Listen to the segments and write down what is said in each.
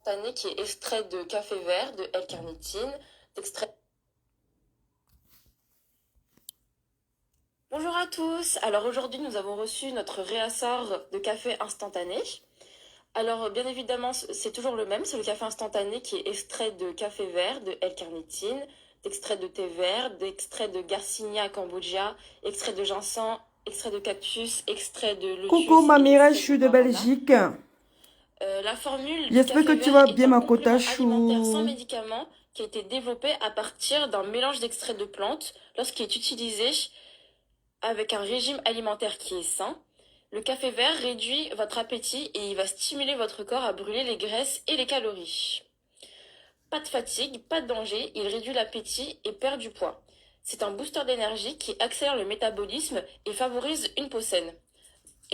Année qui est extrait de café vert, de L-carnitine, d'extrait. Bonjour à tous, alors aujourd'hui nous avons reçu notre réassort de café instantané. Alors bien évidemment c'est toujours le même, c'est le café instantané qui est extrait de café vert, de L-carnitine, d'extrait de thé vert, d'extrait de Garcinia Cambogia, extrait de ginseng, extrait de cactus, extrait de lotus. Coucou Mamira, je suis de Belgique. La formule du J'espère café que tu vert vas est bien, un ma complément Chou. alimentaire sans médicaments qui a été développé à partir d'un mélange d'extraits de plantes lorsqu'il est utilisé avec un régime alimentaire qui est sain. Le café vert réduit votre appétit et il va stimuler votre corps à brûler les graisses et les calories. Pas de fatigue, pas de danger, il réduit l'appétit et perd du poids. C'est un booster d'énergie qui accélère le métabolisme et favorise une peau saine.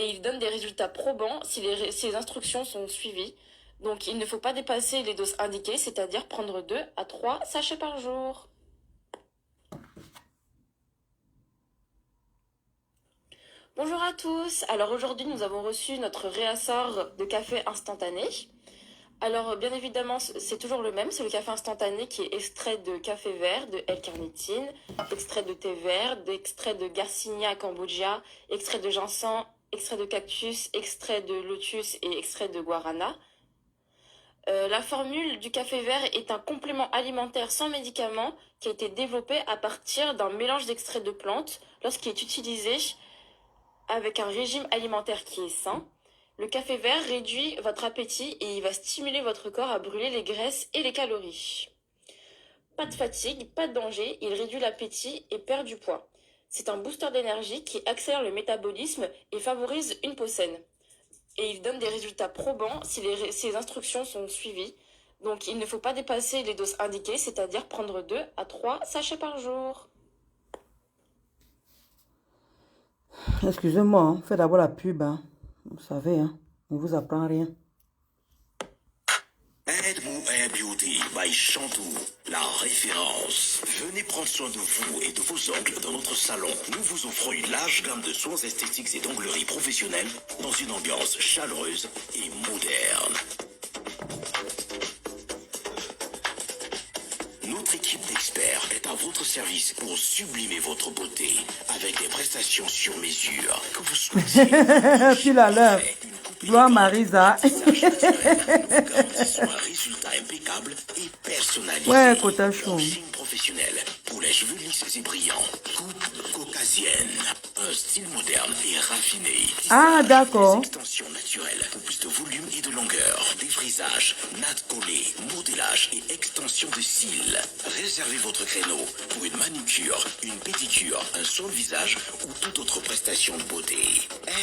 Et il donne des résultats probants si les instructions sont suivies. Donc il ne faut pas dépasser les doses indiquées, c'est-à-dire prendre 2 à 3 sachets par jour. Bonjour à tous, alors aujourd'hui nous avons reçu notre réassort de café instantané. Alors bien évidemment c'est toujours le même, c'est le café instantané qui est extrait de café vert, de L-carnitine, extrait de thé vert, d'extrait de Garcinia Cambogia, extrait de ginseng, extrait de cactus, extrait de lotus et extrait de guarana. La formule du café vert est un complément alimentaire sans médicaments qui a été développé à partir d'un mélange d'extraits de plantes lorsqu'il est utilisé avec un régime alimentaire qui est sain. Le café vert réduit votre appétit et il va stimuler votre corps à brûler les graisses et les calories. Pas de fatigue, pas de danger, il réduit l'appétit et perd du poids. C'est un booster d'énergie qui accélère le métabolisme et favorise une peau saine. Et il donne des résultats probants si les instructions sont suivies. Donc il ne faut pas dépasser les doses indiquées, c'est-à-dire prendre 2 à 3 sachets par jour. Excusez-moi, hein, faites d'abord la pub. Hein. Vous savez, hein, on ne vous apprend rien. Edmou Hair Beauty by Chantou, la référence. Venez prendre soin de vous et de vos ongles dans notre salon. Nous vous offrons une large gamme de soins esthétiques et d'onglerie professionnelle dans une ambiance chaleureuse et moderne. Notre équipe d'experts est à votre service pour sublimer votre beauté avec des prestations sur mesure que vous souhaitez. Puis la leur. Gloire Marisa. Nous garantissons un résultat impeccable et personnalisé. Ouais, Kotachou. Brushing professionnel pour les cheveux lisses et brillants. Coupe caucasienne. Un style moderne et raffiné. Ah, d'accord. Extension naturelle pour plus de volume et de longueur. Défrisage, natte collée, modélage et extension de cils. Réservez votre créneau pour une manucure, une pédicure, un soin de visage ou toute autre prestation de beauté.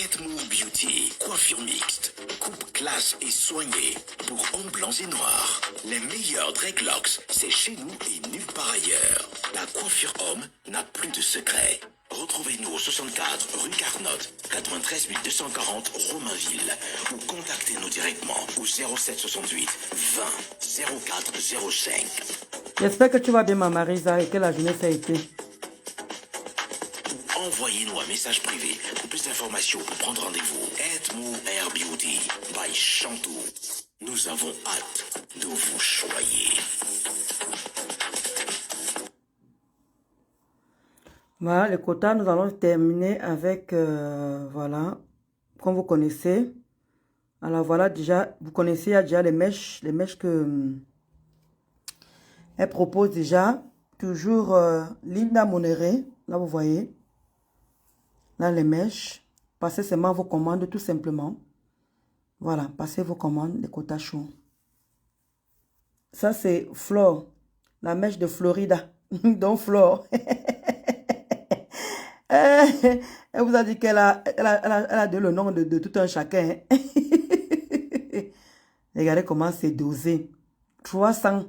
Edmou Beauty, coiffure mixte, coupe classe et soignée pour hommes blancs et noirs. Les meilleurs dreadlocks, c'est chez nous et nulle part ailleurs. La coiffure homme n'a plus de secret. Retrouvez-nous au 64 rue Carnot, 93 240 Romainville ou contactez-nous directement au 07 68 20 04 05. J'espère que tu vas bien, ma Marisa, et que la journée ça a été. Envoyez-nous un message privé pour plus d'informations pour prendre rendez-vous. Edmou Hair Beauty by Chantou. Nous avons hâte de vous choyer. Voilà, les quotas, nous allons terminer avec, voilà, comme vous connaissez, Alors voilà, déjà, vous connaissez déjà les mèches que elle propose déjà. Toujours Linda Monéré, là vous voyez. Là les mèches. Passez seulement vos commandes tout simplement. Voilà, passez vos commandes, les quotas chauds. Ça c'est Flore, la mèche de Florida. Donc Flore. Elle vous a dit qu'elle a donné le nom de tout un chacun. Regardez comment c'est dosé. 300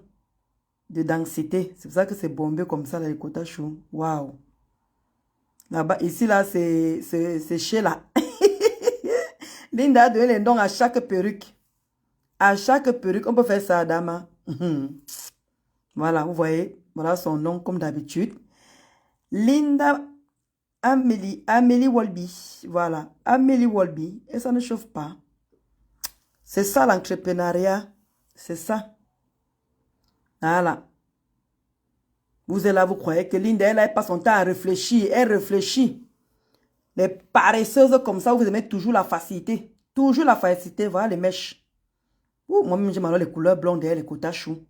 de densité. C'est pour ça que c'est bombé comme ça, les quotas chauds. Waouh. Là-bas, ici, là, c'est chez là. Linda a donné les noms à chaque perruque. À chaque perruque, on peut faire ça, Adama. Voilà, vous voyez. Voilà son nom, comme d'habitude. Linda Amélie Walby. Voilà, Amélie Walby. Et ça ne chauffe pas. C'est ça l'entrepreneuriat. C'est ça. Voilà. Vous êtes là, vous croyez que Linda, elle n'a pas son temps à réfléchir. Elle réfléchit. Les paresseuses comme ça, vous aimez toujours la facilité. Toujours la facilité. Voilà les mèches. Moi-même, j'aime alors les couleurs blondes et les quotas choux.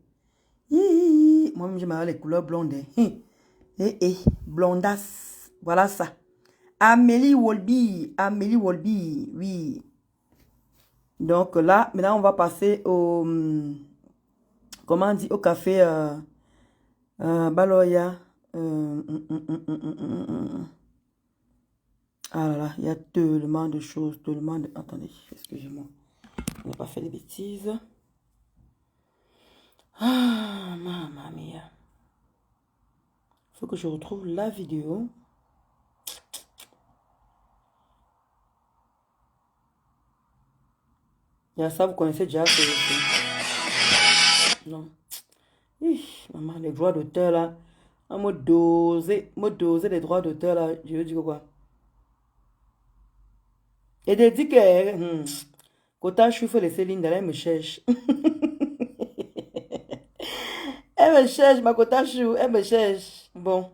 Moi-même, j'aime alors les couleurs blondes. Blondasse. Voilà ça. Amélie Walby. Amélie Walby. Oui. Donc là, maintenant, on va passer au... Comment on dit? Au café... Baloya. Ah là là, il y a tellement de choses, tellement de... Attendez, excusez-moi. On n'a pas fait des bêtises. Ah, mamma mia. Il faut que je retrouve la vidéo. Il y a ça, vous connaissez déjà. Non. Maman, les droits d'auteur là. On m'a dosé les droits d'auteur là. Je veux dire quoi? Et de dire que Kota Chou fait laisser Linda, elle me cherche. Elle me cherche, ma Kota Chou, elle me cherche. Bon,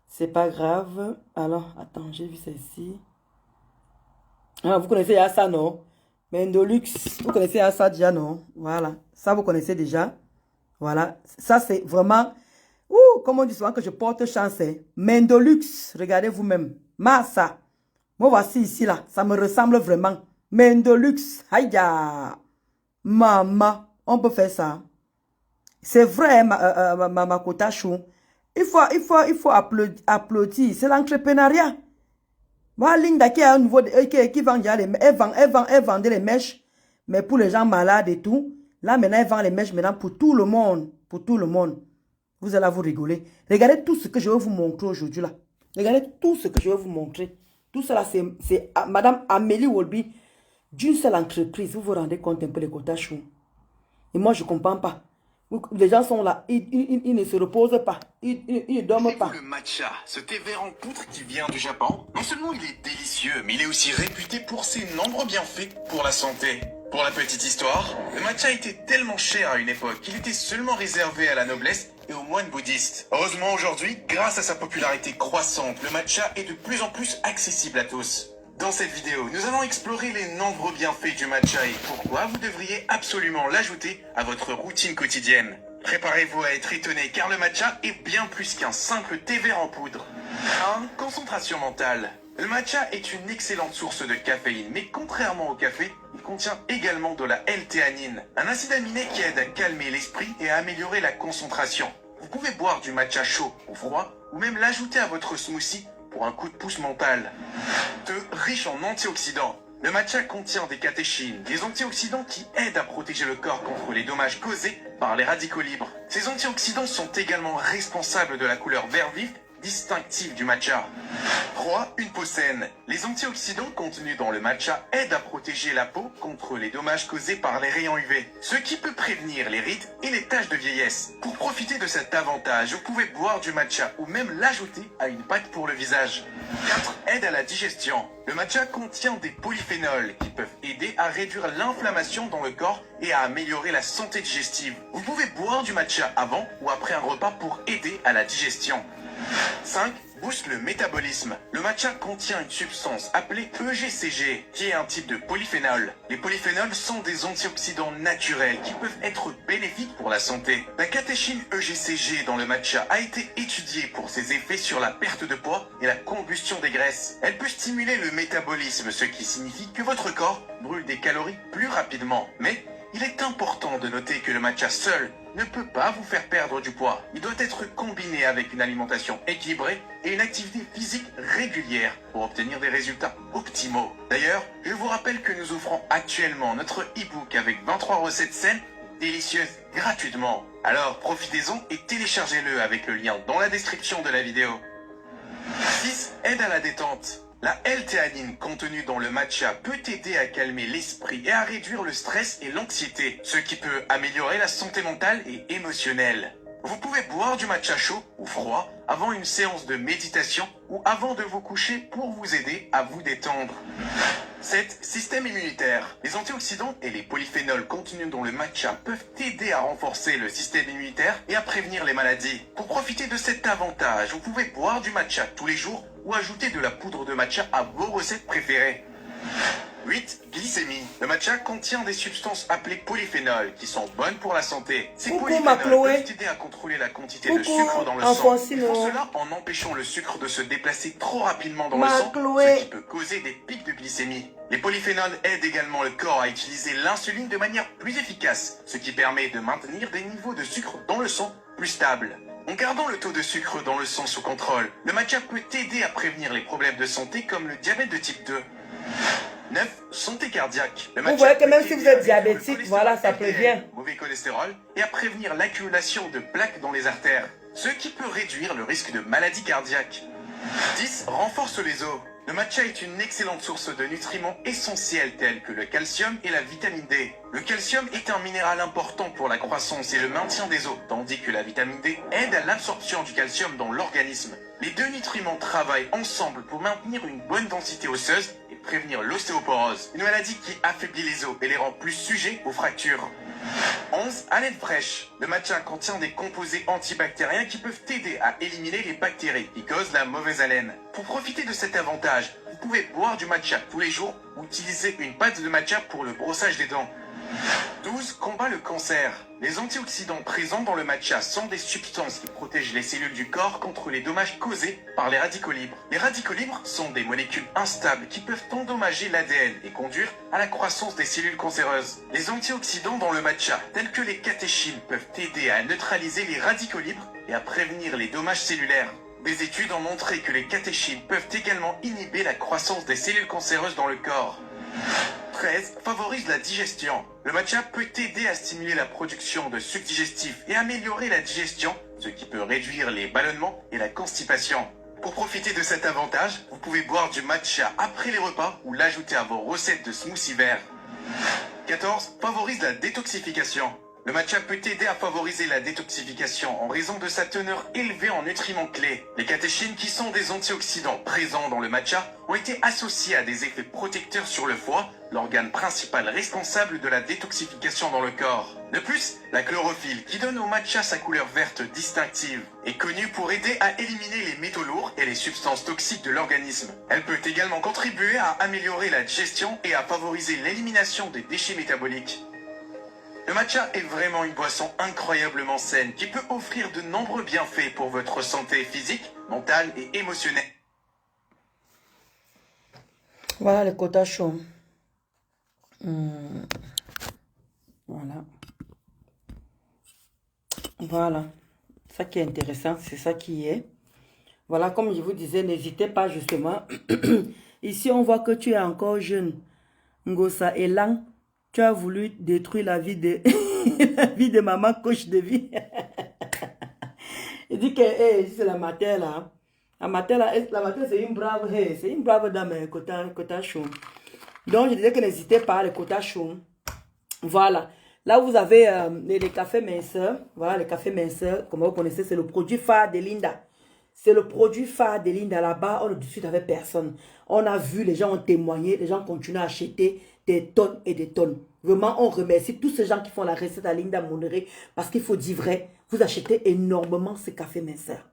c'est pas grave. Alors, attends, j'ai vu ça ici. Ah, vous connaissez ça, non? Mendolux, vous connaissez ça déjà, non? Voilà, ça vous connaissez déjà. Voilà, ça c'est vraiment... comme on dit souvent que je porte chance. Mendolux, regardez vous-même. Massa. Moi, voici ici, là. Ça me ressemble vraiment. Mendolux. Aïe. Maman. On peut faire ça. C'est vrai, ma Kota Chou. Il faut applaudir. C'est l'entrepreneuriat. Moi, Linda qui a un nouveau... qui vend déjà les... Elle vendait les mèches. Mais pour les gens malades et tout. Là, maintenant, elle vend les mèches maintenant pour tout le monde. Pour tout le monde. Vous allez vous rigoler. Regardez tout ce que je vais vous montrer aujourd'hui, là. Regardez tout ce que je vais vous montrer. Tout cela, c'est Madame Amélie Walby, d'une seule entreprise. Vous vous rendez compte un peu les quotas chauds. Et moi, je ne comprends pas. Les gens sont là, ils ne se reposent pas, ils ne dorment pas. Le matcha, ce thé vert en poudre qui vient du Japon, non seulement il est délicieux, mais il est aussi réputé pour ses nombreux bienfaits pour la santé. Pour la petite histoire, le matcha était tellement cher à une époque qu'il était seulement réservé à la noblesse et aux moines bouddhistes. Heureusement aujourd'hui, grâce à sa popularité croissante, le matcha est de plus en plus accessible à tous. Dans cette vidéo, nous allons explorer les nombreux bienfaits du matcha et pourquoi vous devriez absolument l'ajouter à votre routine quotidienne. Préparez-vous à être étonné car le matcha est bien plus qu'un simple thé vert en poudre. 1. Concentration mentale. Le matcha est une excellente source de caféine, mais contrairement au café, il contient également de la L-théanine, un acide aminé qui aide à calmer l'esprit et à améliorer la concentration. Vous pouvez boire du matcha chaud ou froid, ou même l'ajouter à votre smoothie pour un coup de pouce mental. 2. Riche en antioxydants. Le matcha contient des catéchines, des antioxydants qui aident à protéger le corps contre les dommages causés par les radicaux libres. Ces antioxydants sont également responsables de la couleur vert vif distinctive du matcha. 3. Une peau saine. Les antioxydants contenus dans le matcha aident à protéger la peau contre les dommages causés par les rayons UV, ce qui peut prévenir les rides et les taches de vieillesse. Pour profiter de cet avantage, vous pouvez boire du matcha ou même l'ajouter à une pâte pour le visage. 4. Aide à la digestion. Le matcha contient des polyphénols qui peuvent aider à réduire l'inflammation dans le corps et à améliorer la santé digestive. Vous pouvez boire du matcha avant ou après un repas pour aider à la digestion. 5. booste le métabolisme. Le matcha contient une substance appelée EGCG, qui est un type de polyphénol. Les polyphénols sont des antioxydants naturels qui peuvent être bénéfiques pour la santé. La catéchine EGCG dans le matcha a été étudiée pour ses effets sur la perte de poids et la combustion des graisses. Elle peut stimuler le métabolisme, ce qui signifie que votre corps brûle des calories plus rapidement. Mais il est important de noter que le matcha seul ne peut pas vous faire perdre du poids. Il doit être combiné avec une alimentation équilibrée et une activité physique régulière pour obtenir des résultats optimaux. D'ailleurs, je vous rappelle que nous offrons actuellement notre e-book avec 23 recettes saines et délicieuses gratuitement. Alors profitez-en et téléchargez-le avec le lien dans la description de la vidéo. 6. Aide à la détente. La L-théanine contenue dans le matcha peut aider à calmer l'esprit et à réduire le stress et l'anxiété, ce qui peut améliorer la santé mentale et émotionnelle. Vous pouvez boire du matcha chaud ou froid avant une séance de méditation ou avant de vous coucher pour vous aider à vous détendre. 7. Système immunitaire. Les antioxydants et les polyphénols contenus dans le matcha peuvent aider à renforcer le système immunitaire et à prévenir les maladies. Pour profiter de cet avantage, vous pouvez boire du matcha tous les jours ou ajouter de la poudre de matcha à vos recettes préférées. 8. Glycémie. Le matcha contient des substances appelées polyphénols qui sont bonnes pour la santé. Ces polyphénols peuvent aider à contrôler la quantité de sucre dans le sang. Ils font cela en empêchant le sucre de se déplacer trop rapidement dans le sang, ce qui peut causer des pics de glycémie. Les polyphénols aident également le corps à utiliser l'insuline de manière plus efficace, ce qui permet de maintenir des niveaux de sucre dans le sang plus stables. En gardant le taux de sucre dans le sang sous contrôle, le matcha peut aider à prévenir les problèmes de santé comme le diabète de type 2. 9. Santé cardiaque. Vous voyez que même si vous êtes diabétique, voilà, ça prévient. Mauvais cholestérol et à prévenir l'accumulation de plaques dans les artères, ce qui peut réduire le risque de maladie cardiaque. 10. Renforce les os. Le matcha est une excellente source de nutriments essentiels tels que le calcium et la vitamine D. Le calcium est un minéral important pour la croissance et le maintien des os, tandis que la vitamine D aide à l'absorption du calcium dans l'organisme. Les deux nutriments travaillent ensemble pour maintenir une bonne densité osseuse et prévenir l'ostéoporose, une maladie qui affaiblit les os et les rend plus sujets aux fractures. 11. Haleine fraîche. Le matcha contient des composés antibactériens qui peuvent aider à éliminer les bactéries qui causent la mauvaise haleine. Pour profiter de cet avantage, vous pouvez boire du matcha tous les jours ou utiliser une pâte de matcha pour le brossage des dents. 12. Combat le cancer. Les antioxydants présents dans le matcha sont des substances qui protègent les cellules du corps contre les dommages causés par les radicaux libres. Les radicaux libres sont des molécules instables qui peuvent endommager l'ADN et conduire à la croissance des cellules cancéreuses. Les antioxydants dans le matcha, tels que les catéchines, peuvent aider à neutraliser les radicaux libres et à prévenir les dommages cellulaires. Des études ont montré que les catéchines peuvent également inhiber la croissance des cellules cancéreuses dans le corps. 13. Favorise la digestion. Le matcha peut aider à stimuler la production de sucs digestifs et améliorer la digestion, ce qui peut réduire les ballonnements et la constipation. Pour profiter de cet avantage, vous pouvez boire du matcha après les repas ou l'ajouter à vos recettes de smoothie vert. 14. Favorise la détoxification. Le matcha peut aider à favoriser la détoxification en raison de sa teneur élevée en nutriments clés. Les catéchines, qui sont des antioxydants présents dans le matcha, ont été associés à des effets protecteurs sur le foie, l'organe principal responsable de la détoxification dans le corps. De plus, la chlorophylle, qui donne au matcha sa couleur verte distinctive, est connue pour aider à éliminer les métaux lourds et les substances toxiques de l'organisme. Elle peut également contribuer à améliorer la digestion et à favoriser l'élimination des déchets métaboliques. Le matcha est vraiment une boisson incroyablement saine qui peut offrir de nombreux bienfaits pour votre santé physique, mentale et émotionnelle. Voilà le quota chaud. Voilà. Voilà. Ça qui est intéressant, c'est ça qui est. Voilà, comme je vous disais, n'hésitez pas justement. Ici, on voit que tu es encore jeune. Ngosa Elan. Tu as voulu détruire la vie de, la vie de maman coach de vie. Il dit que c'est la mater là. La mater là, c'est une brave, c'est une brave dame, Kota Chou. Donc je disais que n'hésitez pas, le Kota Chou. Voilà. Là vous avez les cafés minceurs. Voilà, les cafés minceurs, comme vous connaissez, c'est le produit phare de Linda. C'est le produit phare de Linda. Là-bas, on ne discute avec personne. On a vu, les gens ont témoigné, les gens continuent à acheter des tonnes et des tonnes. Vraiment, on remercie tous ces gens qui font la recette à Linda Monéré parce qu'il faut dire vrai, vous achetez énormément ce café minceur.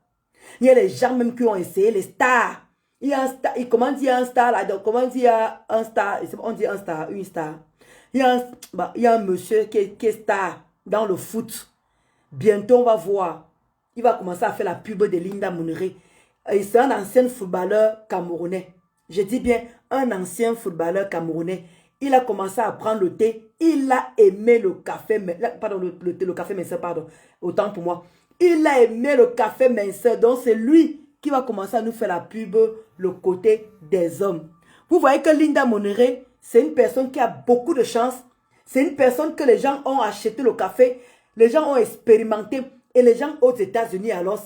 Il y a les gens même qui ont essayé, les stars. Il y a un star, comment dire un star là, donc comment dire un star, on dit un star, une star. Il y a un monsieur qui est star dans le foot. Bientôt on va voir. Il va commencer à faire la pub de Linda Mouniré. C'est un ancien footballeur camerounais. Je dis bien un ancien footballeur camerounais. Il a commencé à prendre le thé. Il a aimé le café, pardon, le café minceur, pardon, autant pour moi. Il a aimé le café minceur. Donc c'est lui qui va commencer à nous faire la pub, le côté des hommes. Vous voyez que Linda Mouniré, c'est une personne qui a beaucoup de chance. C'est une personne que les gens ont acheté le café. Les gens ont expérimenté. Et les gens aux États-Unis, alors,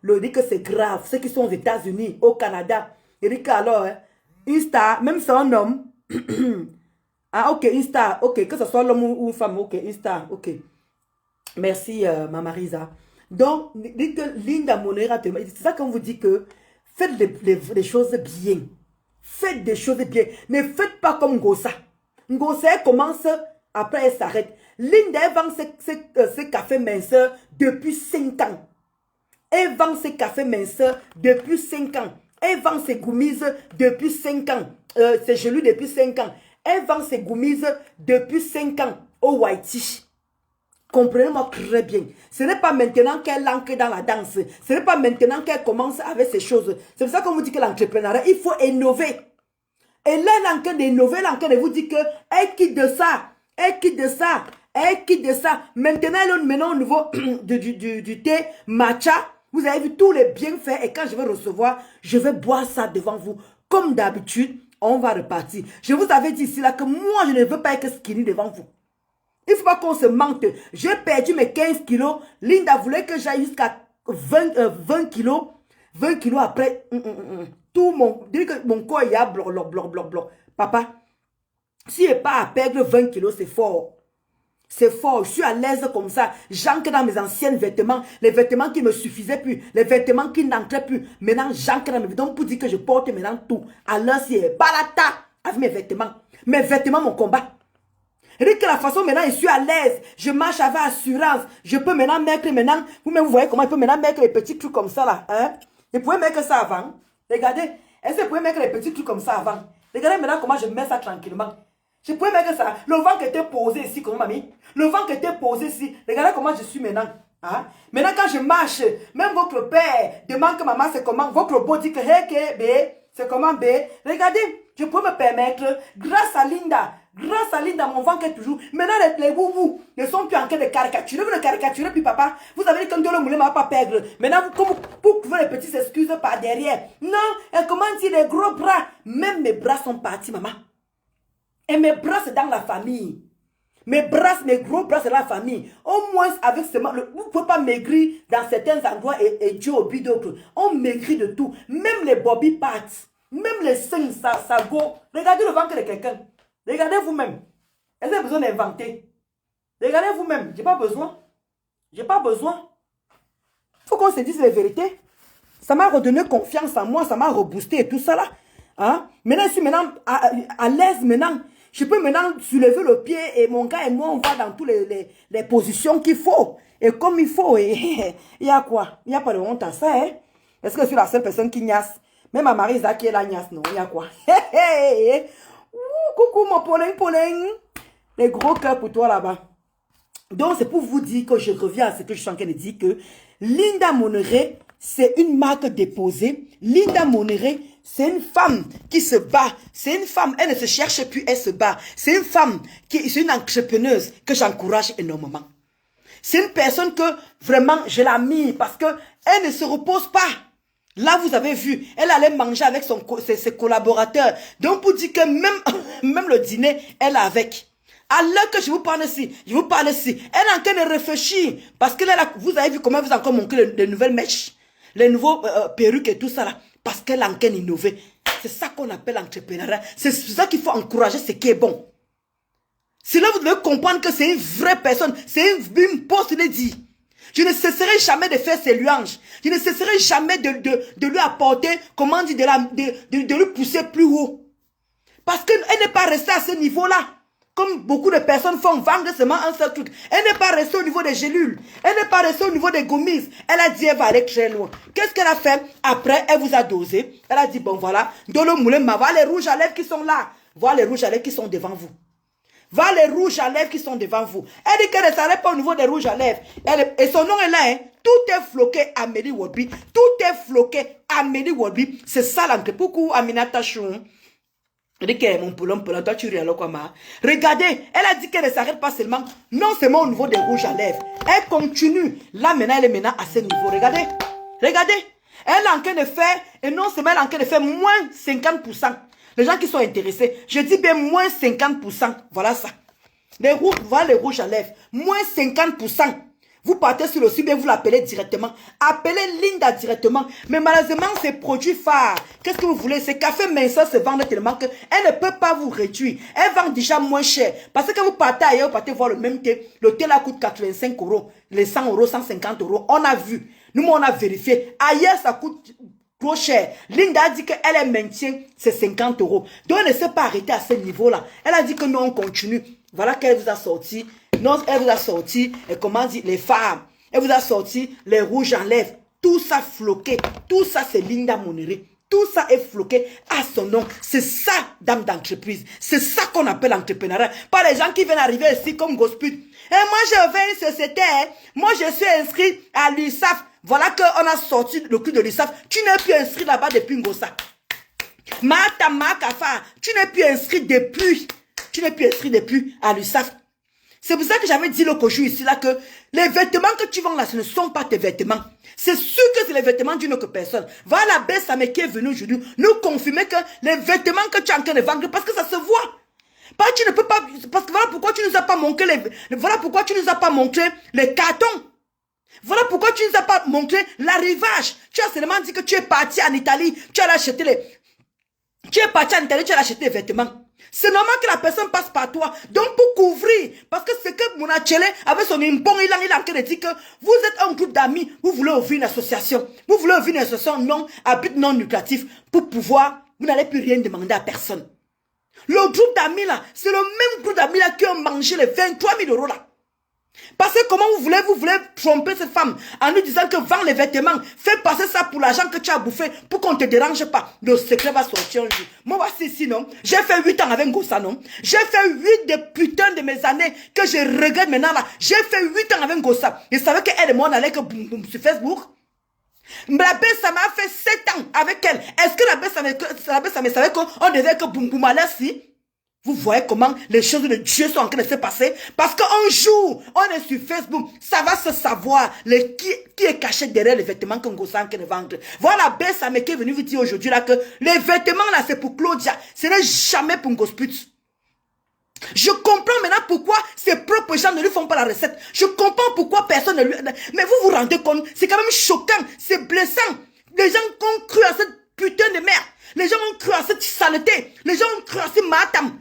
le dit que c'est grave. Ceux qui sont aux États-Unis, au Canada, il dit qu'alors, hein, une star, même si c'est un homme, ah, ok, une star, ok, que ce soit l'homme ou une femme, ok, une star, ok. Merci, ma Marisa. Donc, dites que Linda Mouniré, c'est ça qu'on vous dit que faites les choses bien. Faites des choses bien. Ne faites pas comme Ngosa. Ngosa, elle commence, après elle s'arrête. Linda, elle vend ses cafés minceurs depuis 5 ans. Elle vend ses cafés minceurs depuis 5 ans. Elle vend ses goumises depuis 5 ans. Ses gelus depuis 5 ans. Elle vend ses goumises depuis 5 ans au Whitey. Comprenez-moi très bien. Ce n'est pas maintenant qu'elle entre dans la danse. Ce n'est pas maintenant qu'elle commence avec ces choses. C'est pour ça qu'on vous dit que l'entrepreneuriat, il faut innover. Et là, elle est en train d'innover, elle est en train de vous dire qu'elle quitte de ça. Elle quitte de ça. Elle quitte de ça. Maintenant, elle est maintenant au niveau du thé matcha. Vous avez vu tous les bienfaits. Et quand je vais recevoir, je vais boire ça devant vous. Comme d'habitude, on va repartir. Je vous avais dit ici là que moi, je ne veux pas être skinny devant vous. Il ne faut pas qu'on se mente. J'ai perdu mes 15 kilos. Linda voulait que j'aille jusqu'à 20 kilos. 20 kilos après. Tout mon corps est à bloc. Papa, si je n'ai pas à perdre 20 kilos, c'est fort. C'est fort. Je suis à l'aise comme ça. J'ancre dans mes anciens vêtements. Les vêtements qui ne me suffisaient plus. Les vêtements qui n'entraient plus. Maintenant, j'ancre dans mes vêtements pour dire que je porte maintenant tout. Alors, c'est balata avec mes vêtements. Mes vêtements, mon combat. Et que la façon maintenant, je suis à l'aise. Je marche avec assurance. Je peux maintenant mettre maintenant. Vous-même, vous voyez comment je peux maintenant mettre les petits trucs comme ça là. Hein? Je pouvais mettre ça avant. Regardez. Est-ce que je pouvais mettre les petits trucs comme ça avant? Regardez maintenant comment je mets ça tranquillement. Je pouvais mettre ça. Le ventre était posé ici, comme mamie. Le ventre était posé ici. Regardez comment je suis maintenant. Hein? Maintenant, quand je marche, même votre père demande que maman, c'est comment. Votre beau dit que, hey, bé, c'est comment, bé. Regardez, je peux me permettre, grâce à Linda, mon ventre est toujours. Maintenant, les boubous ne sont plus en train de caricaturer. Vous ne caricaturez plus, papa. Vous avez dit que le moulin ne va pas perdre. Maintenant, vous trouvez les petites excuses par derrière. Non, elle commence dire les gros bras. Même mes bras sont partis, maman. Et mes bras, c'est dans la famille. Mes gros bras, c'est dans la famille. Au moins, avec ce vous ne pouvez pas maigrir dans certains endroits et Dieu oublie d'autres. On maigrit de tout. Même les bobby parts. Même les seins, ça go. Regardez le ventre de quelqu'un. Regardez vous-même. Est-ce que vous avez besoin d'inventer? Regardez vous-même. J'ai pas besoin. J'ai pas besoin. Il faut qu'on se dise la vérité. Ça m'a redonné confiance en moi. Ça m'a reboosté et tout ça là. Hein? Maintenant, je suis maintenant à l'aise maintenant. Je peux maintenant soulever le pied et mon gars et moi, on va dans toutes les positions qu'il faut. Et comme il faut. Il y a quoi? Il n'y a pas de honte à ça. Hein? Est-ce que je suis la seule personne qui niasse? Même ma Marisa qui est la niasse, non? Il y a quoi? Coucou mon pollen. Les gros cœurs pour toi là-bas. Donc c'est pour vous dire que je reviens à ce que je suis en train de dire que Linda Mouniré, c'est une marque déposée. Linda Mouniré, c'est une femme qui se bat. C'est une femme, elle ne se cherche plus, elle se bat. C'est une femme c'est une entrepreneuse que j'encourage énormément. C'est une personne que vraiment je l'admire parce que elle ne se repose pas. Là, vous avez vu, elle allait manger avec ses collaborateurs. Donc, pour dire que même le dîner, elle est avec. Alors que je vous parle ici, elle est en train de réfléchir. Parce que là, vous avez vu comment vous encore montré les nouvelles mèches, les nouveaux perruques et tout ça là. Parce qu'elle est en train d'innover. C'est ça qu'on appelle l'entrepreneuriat. C'est ça qu'il faut encourager ce qui est bon. C'est là que vous devez comprendre que c'est une vraie personne. C'est une poste de dit. Je ne cesserai jamais de faire ses louanges. Je ne cesserai jamais de lui apporter, comment dire, de lui pousser plus haut. Parce qu'elle n'est pas restée à ce niveau-là. comme beaucoup de personnes font, vendre seulement un seul truc. Elle n'est pas restée au niveau des gélules. Elle n'est pas restée au niveau des gommises. Elle a dit, elle va aller très loin. Qu'est-ce qu'elle a fait? Après, elle vous a dosé. Elle a dit, bon voilà, dans le moulin, voilà les rouges à lèvres qui sont là. Voilà les rouges à lèvres qui sont devant vous. Voilà les rouges à lèvres qui sont devant vous. Elle dit qu'elle ne s'arrête pas au niveau des rouges à lèvres. Et son nom est là, hein. Tout est floqué Amélie Wadbi. Tout est floqué Amélie Wadbi. C'est ça l'entrée. Pourquoi Aminata Chou? Mon poulon, toi tu ris alors quoi, ma? Regardez, elle a dit qu'elle ne s'arrête pas seulement, non seulement au niveau des rouges à lèvres. Elle continue. Là maintenant, elle est maintenant à ce niveau. Regardez, regardez. Elle est en train de faire, et non seulement elle est en train de faire moins 50%. Les gens qui sont intéressés, je dis bien moins 50%. Voilà ça. Les rouges, voilà les rouges à lèvres. Moins 50%. Vous partez sur le site et vous l'appelez directement. Appelez Linda directement. Mais malheureusement, ces produits phares, qu'est-ce que vous voulez? Ces cafés minceurs se vendent tellement qu'elle ne peut pas vous réduire. Elle vend déjà moins cher. Parce que vous partez ailleurs, vous partez voir le même thé. Le thé là coûte 85 €. Les 100 €, 150 €. On a vu. Nous, on a vérifié. Ailleurs, ça coûte trop cher. Linda a dit qu'elle maintient ses 50 €. Donc, elle ne s'est pas arrêtée à ce niveau-là. Elle a dit que non, on continue. Voilà qu'elle vous a sorti. Non, elle vous a sorti, et comment dire, les femmes. Elle vous a sorti les rouges en lèvres. Tout ça floqué. Tout ça, c'est Linda Monéré. Tout ça est floqué à son nom. C'est ça, dame d'entreprise. C'est ça qu'on appelle entrepreneuriat. Pas les gens qui viennent arriver ici comme gospel. Et moi, je vais une société. Moi, je suis inscrit à l'USAF. Voilà qu'on a sorti le cul de l'USAF. Tu n'es plus inscrit là-bas depuis Ngosa. Mata Makafa. Tu n'es plus inscrit depuis. Tu n'es plus inscrit depuis à l'USAF. C'est pour ça que j'avais dit le cochon ici là que les vêtements que tu vends là, ce ne sont pas tes vêtements. C'est sûr que c'est les vêtements d'une autre personne. Voilà la belle Samé qui est venue aujourd'hui nous confirmer que les vêtements que tu es en train de vendre, parce que ça se voit. Parce que tu ne peux pas, parce que voilà pourquoi tu nous as pas montré voilà pourquoi tu nous as pas montré les cartons. Voilà pourquoi tu nous as pas montré l'arrivage. Tu as seulement dit que tu es parti en Italie, tu as acheté tu es parti en Italie, tu as acheté les vêtements. C'est normal que la personne passe par toi. Donc pour couvrir, parce que c'est que Mounachele avec son impong, il a en train de dire que vous êtes un groupe d'amis, vous voulez ouvrir une association. Vous voulez ouvrir une association non, à but non lucratif pour pouvoir, vous n'allez plus rien demander à personne. Le groupe d'amis là, c'est le même groupe d'amis là qui ont mangé les 23 000 € là. Parce que comment vous voulez tromper cette femme en lui disant que vends les vêtements, fais passer ça pour l'argent que tu as bouffé pour qu'on ne te dérange pas. Le secret va sortir un jour. Moi, voici ici, non. J'ai fait 8 ans avec Ngossa, non. J'ai fait 8 de putain de mes années que je regrette maintenant là. J'ai fait 8 ans avec Ngossa. Je savais qu'elle et moi, on allait que boum boum sur Facebook. La belle, ça m'a fait 7 ans avec elle. Est-ce que la belle, ça me savait qu'on devait que boum boum aller si? Vous voyez comment les choses de Dieu sont en train de se passer? Parce qu'un jour, on est sur Facebook, ça va se savoir qui est caché derrière les vêtements que Ngossa de vendre. Voilà, Bess Samé qui est venu vous dire aujourd'hui là que les vêtements là c'est pour Claudia, ce n'est jamais pour Ngosput. Je comprends maintenant pourquoi ses propres gens ne lui font pas la recette. Je comprends pourquoi personne ne lui... Mais vous vous rendez compte, c'est quand même choquant, c'est blessant. Les gens ont cru à cette putain de merde. Les gens ont cru à cette saleté. Les gens ont cru à ce matam.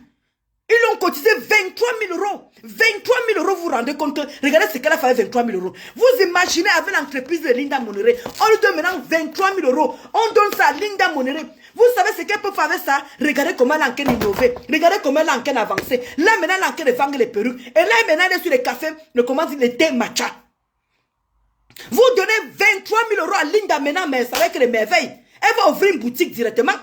Ils ont cotisé 23 000 €. 23 000 €, vous vous rendez compte que, regardez ce qu'elle a fait 23 000 €. Vous imaginez avec l'entreprise de Linda Monéré, on lui donne maintenant 23 000 €. On donne ça à Linda Monéré. Vous savez ce qu'elle peut faire avec ça? Regardez comment elle a en train d'innover. Regardez comment elle a en train d'avancer. Là maintenant, elle a en train de vendre les perruques. Et là maintenant, elle est sur les cafés, comment dire, les thés matcha. Vous donnez 23 000 € à Linda maintenant, mais ça va être les merveilles. Elle va ouvrir une boutique directement.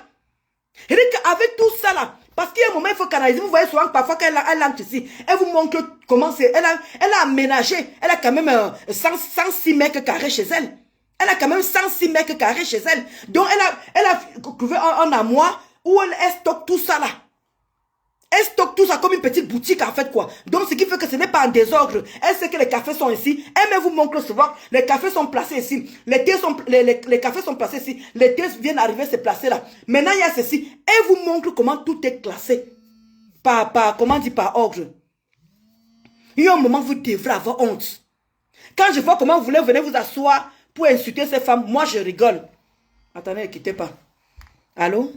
Et avec tout ça là, parce qu'il y a un moment, il faut canaliser. Vous voyez souvent parfois qu'elle entre ici. Elle vous montre comment c'est. Elle a aménagé. Elle a quand même 106 mètres carrés chez elle. Elle a quand même 106 mètres carrés chez elle. Donc elle a trouvé un armoire où elle stocke tout ça là. Elle stocke tout ça comme une petite boutique en fait quoi. Donc ce qui fait que ce n'est pas en désordre. Elle sait que les cafés sont ici. Elle vous montre souvent. Les cafés sont placés ici. Les cafés sont placés ici. Les thés viennent arriver se placer là. Maintenant il y a ceci. Elle vous montre comment tout est classé. Comment dire, par ordre. Il y a un moment où vous devrez avoir honte. Quand je vois comment vous voulez venir vous asseoir pour insulter ces femmes, moi je rigole. Attendez, ne quittez pas. Allô?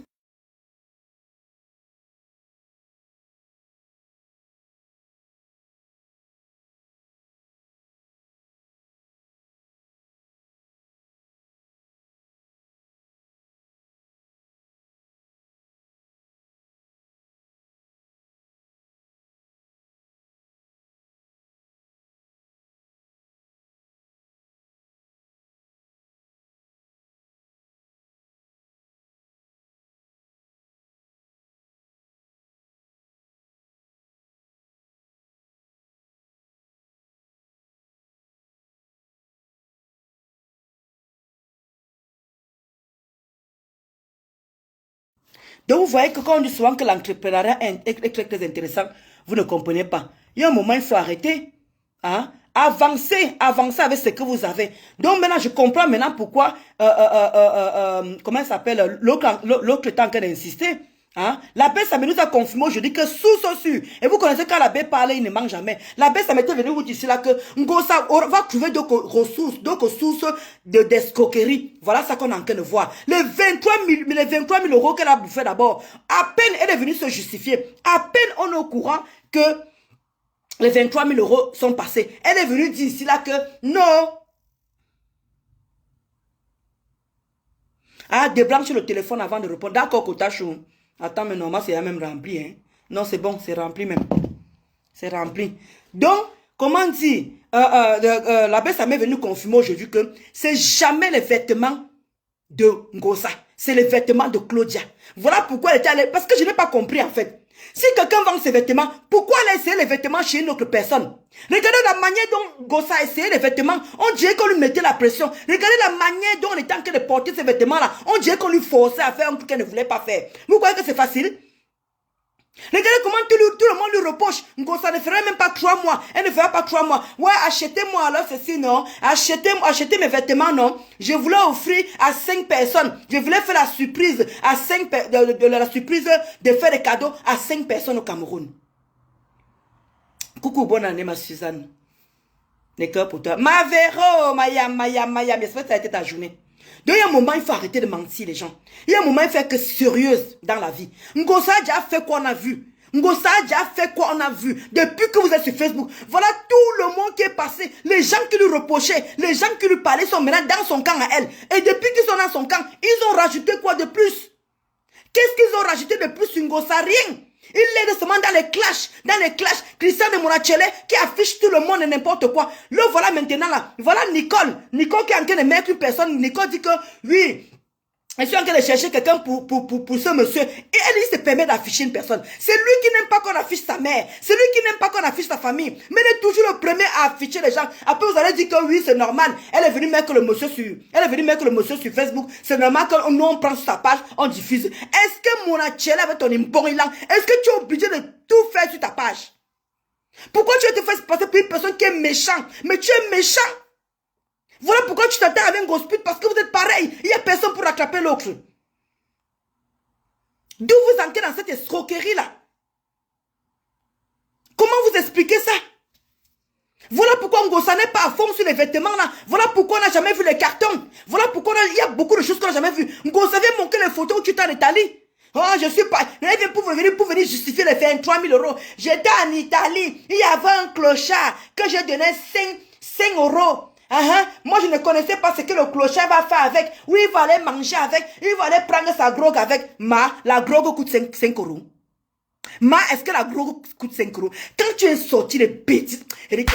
Donc, vous voyez que quand on dit souvent que l'entrepreneuriat est très, très intéressant, vous ne comprenez pas. Il y a un moment, il faut arrêter. Hein? Avancez avec ce que vous avez. Donc, maintenant, je comprends maintenant pourquoi, comment ça s'appelle, l'autre est en train d'insister. Hein? L'abbé Samé nous a confirmé aujourd'hui que sous. Et vous connaissez quand l'abbé parle, il ne manque jamais. L'abbé Samé était venu vous dire là que Ngosa va trouver d'autres ressources, d'autres sources d'escroquerie. Voilà ça qu'on est en train de voir. Les 23 000 euros qu'elle a bouffé d'abord, à peine elle est venue se justifier. À peine on est au courant que les 23 000 euros sont passés. Elle est venue dire ici là que non. Ah, débranche le téléphone avant de répondre. D'accord, Kotachou. Attends, mais normalement, c'est même rempli. Hein? Non, c'est bon, c'est rempli même. C'est rempli. Donc, comment dire, l'abbé Samé est venu confirmer aujourd'hui que c'est jamais les vêtements de Ngosa. C'est les vêtements de Claudia. Voilà pourquoi elle était allée. Parce que je n'ai pas compris en fait. Si quelqu'un vend ses vêtements, pourquoi elle a essayé les vêtements chez une autre personne? Regardez la manière dont Ngosa a essayé les vêtements. On dirait qu'on lui mettait la pression. Regardez la manière dont on était en train de porter ces vêtements-là. On dirait qu'on lui forçait à faire un truc qu'elle ne voulait pas faire. Vous croyez que c'est facile? Regardez comment tout le monde lui reproche. Ngosa ne ferait même pas 3 mois. Elle ne fera pas 3 mois. Ouais, achetez-moi alors ceci, non. Achetez mes vêtements, non. Je voulais offrir à 5 personnes. Je voulais faire la surprise à 5 la surprise de faire des cadeaux à 5 personnes au Cameroun. Coucou, bonne année, ma Suzanne. Les cœurs pour toi. Ma Véro, Maya. J'espère que ça a été ta journée. Donc, il y a un moment, il faut arrêter de mentir, les gens. Il y a un moment, il faut être sérieuse dans la vie. Ngosa a déjà fait quoi on a vu. Ngosa a déjà fait quoi on a vu. Depuis que vous êtes sur Facebook, voilà tout le monde qui est passé. Les gens qui lui reprochaient, les gens qui lui parlaient sont maintenant dans son camp à elle. Et depuis qu'ils sont dans son camp, ils ont rajouté quoi de plus? Qu'est-ce qu'ils ont rajouté de plus sur Ngosa? Rien. Il est seulement dans les clashs, Christian de Monachele qui affiche tout le monde et n'importe quoi. Le voilà maintenant là, voilà Nicole qui est en train de mettre une personne. Nicole dit que oui, je suis en train de chercher quelqu'un pour ce monsieur. Et elle, il se permet d'afficher une personne. C'est lui qui n'aime pas qu'on affiche sa mère. C'est lui qui n'aime pas qu'on affiche sa famille. Mais il est toujours le premier à afficher les gens. Après, vous allez dire que oui, c'est normal. Elle est venue mettre le monsieur sur Facebook. C'est normal que nous, on prend sa page, on diffuse. Est-ce que Monachel avec ton imborilan, est-ce que tu es obligé de tout faire sur ta page? Pourquoi tu te fais passer pour une personne qui est méchante? Mais tu es méchant. Voilà pourquoi tu t'attends avec un gros speed, parce que vous êtes pareil. Il n'y a personne pour rattraper l'autre. D'où vous entrez dans cette escroquerie-là? Comment vous expliquez ça? Voilà pourquoi Ngosa n'est pas à fond sur les vêtements-là. Voilà pourquoi on n'a jamais vu les cartons. Voilà pourquoi il y a beaucoup de choses qu'on n'a jamais vues. Ngosa vient montrer les photos où tu étais en Italie. Oh, je suis pas... Elle vient pour venir justifier les 23 000 euros. J'étais en Italie. Il y avait un clochard que j'ai donné 5 euros. Moi, je ne connaissais pas ce que le clochard va faire avec. Oui, il va aller manger avec. Il va aller prendre sa drogue avec. La drogue coûte 5 euros. Est-ce que la drogue coûte 5 euros? Quand tu es sorti de bêtises, Eric,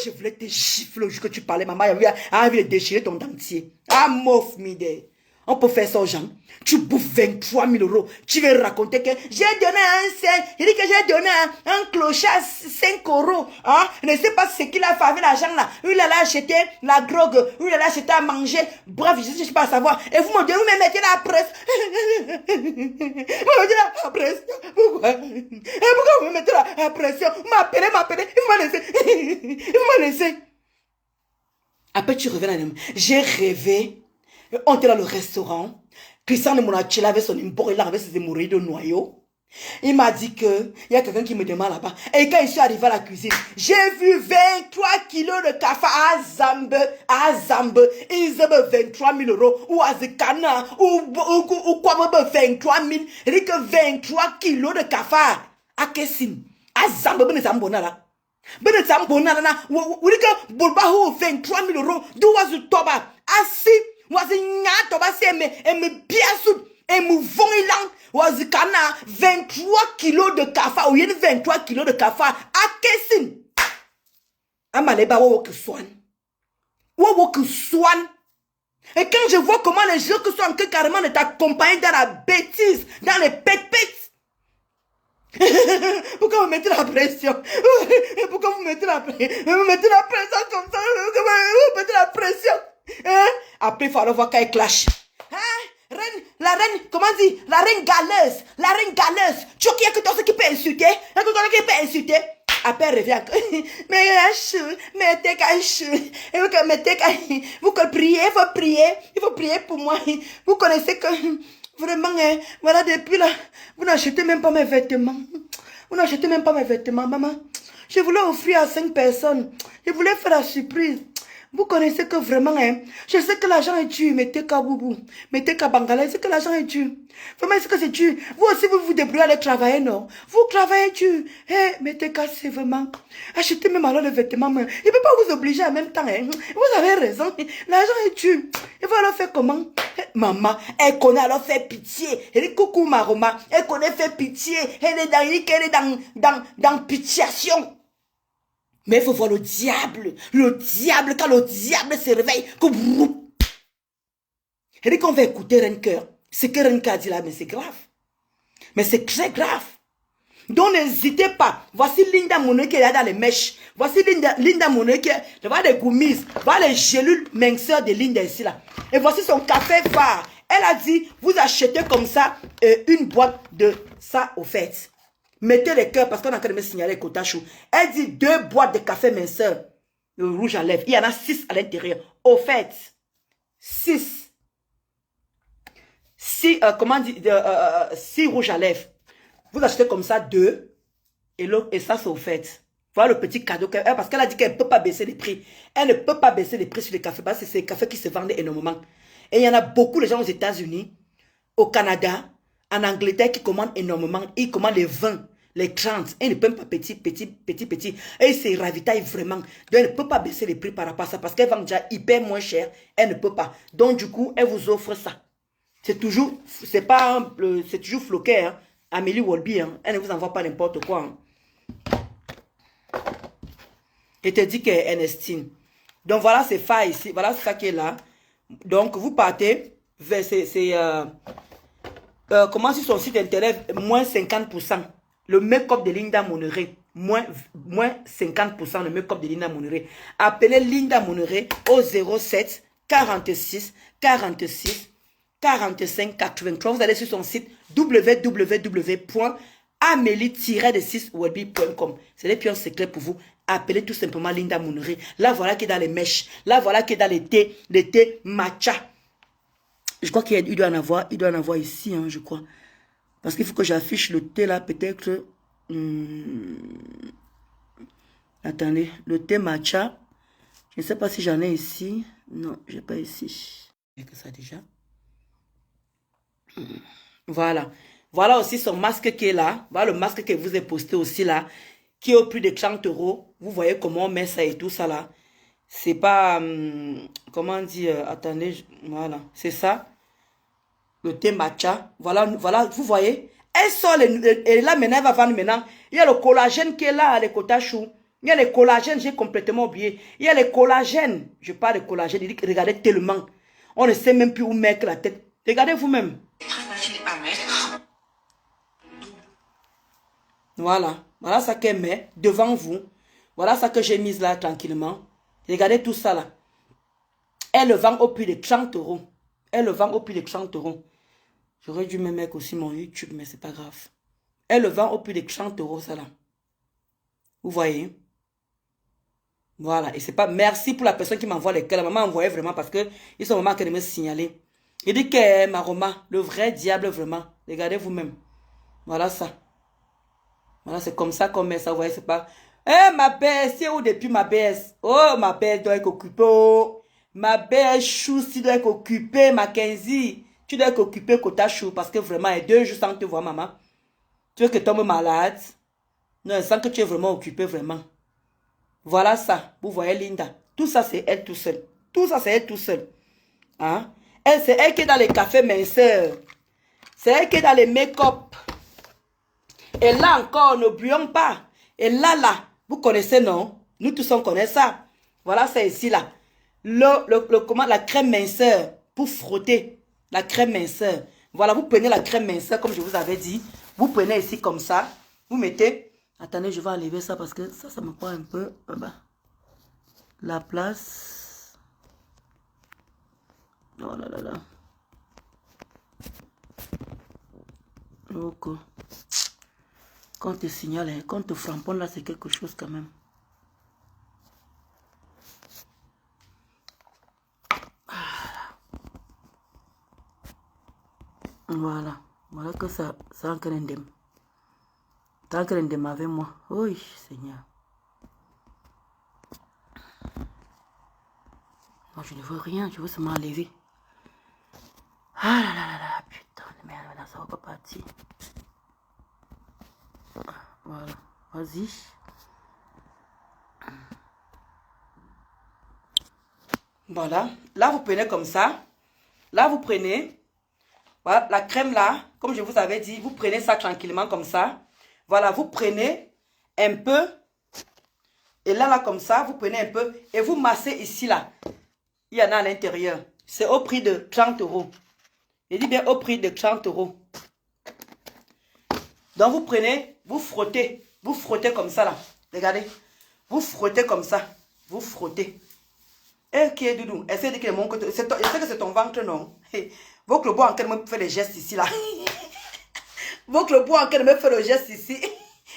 je voulais te gifler le jour que tu parlais. Maman a envie de déchirer ton dentier. Ah, mof, mide. On peut faire ça aux gens. Tu bouffes 23 000 euros. Tu veux raconter que j'ai donné un 5. Il dit que j'ai donné un clochard 5 euros. Hein? Je ne sais pas ce qu'il a fait avec l'argent là. Il allait acheter la drogue. Il allait acheter à manger. Bref, je ne sais pas savoir. Et vous me dites, vous me mettez la presse. Vous me mettez la pression. Pourquoi? Pourquoi vous me mettez la pression? M'appelez. Il m'a laissé. Après, tu reviens à la... J'ai rêvé. On était dans le restaurant. Christian de Monachel avait son import, il avait ses hémorroïdes de noyau. Il m'a dit que il y a quelqu'un qui me demande là-bas. Et quand je suis arrivé à la cuisine, j'ai vu 23 kilos de cafard à Zambe. Ils avaient 23 000 euros. Ou à Zekana. Ou quoi, 23 000. Il dit que 23 kilos de cafard. À Kessin. À Zambe, ben Zambona là. Ben Zambona là. Ou dit que Bolbaho 23 000 euros. D'où was the toba? Assis. Wazi nya toba se me biasu et me vonilang wazi kana 23 kilos de cafard ou yen 23 kilos de cafard à Kessin amaleba wo que swan et quand je vois comment les gens qui sont en train carrément de t'accompagner dans la bêtise, dans les pètes. Pourquoi vous mettez la pression? Pourquoi vous mettez la pression? Vous mettez la pression comme ça? Vous mettez la pression? Après, il faut aller voir quand il clash. la reine, comment dire, la reine galeuse. Tu vois qu'il y a que toi qui peut insulter, Après, elle revient. Vous priez, il faut prier pour moi. Vous connaissez que, vraiment, voilà, depuis là, vous n'achetez même pas mes vêtements. Maman. Je voulais offrir à 5 personnes. Je voulais faire la surprise. Vous connaissez que vraiment, je sais que l'argent est dur, mettez Kaboubou, mettez Kabangala, je sais que l'argent est dur. Vraiment, est-ce que c'est dur? Vous aussi, vous vous débrouillez à aller travailler, non? Vous travaillez dur. Mettez c'est vraiment. Achetez même alors les vêtements. Il ne peut pas vous obliger en même temps. Vous avez raison. L'argent est dur. Il va alors faire comment? Maman, elle connaît alors faire pitié. Elle dit coucou Maroma. Elle connaît faire pitié. Elle est dans pitiation. Mais il faut voir le diable, quand le diable se réveille, et dit qu'on va écouter Renker. Ce que Renker a dit là, mais c'est grave. Mais c'est très grave. Donc n'hésitez pas. Voici Linda Monet qui est là dans les mèches. Voici Linda Monet qui est là des goumises. Voilà les gélules minceurs de Linda ici là. Et voici son café phare. Elle a dit, vous achetez comme ça une boîte de ça au fait. Mettez les cœurs parce qu'on a en train de me signaler Kotachou. Elle dit 2 boîtes de café minceur. Le rouge à lèvres. Il y en a 6 à l'intérieur. Au fait, 6. 6 rouges à lèvres. Vous achetez comme ça 2. Et ça, c'est au fait. Voilà le petit cadeau qu'elle a. Parce qu'elle a dit qu'elle ne peut pas baisser les prix. Elle ne peut pas baisser les prix sur les cafés. Parce que c'est les cafés qui se vendent énormément. Et il y en a beaucoup de gens aux États-Unis, au Canada, en Angleterre qui commandent énormément. Ils commandent les 20, les 30. Et ils ne peuvent pas petit. Et ils se ravitaillent vraiment. Donc elle ne peut pas baisser les prix par rapport à ça. Parce qu'elle vend déjà hyper moins cher. Elle ne peut pas. Donc du coup, elle vous offre ça. C'est toujours, c'est toujours floqué. Hein. Amélie Wolby, hein. Elle ne vous envoie pas n'importe quoi. Hein. Et te dit qu'elle estime. Donc voilà, c'est ça ici. Voilà ça qui est là. Donc vous partez vers comment sur son site internet, moins 50%. Le make-up de Linda Moneret, moins 50% le make-up de Linda Moneret. Appelez Linda Moneret au 07 46 46 45 83. Vous allez sur son site www.amélie-6welby.com. C'est les pions secrets pour vous. Appelez tout simplement Linda Moneret. Là, voilà qui est dans les mèches. Là, voilà qui est dans les thés matcha. Je crois qu'il doit en avoir. Il doit en avoir ici, hein, je crois. Parce qu'il faut que j'affiche le thé là, peut-être. Attendez, le thé matcha. Je ne sais pas si j'en ai ici. Non, je n'ai pas ici. Il y a que ça déjà. Voilà. Voilà aussi son masque qui est là. Voilà le masque que vous ai posté aussi là. Qui est au prix de 30 €. Vous voyez comment on met ça et tout ça là. C'est pas... comment dire... attendez. Voilà. C'est ça. Le thé matcha. Voilà. Voilà. Vous voyez. Elle sort. Et là maintenant, elle va vendre maintenant. Il y a le collagène qui est là. Les Kotachou. Il y a les collagènes. J'ai complètement oublié. Il y a les collagènes. Je parle de collagène. Il dit, regardez tellement. On ne sait même plus où mettre la tête. Regardez vous-même. Voilà. Voilà ça qu'elle met devant vous. Voilà ça que j'ai mis là tranquillement. Regardez tout ça là. Elle le vend au prix de 30 €. Elle le vend au prix de 30 €. J'aurais dû me mettre aussi mon YouTube, mais c'est pas grave. Elle le vend au prix de 30 € ça là. Vous voyez? Voilà. Et c'est pas... Merci pour la personne qui m'envoie les cœurs. La maman envoyait vraiment parce que ils sont vraiment en train de me signaler. Il dit que Maroma, le vrai diable vraiment. Regardez vous-même. Voilà ça. Voilà, c'est comme ça qu'on met ça. Vous voyez, c'est pas... Eh, ma belle, c'est où depuis ma belle? Oh, ma belle doit être occupée. Oh. Ma belle chou, tu dois être occupée, Mackenzie. Tu dois être occupée, Kotachou, parce que vraiment, il y a 2 jours sans te voir, maman. Tu veux que tu tombes malade? Non, sans que tu es vraiment occupée, vraiment. Voilà ça. Vous voyez, Linda. Tout ça, c'est elle tout seul. Tout ça, c'est elle tout seul. Hein? C'est elle qui est dans les cafés minceurs. C'est elle qui est dans les make-up. Et là encore, n'oublions pas. Et là, vous connaissez, non? Nous tous, on connaît ça. Voilà, c'est ici, là. Comment, la crème minceur pour frotter. La crème minceur. Voilà, vous prenez la crème minceur, comme je vous avais dit. Vous prenez ici, comme ça. Vous mettez... Attendez, je vais enlever ça parce que ça me prend un peu... la place... Oh là là là. Donc, quand on te signale, hein, quand on te framponne là, c'est quelque chose quand même. Voilà. Voilà que ça encore un dème. T'as encore un dème avec moi. Oui, Seigneur. Moi, je ne veux rien. Je veux seulement lever. Ah là là là là. Putain de merde. Maintenant, ça va pas partir. Voilà. Vas-y. Voilà. Là, vous prenez comme ça. Là, vous prenez. Voilà, la crème là, comme je vous avais dit, vous prenez ça tranquillement comme ça. Voilà, vous prenez un peu. Et là, comme ça, vous prenez un peu. Et vous massez ici, là. Il y en a à l'intérieur. C'est au prix de 30 euros. Je dis bien au prix de 30 euros. Donc, vous prenez, vous frottez. Vous frottez comme ça, là. Regardez. Vous frottez comme ça. Vous frottez. Et qui est doudou? Essaye de dire que mon côté. Je sais que c'est ton ventre, non? Vos clobois en train de me faire des gestes ici, là. Vos clobois en train de me faire des gestes ici.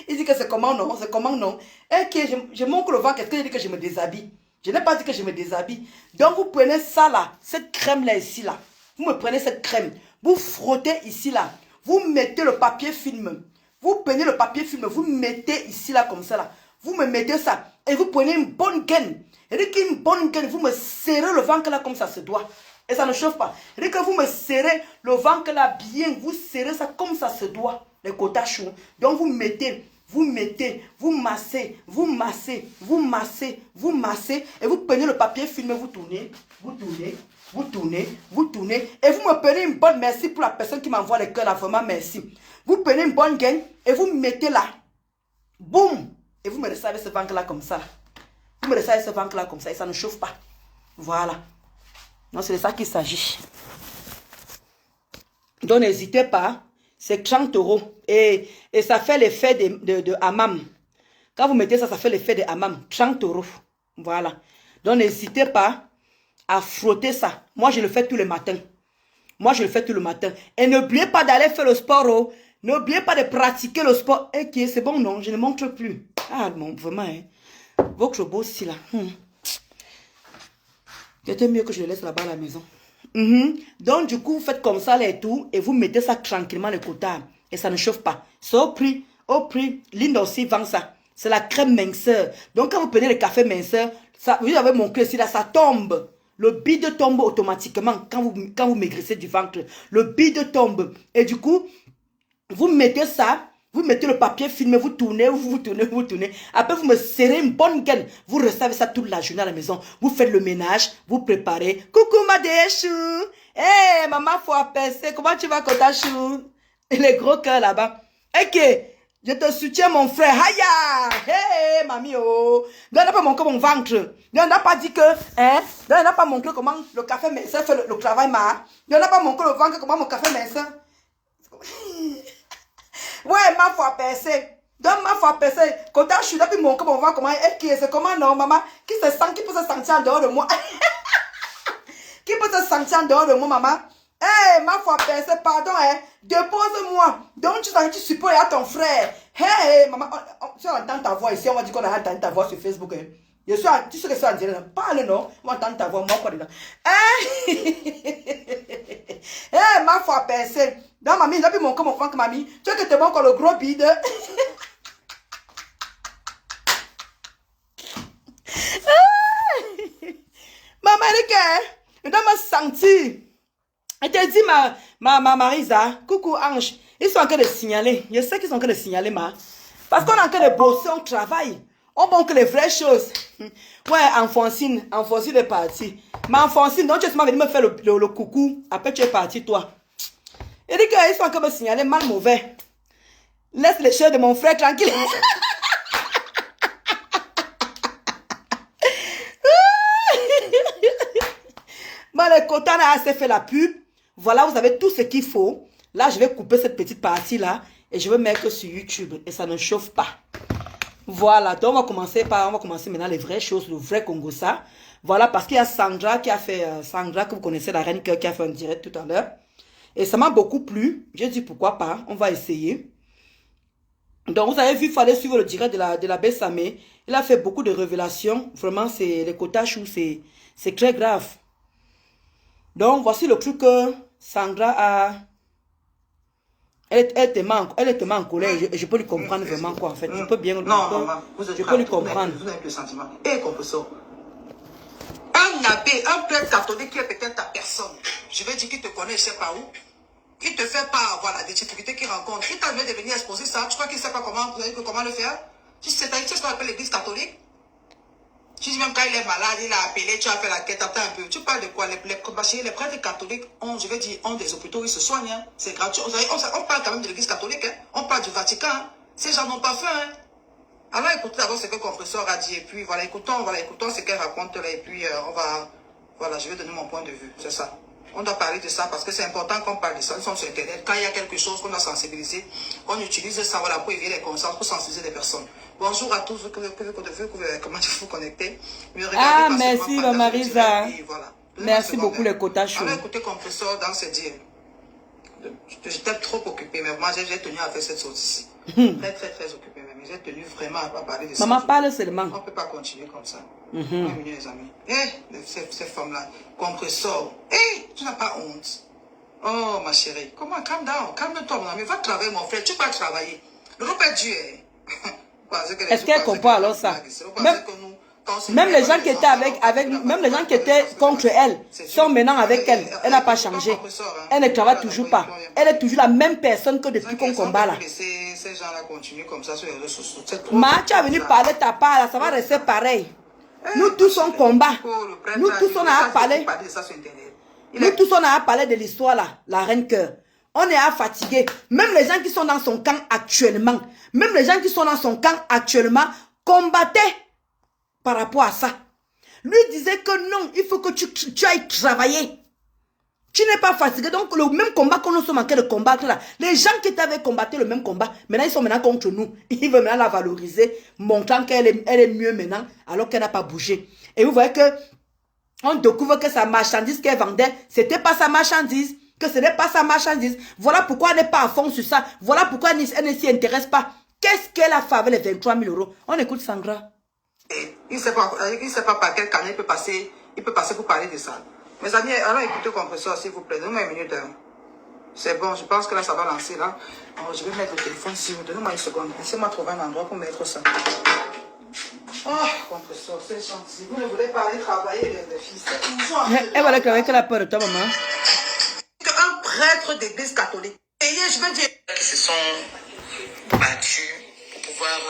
Il dit que c'est comment non? C'est comment non? Et qui je montre le ventre. Est-ce que je dis que je me déshabille? Je n'ai pas dit que je me déshabille. Donc, vous prenez ça, là. Cette crème-là, ici, là. Vous me prenez cette crème. Vous frottez ici, là. Vous mettez le papier film. Vous prenez le papier film. Vous mettez ici, là, comme ça, là. Vous me mettez ça. Et vous prenez une bonne gaine. Et dès qu'il y a une bonne gaine, vous me serrez le ventre là comme ça se doit. Et ça ne chauffe pas. Et dès que vous me serrez le ventre là bien, vous serrez ça comme ça se doit. Les côtés chauds. Donc vous mettez, vous massez, vous massez, vous massez, vous massez. Et vous prenez le papier filmé, vous tournez, vous tournez, vous tournez, vous tournez. Et vous me prenez une bonne merci pour la personne qui m'envoie les cœurs là. Vraiment merci. Vous prenez une bonne gaine et vous mettez là. Boum. Et vous me resservez ce ventre là comme ça. Vous me laissez ce ventre là comme ça et ça ne chauffe pas. Voilà. Donc c'est de ça qu'il s'agit. Donc n'hésitez pas. C'est 30 euros. Et ça fait l'effet de hammam. Quand vous mettez ça, ça fait l'effet de hammam. 30 euros. Voilà. Donc n'hésitez pas à frotter ça. Moi je le fais tous les matins. Moi je le fais tout le matin. Et n'oubliez pas d'aller faire le sport. Oh. N'oubliez pas de pratiquer le sport. Et qui c'est bon non, je ne montre plus. Ah bon, vraiment hein. Votre beau aussi là. C'était mieux que je le laisse là-bas à la maison. Donc du coup, vous faites comme ça là et tout. Et vous mettez ça tranquillement le côté. Et ça ne chauffe pas. C'est au prix. Linda aussi vend ça. C'est la crème minceur. Donc quand vous prenez le café minceur, ça, vous avez mon clé ici là, ça tombe. Le bide tombe automatiquement quand vous maigrissez du ventre. Le bide tombe. Et du coup, vous mettez ça. Vous mettez le papier filmé, vous tournez, vous tournez, vous tournez. Après, vous me serrez une bonne gaine. Vous recevez ça toute la journée à la maison. Vous faites le ménage, vous préparez. Coucou ma déchou. Hey, maman, faut apaiser. Comment tu vas, Kotachou? Et les gros cœurs là-bas. Ok, je te soutiens, mon frère. Haya! Hey, mamie, oh. Donc, on n'a pas montré mon ventre. Donc, on n'a pas dit que, hein. Donc, on n'a pas montré comment le café minceur fait le travail, ma. Donc, on n'a pas montré le ventre, comment mon café minceur. Ouais, ma foi percée. Donc, ma foi percée. Quand je suis là, puis mon corps, on voit comment. C'est comment, non, maman? Qui peut se sentir en dehors de moi? Qui peut se sentir en dehors de moi, maman? Hey, ma foi percée, pardon, hein. Dépose-moi. Donc, tu supposes à ton frère. Hey, maman, tu entends ta voix ici. On va dire qu'on a entendu ta voix sur Facebook. Hein. Tu sais que c'est en direct. Parle, non? On va entendre ta voix, moi, quoi dedans. Hey, ma foi percée. Donc, mamie, il a vu mon corps, mon ventre, mamie. Tu sais que t'es bon encore le gros bide. Maman, elle doit me sentir. Elle t'a dit, ma Marisa, coucou Ange, ils sont en train de signaler. Je sais qu'ils sont en train de signaler, ma. Parce qu'on est en train de bosser, on travaille. On manque les vraies choses. Ouais, Enfonsine est partie. Mais Enfonsine, donc tu es venu me faire le coucou. Après, tu es parti, toi. Il dit qu'ils sont en train de me signaler mal mauvais. Laisse les chers de mon frère tranquille. Bon, le Cotan a assez fait la pub. Voilà, vous avez tout ce qu'il faut. Là, je vais couper cette petite partie-là. Et je vais mettre sur YouTube. Et ça ne chauffe pas. Voilà, donc on va commencer maintenant les vraies choses, le vrai Congossa. Voilà, parce qu'il y a Sandra qui a fait, Sandra que vous connaissez, la reine qui a fait un direct tout à l'heure. Et ça m'a beaucoup plu. J'ai dit pourquoi pas, on va essayer. Donc vous avez vu, il fallait suivre le direct de la Bessamé. Il a fait beaucoup de révélations. Vraiment, c'est les quotas chou, c'est très grave. Donc voici le truc que Sandra a... Elle est tellement en colère. Je peux lui comprendre vraiment quoi en fait. Je peux bien je peux lui comprendre. Vous n'avez plus le sentiment. Et compresseur. Un abbé, un père catholique qui est peut-être ta personne. Je vais dire qu'il te connaît, je ne sais pas où. Il te fait pas voilà, des difficultés qu'il rencontre. Il t'a demandé de venir exposer ça. Tu crois qu'il ne sait pas comment le faire? Tu sais ce qu'on appelle l'église catholique? Tu dis même quand il est malade, il a appelé, tu as fait la quête, attends un peu. Tu parles de quoi? Les prêtres catholiques ont, je vais dire, ont des hôpitaux où ils se soignent. Hein. C'est gratuit. On parle quand même de l'église catholique. Hein. On parle du Vatican. Hein. Ces gens n'ont pas faim. Hein. Alors écoutez d'abord ce que le compresseur a dit. Et puis voilà, écoutons ce qu'elle raconte là. Et puis voilà, je vais donner mon point de vue. C'est ça. On doit parler de ça parce que c'est important qu'on parle de ça. Nous sommes sur Internet. Quand il y a quelque chose qu'on a sensibilisé, on utilise ça voilà, pour éveiller les consciences, pour sensibiliser les personnes. Bonjour à tous, comment tu vous connecter. Ah, merci, Marisa. Voilà. Merci beaucoup, les quotas chauds. On a écouté compresseur dans ce deal. J'étais trop occupé, mais moi j'ai tenu à faire cette sortie-ci. Très occupé, même. J'ai tenu vraiment à parler de ça. Maman parle seulement. On ne peut pas continuer comme ça. Les amis. Ces femmes-là, compresseur. Tu n'as pas honte. Oh, ma chérie. Comment? Calme down. Calme-toi, mon ami. Va travailler, mon frère. Tu vas travailler. Le repas est dur. Est-ce qu'elle comprend alors ça? Même les gens qui étaient même les gens qui étaient contre elle sont maintenant avec elle. Elle n'a pas changé. Elle ne travaille toujours pas. Elle est toujours la même personne que depuis qu'on combat là. Ces gens-là continuent comme ça sur les réseaux sociaux. Ma, tu as venu parler ta part là, ça va rester pareil. Nous tous on combat. Nous tous on a parlé. Nous tous on a parlé de l'histoire là, la reine cœur. On est à fatiguer. Même les gens qui sont dans son camp actuellement, combattaient par rapport à ça. Lui disait que non, il faut que tu ailles travailler. Tu n'es pas fatigué. Donc le même combat que nous sommes en train de combattre là, les gens qui t'avaient combattu le même combat, maintenant ils sont maintenant contre nous. Ils veulent maintenant la valoriser, montrant qu'elle est mieux maintenant, alors qu'elle n'a pas bougé. Et vous voyez que on découvre que sa marchandise qu'elle vendait, c'était pas sa marchandise. Que ce n'est pas sa marchandise. Voilà pourquoi elle n'est pas à fond sur ça. Voilà pourquoi elle ne s'y intéresse pas. Qu'est-ce qu'elle a fait avec les 23 000 €? On écoute Sandra. Il ne sait pas par quel canal il peut passer pour parler de ça. Mes amis, alors écoutez le compresseur, s'il vous plaît. Donnez-moi une minute. C'est bon, je pense que là, ça va lancer là. Alors, je vais mettre le téléphone si vous donnez-moi une seconde. Laissez-moi trouver un endroit pour mettre ça. Oh, compresseur, c'est gentil. Vous ne voulez pas aller travailler, les fils. Elle va travailler qu'elle a peur de toi, maman. Un prêtre d'église catholique. Et je veux dire qui se sont battus pour pouvoir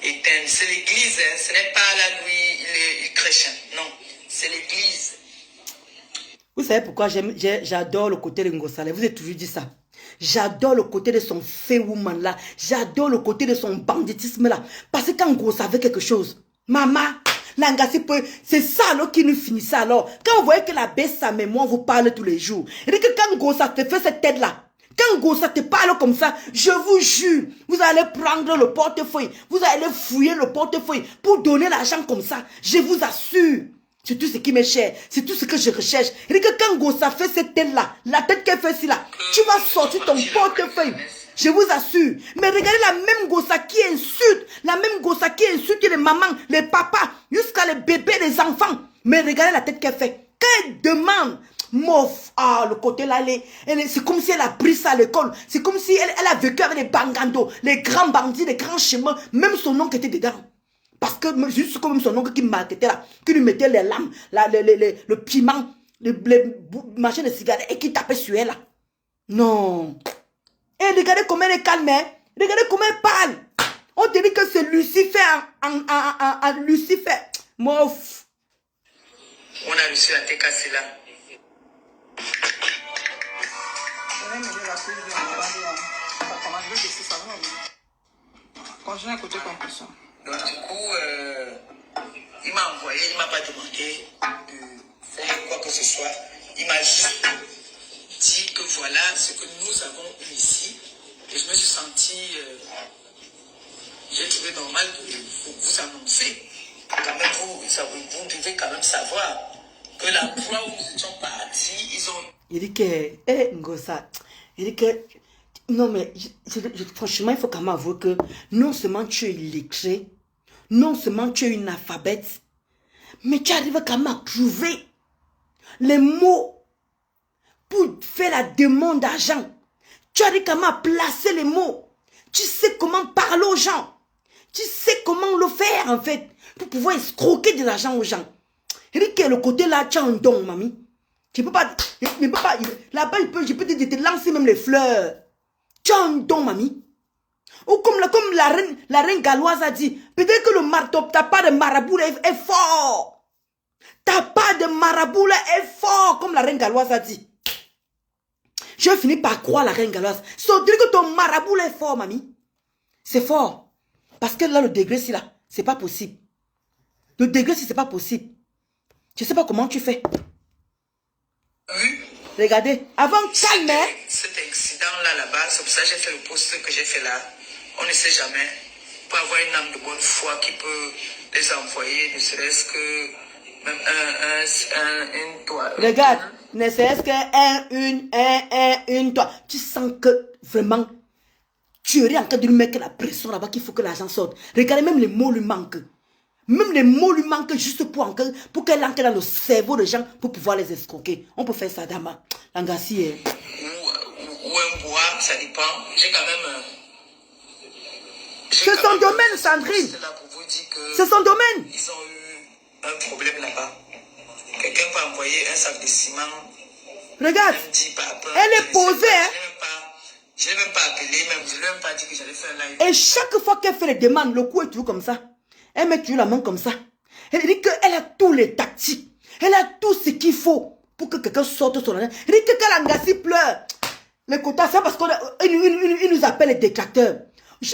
éteindre. C'est l'église, hein. Ce n'est pas là lui, il est chrétien. Non, c'est l'église. Vous savez pourquoi j'adore le côté de Ngosale? Vous avez toujours dit ça. J'adore le côté de son fait woman là. J'adore le côté de son banditisme là. Parce que quand Ngosa avait quelque chose, maman, c'est ça alors qui nous finissait alors. Quand vous voyez que la baisse sa mémoire vous parle tous les jours. Et que quand Ngosa te fait cette tête là, quand Ngosa te parle comme ça, je vous jure, vous allez prendre le portefeuille, vous allez fouiller le portefeuille pour donner l'argent comme ça. Je vous assure. C'est tout ce qui m'est cher, c'est tout ce que je recherche. Et que quand Ngosa fait cette tête là, la tête qu'elle fait ici là, tu vas sortir ton portefeuille. Je vous assure. Mais regardez la même Ngosa qui insulte. La même Ngosa qui insulte les mamans, les papas, jusqu'à les bébés, les enfants. Mais regardez la tête qu'elle fait. Quand elle demande, le côté là, c'est comme si elle a pris ça à l'école. C'est comme si elle a vécu avec les bangandos, les grands bandits, les grands chemins. Même son nom qui était dedans. Parce que juste comme son oncle qui maltraitait là, qui lui mettait les lames, le piment, les machines de cigarettes et qui tapait sur elle là. Non. Et regardez comment elle est calme, hein? Regardez comment elle parle. On te dit que c'est Lucifer en Lucifer. Mouf. On a réussi à te casser là. Continuez à écouter comme ça. Donc du coup, il m'a envoyé, il ne m'a pas demandé de faire quoi que ce soit. Il m'a juste dit que voilà ce que nous avons eu ici. Et je me suis senti, j'ai trouvé normal de vous annoncer. Quand même, vous devez quand même savoir que l'endroit où nous étions partis, ils ont... Il dit que, eh, Ngosa, il dit que, non mais, franchement, il faut quand même avouer que non seulement tu es illettré, non seulement tu es une alphabète, mais tu arrives quand même à trouver les mots pour faire la demande d'argent. Tu arrives quand même à placer les mots. Tu sais comment parler aux gens. Tu sais comment le faire en fait, pour pouvoir escroquer de l'argent aux gens. Il dit que le côté là, tu as un don, mamie. Tu peux pas, là-bas, je peux te lancer même les fleurs. Tu as un don, mamie. Ou comme la reine galloise a dit, peut-être que le marteau, t'as pas de marabout est fort. T'as pas de marabout est fort, comme la reine galloise a dit. Je vais finir par croire la reine galloise. Ça veut dire que ton marabout est fort, mamie. C'est fort. Parce que là, le degré, c'est là. C'est pas possible. Le degré, c'est pas possible. Je sais pas comment tu fais. Oui. Regardez, avant calme. Cet incident-là, là-bas, c'est pour ça que j'ai fait le post que j'ai fait là. On ne sait jamais. Pour avoir une âme de bonne foi qui peut les envoyer, ne serait-ce que même une toile. Regarde, ne serait-ce que une toi. Tu sens que vraiment, tu es en train de lui mettre la pression là-bas qu'il faut que l'argent sorte. Regardez, même les mots lui manquent. Même les mots lui manquent juste pour qu'elle entre dans le cerveau des gens pour pouvoir les escroquer. On peut faire ça, Dama. Langassi est... Ou un bois, ça dépend. J'ai quand même... C'est son domaine, Sandrine. C'est son domaine. Ils ont eu un problème là-bas. Quelqu'un peut envoyer un sac de ciment. Regarde. Elle est posée, hein. Je n'ai même pas appelé, même. Je ne lui ai même pas dit que j'allais faire un live. Et chaque fois qu'elle fait les demandes, le coup est toujours comme ça. Elle met toujours la main comme ça. Elle dit qu'elle a tous les tactiques. Elle a tout ce qu'il faut pour que quelqu'un sorte son argent. Elle dit que quand Langassi pleure, les quotas, c'est parce qu'il nous appelle les détracteurs.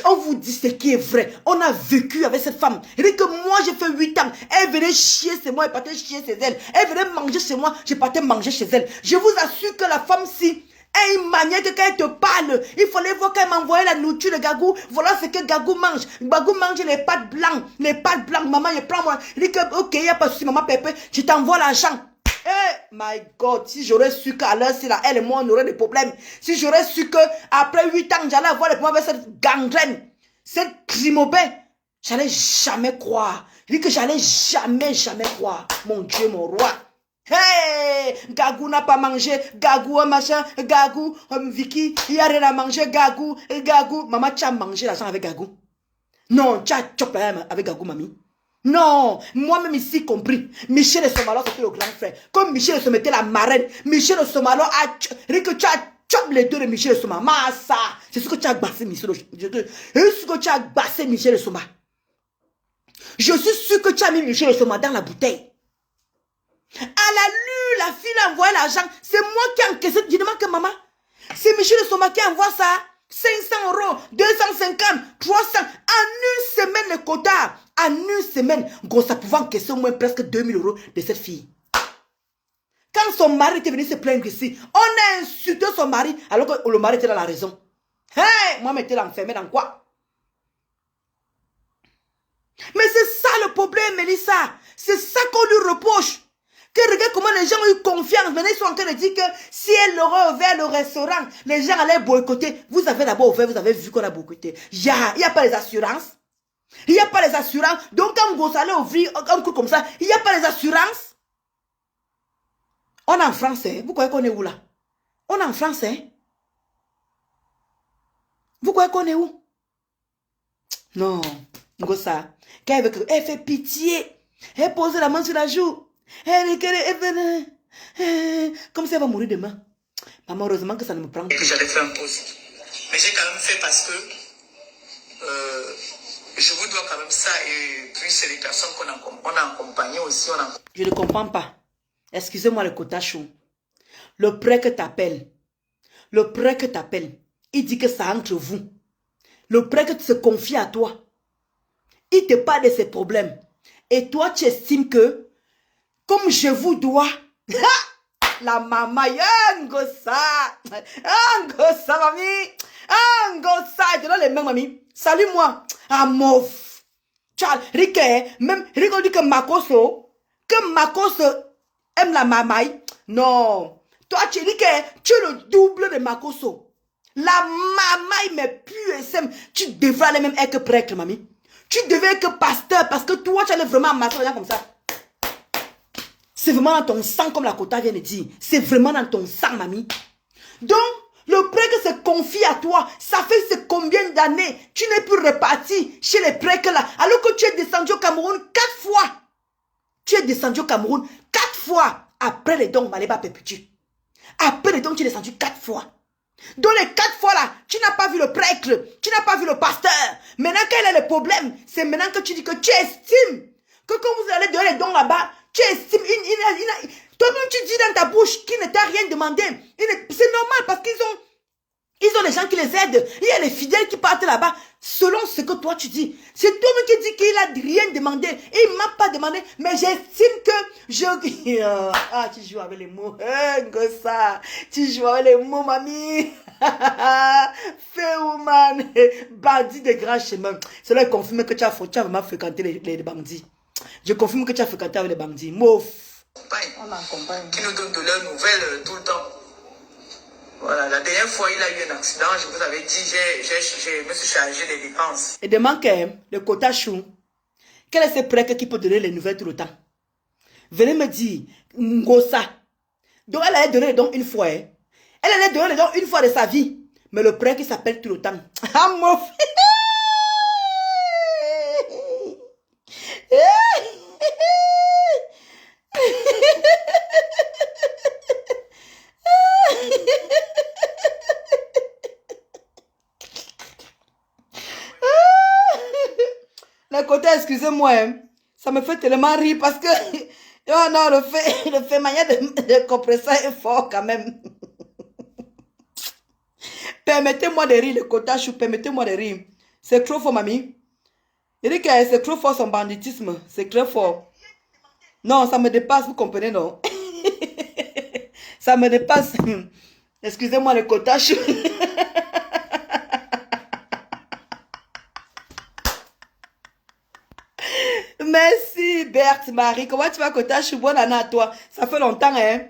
On vous dit ce qui est vrai. On a vécu avec cette femme. Elle dit que moi, j'ai fait 8 ans. Elle venait chier chez moi, elle partait chier chez elle. Elle venait manger chez moi, je partais manger chez elle. Je vous assure que la femme-ci a une manière que quand elle te parle, il fallait voir qu'elle m'envoyait la nourriture de Gagou. Voilà ce que Gagou mange. Gagou mange les pâtes blancs. Les pâtes blancs, maman, je prends moi. Elle dit que, ok, il n'y a pas de souci, maman Pépé, je t'envoie l'argent. Eh, my God, si j'aurais su qu'à l'heure, si là, elle et moi, on aurait des problèmes. Si j'aurais su qu'après 8 ans, j'allais avoir des problèmes avec cette gangrène, cette crimobé, j'allais jamais croire. Je dis que j'allais jamais croire. Mon Dieu, mon roi. Hey, Gagou n'a pas mangé, Gagou un machin, Gagou, Vicky, il n'y a rien à manger, Gagou. Maman, tu as mangé l'argent avec Gagou? Non, tu as chopé avec Gagou, mamie. Non, moi-même ici compris. Michel et Somalo, c'était le grand frère. Comme Michel se mettait la marraine, Michel et Somalo a... que tu as chopé les deux de Michel et Somalo. Massa, c'est ce que tu as bassé Michel et Somalo. Je suis sûr que tu as mis Michel et Somalo dans la bouteille. À la fille a envoyé l'argent. C'est moi qui ai encaissé. Je demande que maman, c'est Michel et Somalo qui envoie ça. 500 €, 250, 300, en une semaine le quota, en une semaine, ça pouvait encaisser au moins presque 2000 € de cette fille. Quand son mari était venu se plaindre ici, on a insulté son mari alors que le mari était dans la raison. Hey, moi, m'étais enfermé dans quoi? Mais c'est ça le problème, Mélissa. C'est ça qu'on lui reproche. Que regarde comment les gens ont eu confiance. Maintenant, ils sont en train de dire que si elle aurait ouvert le restaurant, les gens allaient boycotter. Vous avez d'abord ouvert, vous avez vu qu'on a boycotté. Il n'y a pas les assurances. Il n'y a pas les assurances. Donc, quand vous allez ouvrir un coup comme ça, il n'y a pas les assurances. On est en France, hein? Vous croyez qu'on est où là? On est en France, hein? Vous croyez qu'on est où? Non, Ngosa. Quand elle fait pitié, elle pose la main sur la joue. Comme si elle va mourir demain. Maman, heureusement que ça ne me prend pas. Que j'allais faire un post. Mais j'ai quand même fait parce que je vous dois quand même ça. Et puis c'est les personnes qu'on a accompagnées aussi. Je ne comprends pas. Excusez-moi le quota chou. Le prêt que t'appelles. Il dit que ça entre vous. Le prêt que tu se confies à toi. Il te parle de ses problèmes. Et toi, tu estimes que comme je vous dois, la maman, Ngosa, mamie, Ngosa, je donne les mains, mamie. Salut-moi, Amof. Charles, Rick, même, Rick, on dit que Makoso, Aime la mamaï. Non. Toi, tu dis que tu es le double de Makoso. La mamaï, mais pure et simple. Tu devrais aller même être prêtre, mamie. Tu devais être pasteur parce que toi, tu allais vraiment amasser les gens comme ça. C'est vraiment dans ton sang, comme la Kota vient de dire. C'est vraiment dans ton sang, mamie. Donc, le prêtre se confie à toi. Ça fait combien d'années tu n'es plus reparti chez les prêtres là. Alors que tu es descendu au Cameroun 4 fois. Tu es descendu au Cameroun 4 fois. Après les dons, Maléba Péputu. Après les dons, tu es descendu 4 fois. Dans les 4 fois là, tu n'as pas vu le prêtre. Tu n'as pas vu le pasteur. Maintenant, quel est le problème? C'est maintenant que tu dis que tu estimes que quand vous allez donner les dons là-bas, tu estimes, toi-même tu dis dans ta bouche qu'il ne t'a rien demandé. C'est normal parce qu'ils ont des gens qui les aident. Il y a les fidèles qui partent là-bas selon ce que toi tu dis. C'est toi-même qui dis qu'il n'a rien demandé. Il ne m'a pas demandé, mais j'estime que je... Ah, tu joues avec les mots. Ça. Tu joues avec les mots, mamie. Féoman. Bandit de grand chemin. Cela confirme que tu as vraiment fréquenté les bandits. Je confirme que tu as fréquenté avec les bandits. Mouf. On accompagne. Qui nous donne de leurs nouvelles tout le temps. Voilà, la dernière fois, il a eu un accident. Je vous avais dit, je me suis chargé des dépenses. Et demande le quota chou. Quel est ce prêtre qui peut donner les nouvelles tout le temps? Venez me dire, Ngosa. Donc elle allait donner les dons une fois. Hein. Elle allait donner les dons une fois de sa vie. Mais le prêtre qui s'appelle tout le temps. Ah mon fils. Le côté, excusez-moi, hein, ça me fait tellement rire parce que oh non, le fait manière de compresseur est fort quand même. Permettez-moi de rire, le côté chou, permettez-moi de rire. C'est trop fort, mamie. Il dit que c'est trop fort son banditisme. C'est très fort. Non, ça me dépasse, vous comprenez, non? Ça me dépasse. Excusez-moi, le quota chou. Merci, Berthe Marie. Comment tu vas, quota chou? Bonne année à toi. Ça fait longtemps, hein?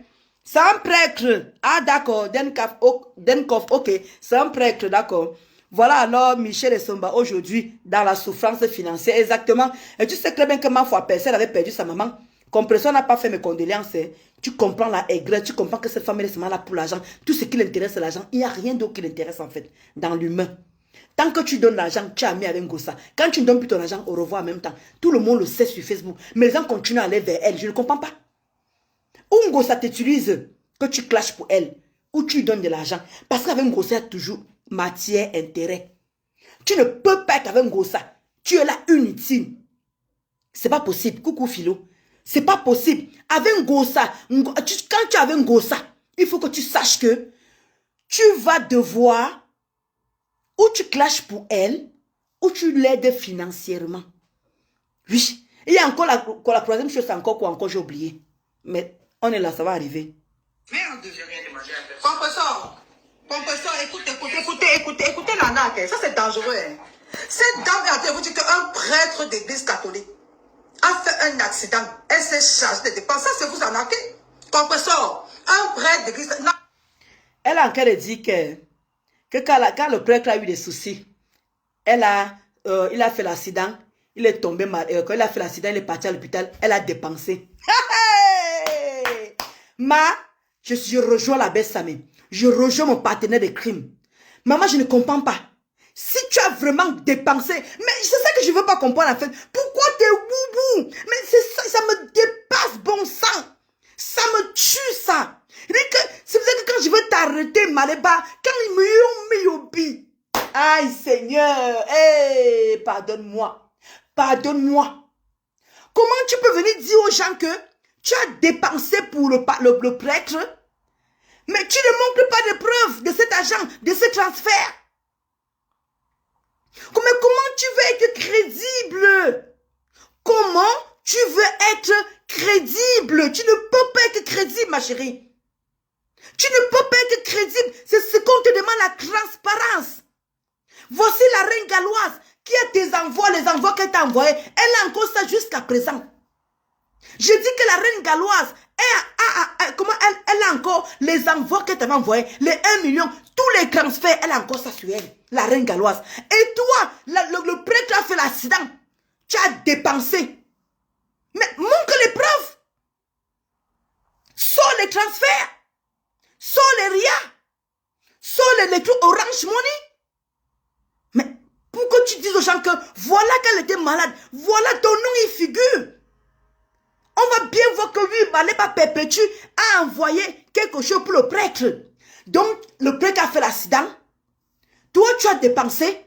C'est un prêtre. Ah, d'accord. Denkov, ok. C'est un prêtre, d'accord. Voilà alors Michel et Somba aujourd'hui dans la souffrance financière. Exactement. Et tu sais très bien que ma foi, personne avait perdu sa maman. Compression n'a pas fait mes condoléances. Tu comprends la aigreur, tu comprends que cette femme est seulement là pour l'argent. Tout ce qui l'intéresse, c'est l'argent. Il n'y a rien d'autre qui l'intéresse en fait dans l'humain. Tant que tu donnes l'argent, tu as mis avec Ngosa. Quand tu ne donnes plus ton argent, au revoir en même temps. Tout le monde le sait sur Facebook. Mais les gens continuent à aller vers elle. Je ne comprends pas. Ou Ngosa t'utilise, que tu clashes pour elle. Ou tu lui donnes de l'argent. Parce qu'avec Ngosa, il y a toujours matière, intérêt. Tu ne peux pas être avec Ngosa. Tu es là inutile. C'est pas possible. Coucou Philo. C'est pas possible. Avec Ngosa, quand tu es avec Ngosa, il faut que tu saches que tu vas devoir ou tu clashes pour elle, ou tu l'aides financièrement. Oui. Il y a encore la troisième chose, encore quoi, encore j'ai oublié. Mais on est là, ça va arriver. Merde, j'ai rien demandé à personne. Compresseur, écoutez l'arnaque. Ça c'est dangereux. Hein. Cette dame est en train de vous dire qu'un prêtre d'église catholique a fait un accident. Elle s'est chargée de dépenses. Ça c'est vous arnaquer. Compresseur, un prêtre d'église... Elle a encore dit que quand le prêtre a eu des soucis, il a fait l'accident, il est tombé malade. Quand il a fait l'accident, il est parti à l'hôpital, elle a dépensé. Je rejoins la bête Samé. Je rejoins mon partenaire de crime. Maman, je ne comprends pas. Si tu as vraiment dépensé, mais c'est ça que je ne veux pas comprendre en fait. Pourquoi t'es boubou? Mais c'est ça me dépasse, bon sang. Ça me tue ça. C'est pour ça que quand je veux t'arrêter, Maléba, quand ils me mis au bi. Aïe Seigneur, hey, pardonne-moi. Pardonne-moi. Comment tu peux venir dire aux gens que tu as dépensé pour le prêtre, mais tu ne montres pas de preuves de cet argent, de ce transfert? Mais comment tu veux être crédible? Comment tu veux être crédible? Tu ne peux pas être crédible, ma chérie. Tu ne peux pas être crédible. C'est ce qu'on te demande, la transparence. Voici la reine galloise qui a tes envois, les envois qu'elle t'a envoyés. Elle a encore ça jusqu'à présent. Je dis que la reine galloise, comment elle a encore les envois qu'elle t'avait envoyés, les 1 million, tous les transferts, elle a encore ça sur elle, la reine galloise. Et toi, le prêtre a fait l'accident, tu as dépensé. Mais montre les preuves. Sors les transferts, sors les RIA, sors les trucs Orange Money. Mais pourquoi tu dis aux gens que voilà qu'elle était malade, voilà ton nom y figure. On va bien voir que lui, Maleba Perpétue, a envoyé quelque chose pour le prêtre. Donc, le prêtre a fait l'accident. Toi, tu as dépensé.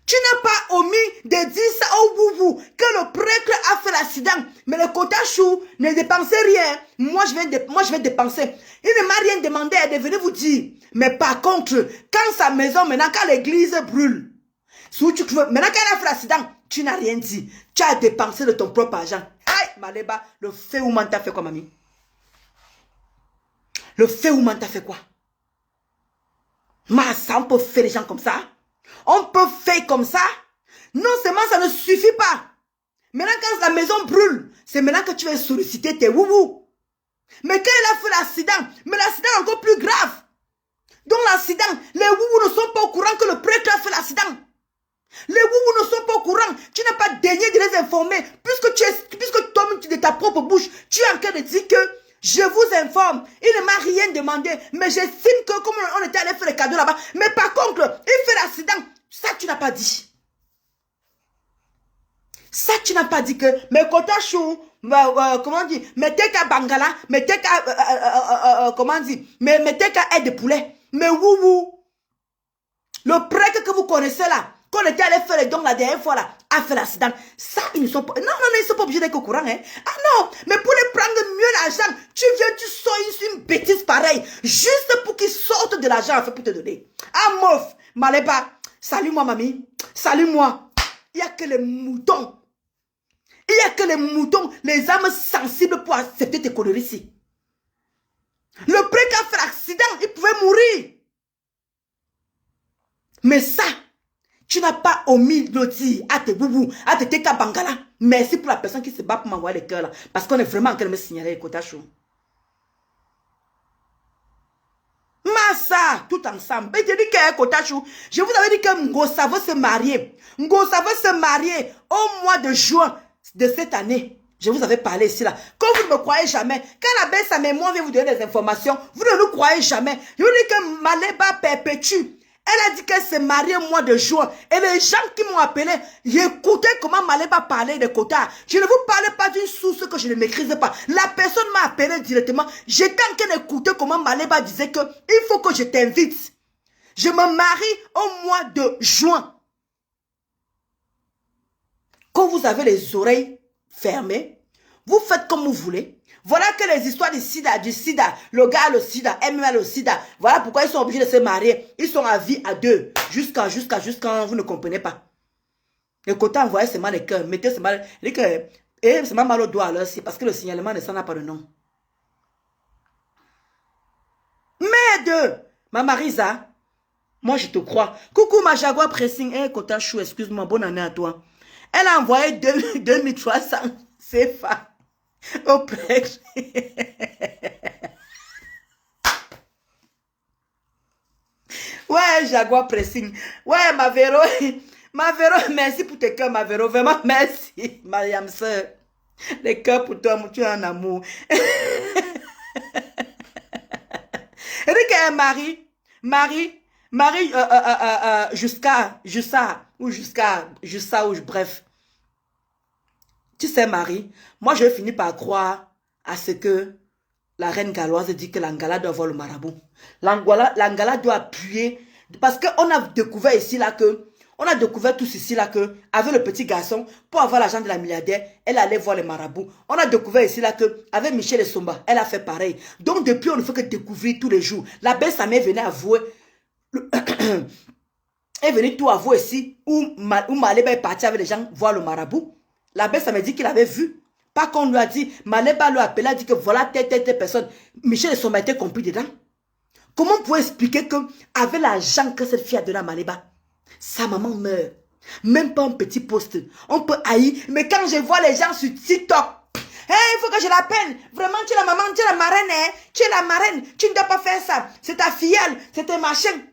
Tu n'as pas omis de dire ça au boubou, que le prêtre a fait l'accident. Mais le Kotachou ne dépensait rien. Moi, je vais dépenser. Il ne m'a rien demandé, elle est venue vous dire. Mais par contre, quand sa maison, maintenant, quand l'église brûle, maintenant qu'elle a fait l'accident, tu n'as rien dit. Tu as dépensé de ton propre argent. Aïe, Maleba, le fait ou t'a fait quoi, mamie? Le fait ou t'a fait quoi? Ça, on peut faire les gens comme ça? On peut faire comme ça? Non seulement ça ne suffit pas. Maintenant, quand la maison brûle, c'est maintenant que tu vas solliciter tes woubous. Mais quand il a fait l'accident, mais l'accident est encore plus grave. Donc l'accident, les woubous ne sont pas au courant que le prêtre a fait l'accident. Les woubous ne sont pas au courant. Tu n'as pas daigné de les informer. Puisque toi-même, de ta propre bouche, tu es en train de dire que je vous informe. Il ne m'a rien demandé. Mais j'estime que comme on était allé faire les cadeaux là-bas. Mais par contre, il fait l'accident. Ça, tu n'as pas dit. Ça, tu n'as pas dit que mais Kotachou, comment on dit, mettez qu'à Bangala, mettez qu'à, comment on dit, mettez qu'à aide de poulet. Mais woubou, le prêtre que vous connaissez là, qu'on était allé faire les dons la dernière fois là, a fait l'accident. Ça, ils ne sont pas... Non, ils ne sont pas obligés d'être au courant. Hein. Ah non, mais pour les prendre mieux l'argent, tu viens, tu sors une bêtise pareille, juste pour qu'ils sortent de l'argent, en fait, pour te donner. Ah, mof, Maleba, salut-moi, mamie, salut-moi. Il n'y a que les moutons. Il n'y a que les moutons, les âmes sensibles pour accepter tes conneries ici. Le prêtre a fait l'accident, il pouvait mourir. Mais ça, tu n'as pas omis de dire à tes boubous, à tes teka bangala. Merci pour la personne qui se bat pour m'envoyer les cœurs là. Parce qu'on est vraiment en train de me signaler les Kotachou. Massa, tout ensemble. Mais je dis que Kotachou, je vous avais dit que Ngosa veut se marier. Ngosa veut se marier au mois de juin de cette année. Je vous avais parlé ici là. Quand vous ne me croyez jamais, quand la belle sa mémoire vient vous donner des informations, vous ne nous croyez jamais. Je vous dis que Maleba Perpétue. Elle a dit qu'elle s'est mariée au mois de juin. Et les gens qui m'ont appelé, j'écoutais comment Maleba parlait de quotas. Je ne vous parlais pas d'une source que je ne maîtrisais pas. La personne m'a appelé directement. J'étais en train d'écouter comment Maleba disait que il faut que je t'invite. Je me marie au mois de juin. Quand vous avez les oreilles fermées, vous faites comme vous voulez. Voilà que les histoires du sida, le gars le sida, MMA le sida, voilà pourquoi ils sont obligés de se marier. Ils sont à vie à deux, jusqu'à vous ne comprenez pas. Et quand on voit seulement les cœurs, mettez seulement les cœurs, et c'est mal au doigt là, c'est parce que le signalement ne s'en a pas de nom. Merde, ma Marisa, moi je te crois. Coucou ma Jaguar Pressing, Kotachou, excuse-moi, bonne année à toi. Elle a envoyé 2300 CFA. Au prêtre. Ouais, Jaguar Pressing. Ouais, ma Véro, merci pour tes cœurs, ma Véro. Vraiment, merci, Mariam sœur. Les cœurs pour toi, tu es en amour. Eric Marie, bref. Tu sais, Marie, moi, je vais finir par croire à ce que la reine galloise dit que l'Angala doit avoir le marabout. L'Angala doit appuyer. Parce qu'on a découvert ici, là, que... On a découvert tous ici, là, que... Avec le petit garçon, pour avoir l'argent de la milliardaire, elle allait voir les marabouts. On a découvert ici, là, que... Avec Michel et Somba, elle a fait pareil. Donc, depuis, on ne fait que découvrir tous les jours. La belle sa mère venait avouer... Elle est venue tout avouer ici, où Maleba est parti avec les gens voir le marabout. La belle, ça me dit qu'il avait vu. Pas qu'on lui a dit, Maleba lui a appelé, a dit que voilà telle personne. Michel et Somba étaient compris dedans. Comment on peut expliquer que avec l'argent que cette fille a donné à Maleba, sa maman meurt. Même pas un petit poste. On peut haïr. Mais quand je vois les gens sur TikTok, il faut que je l'appelle. Vraiment, tu es la maman, tu es la marraine, hein. Tu es la marraine, tu ne dois pas faire ça. C'est ta filleule, c'est tes machins.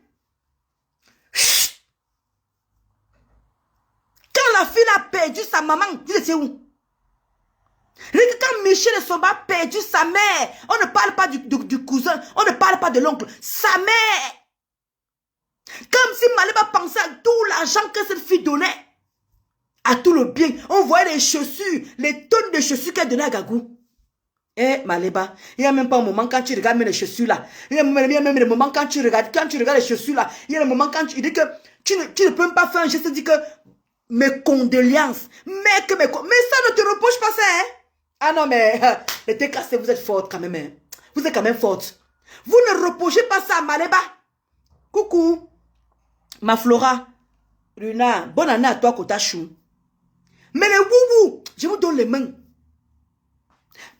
Quand la fille a perdu sa maman, tu sais où? Quand Michel Somba a perdu sa mère, on ne parle pas du cousin, on ne parle pas de l'oncle, sa mère. Comme si Maléba pensait à tout l'argent que cette fille donnait, à tout le bien. On voyait les chaussures, les tonnes de chaussures qu'elle donnait à Gagou. Eh, Maléba, il n'y a même pas un moment quand tu regardes les chaussures là. Il y a même des moments quand tu regardes les chaussures là. Il y a des moments quand tu dis que tu ne peux même pas faire un geste, dis que mes condoléances. Mais ça ne te reproche pas ça, hein? Ah non, mais les TKC, vous êtes forte quand même. Hein? Vous êtes quand même forte. Vous ne reprochez pas ça à Maléba. Coucou. Ma Flora. Luna, bonne année à toi, Kotachou. Mais les woubou, je vous donne les mains.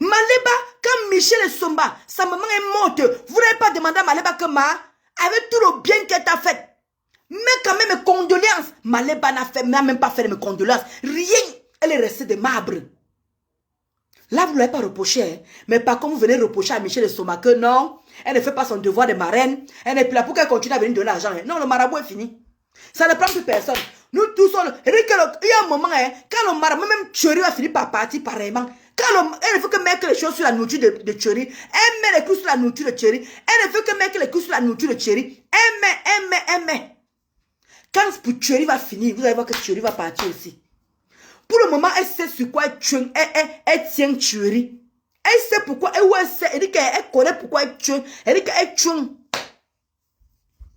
Maléba, quand Michel Somba, sa maman est morte, vous n'avez pas demandé à Maléba que avec tout le bien qu'elle t'a fait. Mais quand même, mes condoléances. Maléba n'a même pas fait mes condoléances. Rien. Elle est restée de marbre. Là, vous ne l'avez pas reproché. Hein? Mais par contre, vous venez reprocher à Michel Somba que non, elle ne fait pas son devoir de marraine. Elle n'est plus là pour qu'elle continue à venir donner l'argent. Hein? Non, le marabout est fini. Ça ne prend plus personne. Nous tous, il y a un moment, hein, quand le marabout, même Thierry va finir par partir pareillement. Elle ne fait que mettre les choses sur la nourriture de Thierry. Elle met les coups sur la nourriture de Thierry. Elle ne fait que mettre les coups sur la nourriture de Thierry. Elle met. Quand Thierry va finir, vous allez voir que Thierry va partir aussi. Pour le moment, elle sait sur quoi elle tient Thierry. Elle sait pourquoi, elle dit qu'elle connaît pourquoi elle tient. Elle dit qu'elle tient.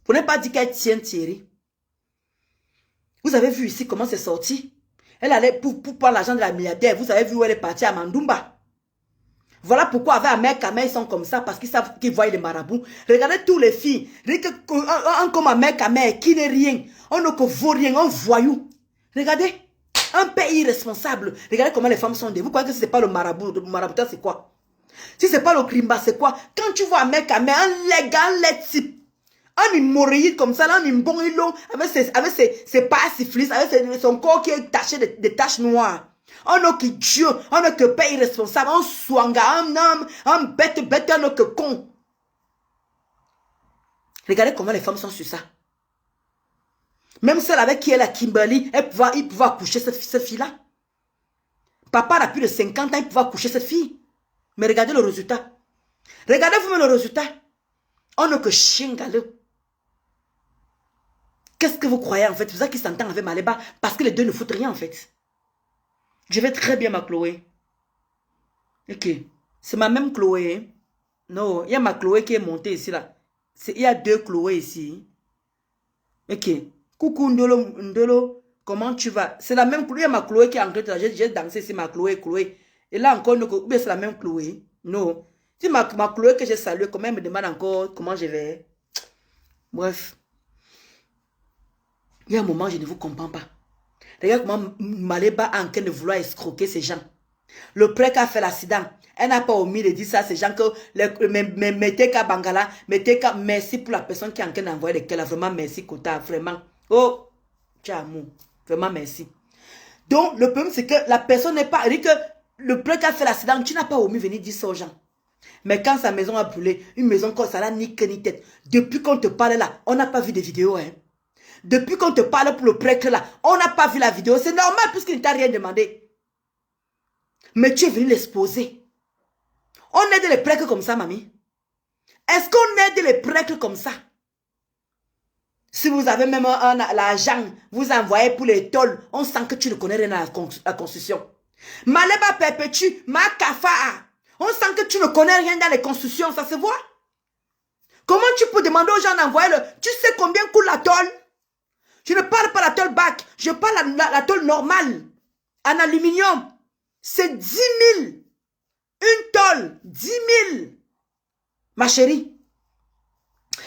Pour ne pas dire qu'elle tient Thierry. Vous avez vu ici comment c'est sorti? Elle allait pour prendre l'argent de la milliardaire. Vous avez vu où elle est partie à Mandumba. Voilà pourquoi avec Ahmed Kamel, ils sont comme ça. Parce qu'ils savent qu'ils voient les marabouts. Regardez tous les filles. Un comme Ahmed Kamel qui n'est rien. On ne vaut rien. Un voyou. Regardez. Un pays irresponsable. Regardez comment les femmes sont. Vous croyez que ce n'est pas le marabout? Le maraboutin, c'est quoi? Si ce n'est pas le Krimba, c'est quoi? Quand tu vois Ahmed Kamel, un légal, type. Un hémorroïde comme ça, un bon ilon, avec ses pas syphilis, avec son corps qui est taché de taches noires. Un homme qui tue, un homme qui paye irresponsable, un swanga, un bête, un homme qui con. Regardez comment les femmes sont sur ça. Même celle avec qui elle a Kimberly, il pouvait accoucher cette fille-là. Papa a plus de 50 ans, il pouvait accoucher cette fille. Mais regardez le résultat. Regardez vous-même le résultat. On n'a que chien galeux. Qu'est-ce que vous croyez en fait? C'est ça qui s'entend avec Maléba. Parce que les deux ne foutent rien en fait. Je vais très bien ma Chloé. Ok. C'est ma même Chloé. Hein? Non, il y a ma Chloé qui est montée ici là. Il y a deux Chloé ici. Ok. Coucou Ndolo. Comment tu vas? C'est la même Chloé. Il y a ma Chloé qui est en train de... J'ai dansé ici ma Chloé. Et là encore, c'est la même Chloé. Non. C'est ma Chloé que j'ai saluée. Comment elle me demande encore comment je vais? Bref. Il y a un moment, je ne vous comprends pas. Regarde comment Maléba est en train de vouloir escroquer ces gens. Le prêtre qui a fait l'accident, elle n'a pas omis de dire ça à ces gens que mettez qu'à Bangala, mettez qu'à merci pour la personne qui est en train d'envoyer les qu'elle a vraiment merci Kota, vraiment. Oh, tu as amour, vraiment merci. Donc, le problème c'est que la personne n'est pas, elle dit que le prêtre qui a fait l'accident, tu n'as pas omis venir dire ça aux gens. Mais quand sa maison a brûlé, une maison comme ça, n'a ni queue ni tête. Depuis qu'on te parle là, on n'a pas vu de vidéo, hein. Depuis qu'on te parle pour le prêtre là, on n'a pas vu la vidéo. C'est normal puisqu'il ne t'a rien demandé. Mais tu es venu l'exposer. On aide les prêtres comme ça, mamie. Est-ce qu'on aide les prêtres comme ça? Si vous avez même l'argent, vous envoyez pour les tôles, on sent que tu ne connais rien à la construction. Maléba perpétue, ma kafa. On sent que tu ne connais rien dans les constructions, ça se voit. Comment tu peux demander aux gens d'envoyer le... Tu sais combien coûte la tôle? Je ne parle pas de la tôle bac, je parle de la tôle normale, en aluminium. C'est 10 000. Une tôle, 10 000. Ma chérie.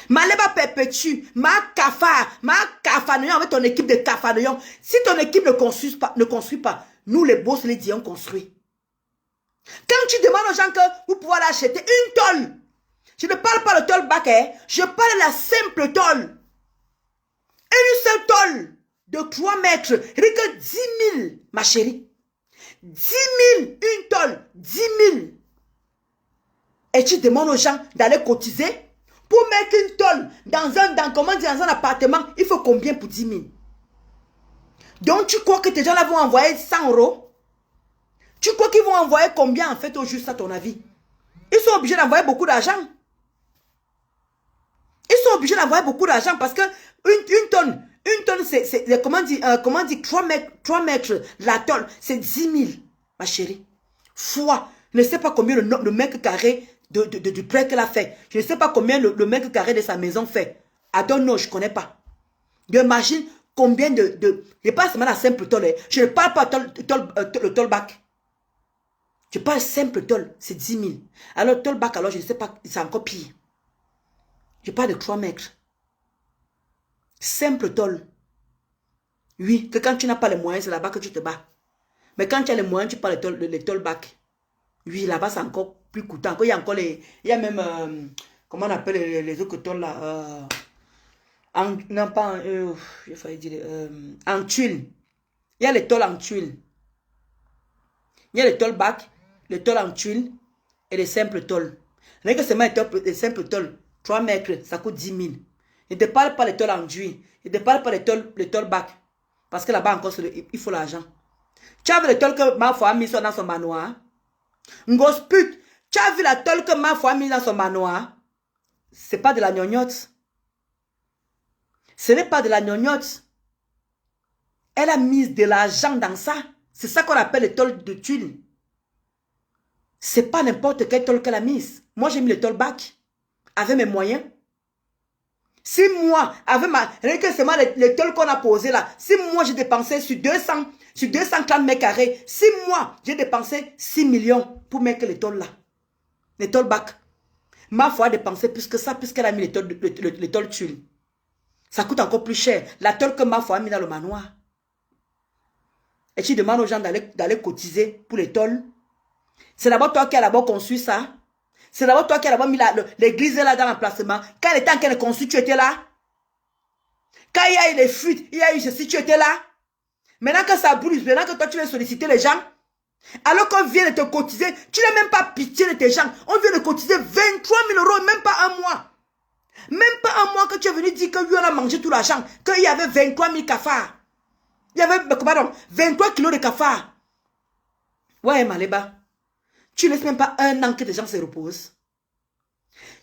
Maléba perpétue, ma cafanoyon avec ton équipe de cafanoyon. Si ton équipe ne construit pas, nous les boss, les dions construit. Quand tu demandes aux gens que vous pouvez l'acheter, une tôle. Je ne parle pas de tôle bac, hein, je parle de la simple tôle. Une seule tôle de 3 mètres, rien que 10 000, ma chérie. 10 000, une tôle, 10 Et tu demandes aux gens d'aller cotiser pour mettre une tôle dans un appartement. Il faut combien pour 10 000? Donc tu crois que tes gens là vont envoyer 100 euros? Tu crois qu'ils vont envoyer combien en fait au juste à ton avis? Ils sont obligés d'envoyer beaucoup d'argent. Ils sont obligés d'envoyer beaucoup d'argent parce que une tonne, c'est comment dire, 3 mètres, la tonne, c'est 10 000, ma chérie. Fois, je ne sais pas combien le mètre carré du prêt qu'elle a fait. Je ne sais pas combien le mètre carré de sa maison fait. I don't know, je ne connais pas. J'imagine combien je parle seulement la simple tôle. Je ne parle pas le tollback. Je parle simple tôle, c'est 10 000. Alors tollback, alors je ne sais pas, c'est encore pire. Je parle de 3 mètres. Simple tôle. Oui, que quand tu n'as pas les moyens, c'est là-bas que tu te bats. Mais quand tu as les moyens, tu parles de tollback. Oui, là-bas, c'est encore plus coûteux. Il y a encore il y a même, comment on appelle les autres tôles là non, pas j'ai failli dire, en tuile. Il y a les tôles en tuile. Il y a les tollback, les tôles en tuile et les simples tôles. Rien que seulement les simples tôles, 3 mètres, ça coûte 10 000. Je ne te parle pas les tôles en tuile. Je ne te parle pas les tollback. Parce que là-bas encore, il faut l'argent. Tu as vu les tôles que ma foi a mis dans son manoir? Ngos pute, tu as vu la tôle que ma foi a mis dans son manoir? C'est pas de la gnognotte. Ce n'est pas de la gnognotte. Elle a mis de l'argent dans ça. C'est ça qu'on appelle les tôles de tuiles. C'est pas n'importe quelle tôle qu'elle a mise. Moi, j'ai mis le tollback avec mes moyens. Si moi, avec rien que seulement les tôles qu'on a posées là, si moi j'ai dépensé sur 230 mètres carrés, si moi j'ai dépensé 6 millions pour mettre les tôles là, les tollback, ma foi a dépensé plus que ça, puisqu'elle a mis les tôles tuiles. Ça coûte encore plus cher. La tôle que ma foi a mis dans le manoir. Et tu demandes aux gens d'aller cotiser pour les tôles. C'est d'abord toi qui as d'abord conçu ça. C'est d'abord toi qui as d'abord mis l'église là dans l'emplacement. Quand elle était en train de construire, tu étais là. Quand il y a eu les fuites, il y a eu ceci, tu étais là. Maintenant que ça brûle, maintenant que toi tu veux solliciter les gens, alors qu'on vient de te cotiser, tu n'as même pas pitié de tes gens. On vient de cotiser 23 000 euros, même pas un mois. Même pas un mois que tu es venu dire que lui on a mangé tout l'argent, qu'il y avait 23 000 cafards. Il y avait, pardon, 23 kilos de cafards. Ouais, Maléba. Tu laisses même pas un an que tes gens se reposent.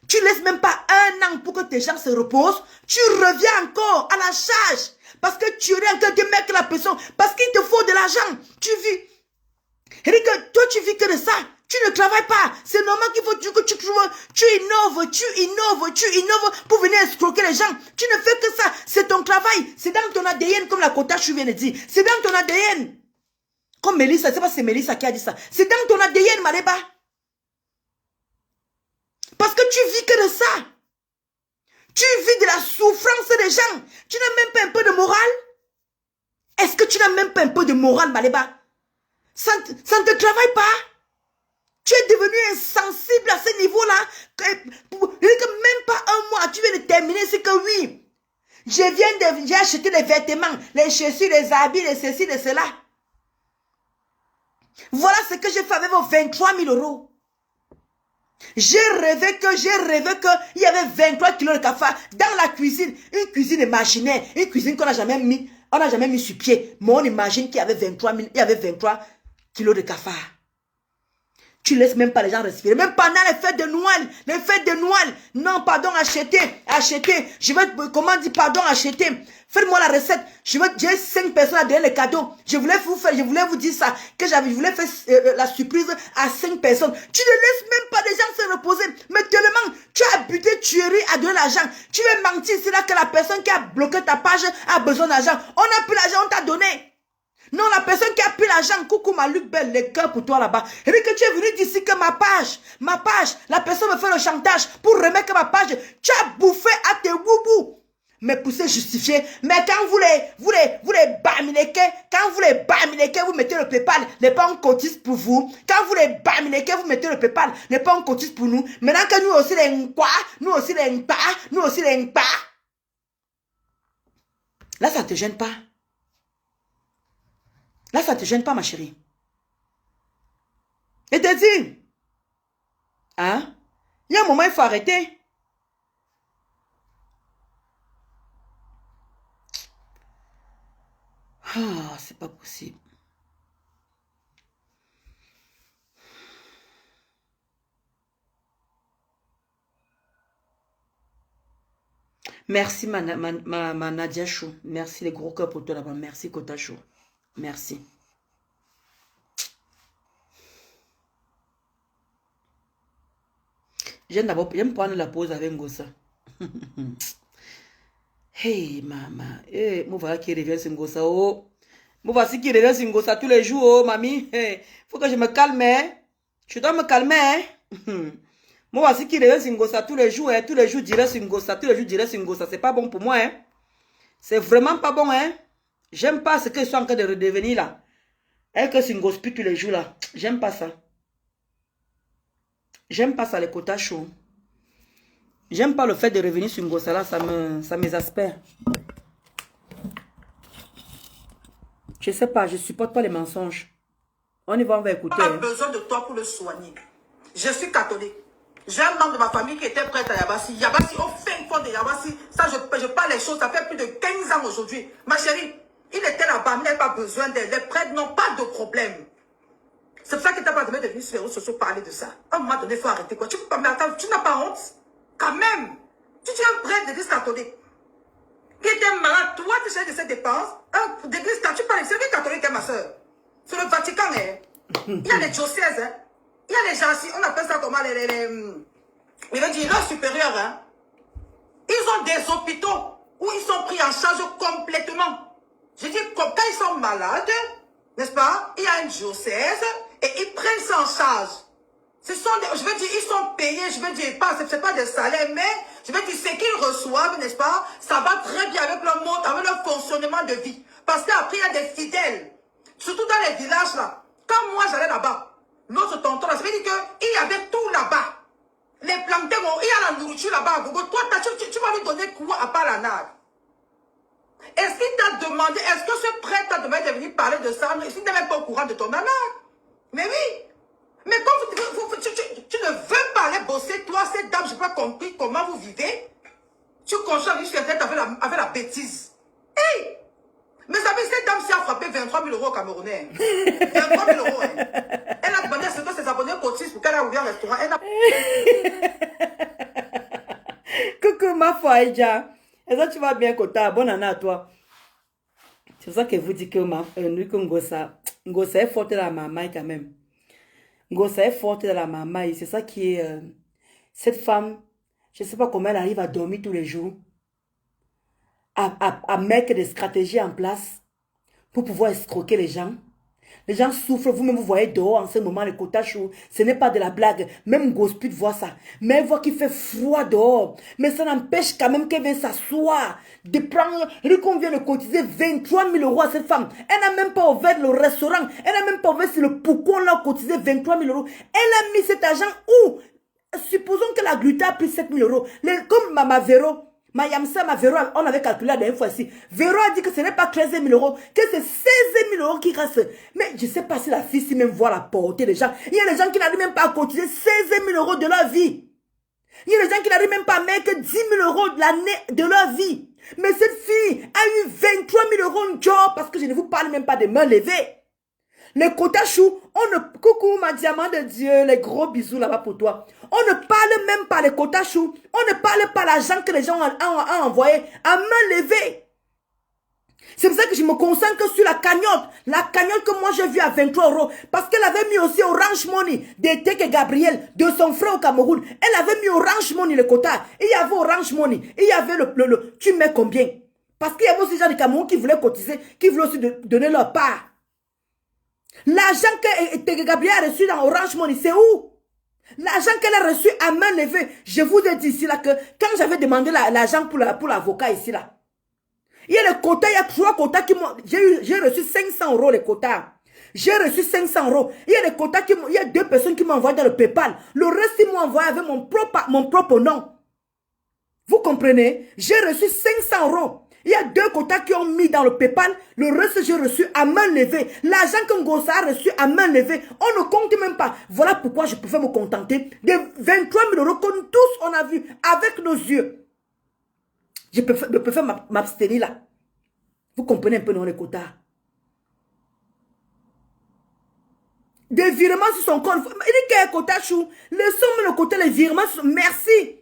Tu laisses même pas un an pour que tes gens se reposent. Tu reviens encore à la charge. Parce que tu es en train de mettre la pression. Parce qu'il te faut de l'argent. Tu vis. Et que toi, tu vis que de ça. Tu ne travailles pas. C'est normal qu'il faut que tu innoves pour venir escroquer les gens. Tu ne fais que ça. C'est ton travail. C'est dans ton ADN, comme la quota je viens de dire. C'est dans ton ADN. Comme Mélissa, je ne sais pas si c'est Mélissa qui a dit ça. C'est dans ton ADN, Maléba. Parce que tu vis que de ça. Tu vis de la souffrance des gens. Tu n'as même pas un peu de morale. Est-ce que tu n'as même pas un peu de morale, Maléba? Ça ne te travaille pas. Tu es devenu insensible à ce niveau-là. Même pas un mois, tu viens de terminer, c'est que oui. J'ai acheté les vêtements, les chaussures, les habits, les ceci, les cela. Voilà ce que j'ai fait avec vos 23 000 euros. J'ai rêvé qu'il y avait 23 kilos de cafard dans la cuisine. Une cuisine imaginaire. Une cuisine qu'on n'a jamais mis, sur pied. Mais on imagine qu'il y avait 23 kilos de cafard. Tu laisses même pas les gens respirer. Même pendant les fêtes de Noël. Non, pardon, achetez. Je vais, comment dire, pardon, achetez. Faites-moi la recette. J'ai 5 personnes à donner les cadeaux. Je voulais vous dire ça. Je voulais faire la surprise à 5 personnes. Tu ne laisses même pas les gens se reposer. Mais tellement, tu as buté tuerie à donner l'argent. Tu veux mentir, c'est là que la personne qui a bloqué ta page a besoin d'argent. On a pris l'argent, on t'a donné. Non, la personne qui a pris l'argent, coucou ma Luc Belle, les cœurs pour toi là-bas. Et puis que tu es venu d'ici que ma page, la personne me fait le chantage pour remettre ma page. Tu as bouffé à tes boubous. Mais pour se justifier, mais quand vous les baminéquez, vous mettez le PayPal, n'est pas on cotise pour vous. Quand vous les baminéquez, vous mettez le PayPal, n'est pas on cotise pour nous. Maintenant que nous aussi les nkwa, nous aussi les nkpa. Là, ça ne te gêne pas. Là, ça ne te gêne pas, ma chérie. Et te dis, hein, Il y a un moment, il faut arrêter. Ah, c'est pas possible. Merci, ma Nadia Chou. Merci, les gros cœurs pour toi là-bas. Merci, Kota Chou. Merci. J'aime prendre la pause avec Ngosa. Hey, maman. Hey, moi voilà qui revient sur Ngosa. Oh. Moi voici qui revient sur Ngosa tous les jours, oh, mamie. Hey, faut que je me calme, hein. Je dois me calmer, hein. Moi voici qui revient sur Ngosa tous les jours, hein. Tous les jours, dirais sur Ngosa. Tous les jours, dirais sur Ngosa. C'est pas bon pour moi, hein. C'est vraiment pas bon, hein. J'aime pas ce que je suis en train de redevenir, là. Et que c'est Ngosa tous les jours, là. J'aime pas ça. J'aime pas ça, les quotas chauds. J'aime pas le fait de revenir sur Ngosa là, ça m'exaspère. Je sais pas, je supporte pas les mensonges. On y va, on va écouter. On a besoin de toi pour le soigner. Je suis catholique. J'ai un membre de ma famille qui était prêtre à Yabassi. Yabassi, au fin fond de Yabassi, ça je parle les choses, ça fait plus de 15 ans aujourd'hui. Ma chérie, il était là-bas, il n'avait pas besoin d'aide. Les prêtres n'ont pas de problème. C'est pour ça que tu n'as pas demandé de venir sur les réseaux sociaux parler de ça. À un moment donné, il faut arrêter quoi. Tu peux pas, mais attends, tu n'as pas honte? Quand même. Tu es un prêtre d'église catholique. Qui était malade, toi, tu cherches de ces dépenses. Un d'église catholique, tu parles, c'est l'église catholique, ma soeur. C'est le Vatican, hein. Il y a les diocèses, hein. Il y a les gens, on appelle ça comment je veux dire, leurs supérieurs, hein. Ils ont des hôpitaux où ils sont pris en charge complètement. Je dis, quand ils sont malades, n'est-ce pas, il y a une diocèse et ils prennent ça en charge. Ce sont des, je veux dire, ils sont payés, je veux dire, pas, c'est pas des salaires, mais je veux dire, ce qu'ils reçoivent, n'est-ce pas, ça va très bien avec leur monde, avec leur fonctionnement de vie. Parce qu'après, il y a des fidèles, surtout dans les villages là. Quand moi j'allais là-bas, notre tonton, ça veut dire qu'il y avait tout là-bas. Les plantains, il y a la nourriture là-bas. Toi, tu vas lui donner quoi à part la nage? Est-ce qu'il t'a demandé, est-ce que ce prêtre t'a demandé de venir parler de ça? Est-ce qu'il n'est même pas au courant de ton malade? Mais oui. Mais quand tu ne veux pas aller bosser, toi, cette dame, je n'ai pas compris comment vous vivez. Tu consommes jusqu'à tête avec la bêtise. Hey! Mais ça veut dire cette dame s'est frappé 23 000 euros au Camerounais. 23 000 euros. Hein. Elle a demandé à ce que ses abonnés cotisent pour qu'elle ait ouvert un restaurant. Elle a... Coucou ma Faïdja. Est-ce que tu vas bien, Kota? Bonne année à toi. C'est pour ça que vous dites que Ngosa est forte dans la mamaille quand même. Ngosa est forte dans la mamaille. C'est ça qui est... cette femme, je ne sais pas comment elle arrive à dormir tous les jours. À mettre des stratégies en place pour pouvoir escroquer les gens. Les gens souffrent, vous-même vous voyez dehors en ce moment les quotas chauds. Ce n'est pas de la blague. Même Gosput voit ça. Mais elle voit qu'il fait froid dehors. Mais ça n'empêche quand même qu'elle vient s'asseoir. De prendre, qu'on vient de cotiser 23 000 euros à cette femme. Elle n'a même pas ouvert le restaurant. Elle n'a même pas ouvert sur le pourquoi on a cotisé 23 000 euros. Elle a mis cet argent où? Supposons que la gluta a pris 7 000 euros. Comme Mama Véro. Ma Yamsa, ma Véro, on avait calculé la dernière fois ici. Véro a dit que ce n'est pas 13 000 euros, que c'est 16 000 euros qui restent. Mais je ne sais pas si la fille, si même voit la portée des gens. Il y a des gens qui n'arrivent même pas à cotiser 16 000 euros de leur vie. Il y a des gens qui n'arrivent même pas à mettre que 10 000 euros de l'année de leur vie. Mais cette fille a eu 23 000 euros de job parce que je ne vous parle même pas de mains levées. Les quotas chou, on ne... Coucou ma diamant de Dieu, les gros bisous là-bas pour toi. On ne parle même pas les quotas chou. On ne parle pas l'argent que les gens ont envoyé à main levée. C'est pour ça que je me concentre sur la cagnotte. La cagnotte que moi j'ai vue à 23 euros. Parce qu'elle avait mis aussi Orange Money d'Eteke et Gabriel, de son frère au Cameroun. Elle avait mis Orange Money le quota. Il y avait Orange Money. Il y avait tu mets combien? Parce qu'il y avait aussi des gens du Cameroun qui voulaient cotiser, qui voulaient aussi donner leur part. L'argent que Gabriel a reçu dans Orange Money, c'est où? L'argent qu'elle a reçu à main levée. Je vous ai dit ici là que quand j'avais demandé l'argent pour l'avocat ici là, il y a le quota, il y a 3 quotas qui m'ont... J'ai reçu 500 euros les quotas. J'ai reçu 500 euros. Il y a des quotas il y a 2 personnes qui m'ont envoyé dans le PayPal. Le reste, ils m'ont envoyé avec mon propre nom. Vous comprenez? J'ai reçu 500 euros. Il y a 2 quotas qui ont mis dans le PayPal. Le reste, j'ai reçu à main levée. L'argent que Ngossa a reçu à main levée, on ne compte même pas. Voilà pourquoi je préfère me contenter de 23 000 euros que nous tous, on a vu avec nos yeux. Je préfère m'abstenir là. Vous comprenez un peu dans les quotas. Des virements sur son compte. Il dit qu'il y a un quota chou. Laissons-moi le côté, les virements. Merci.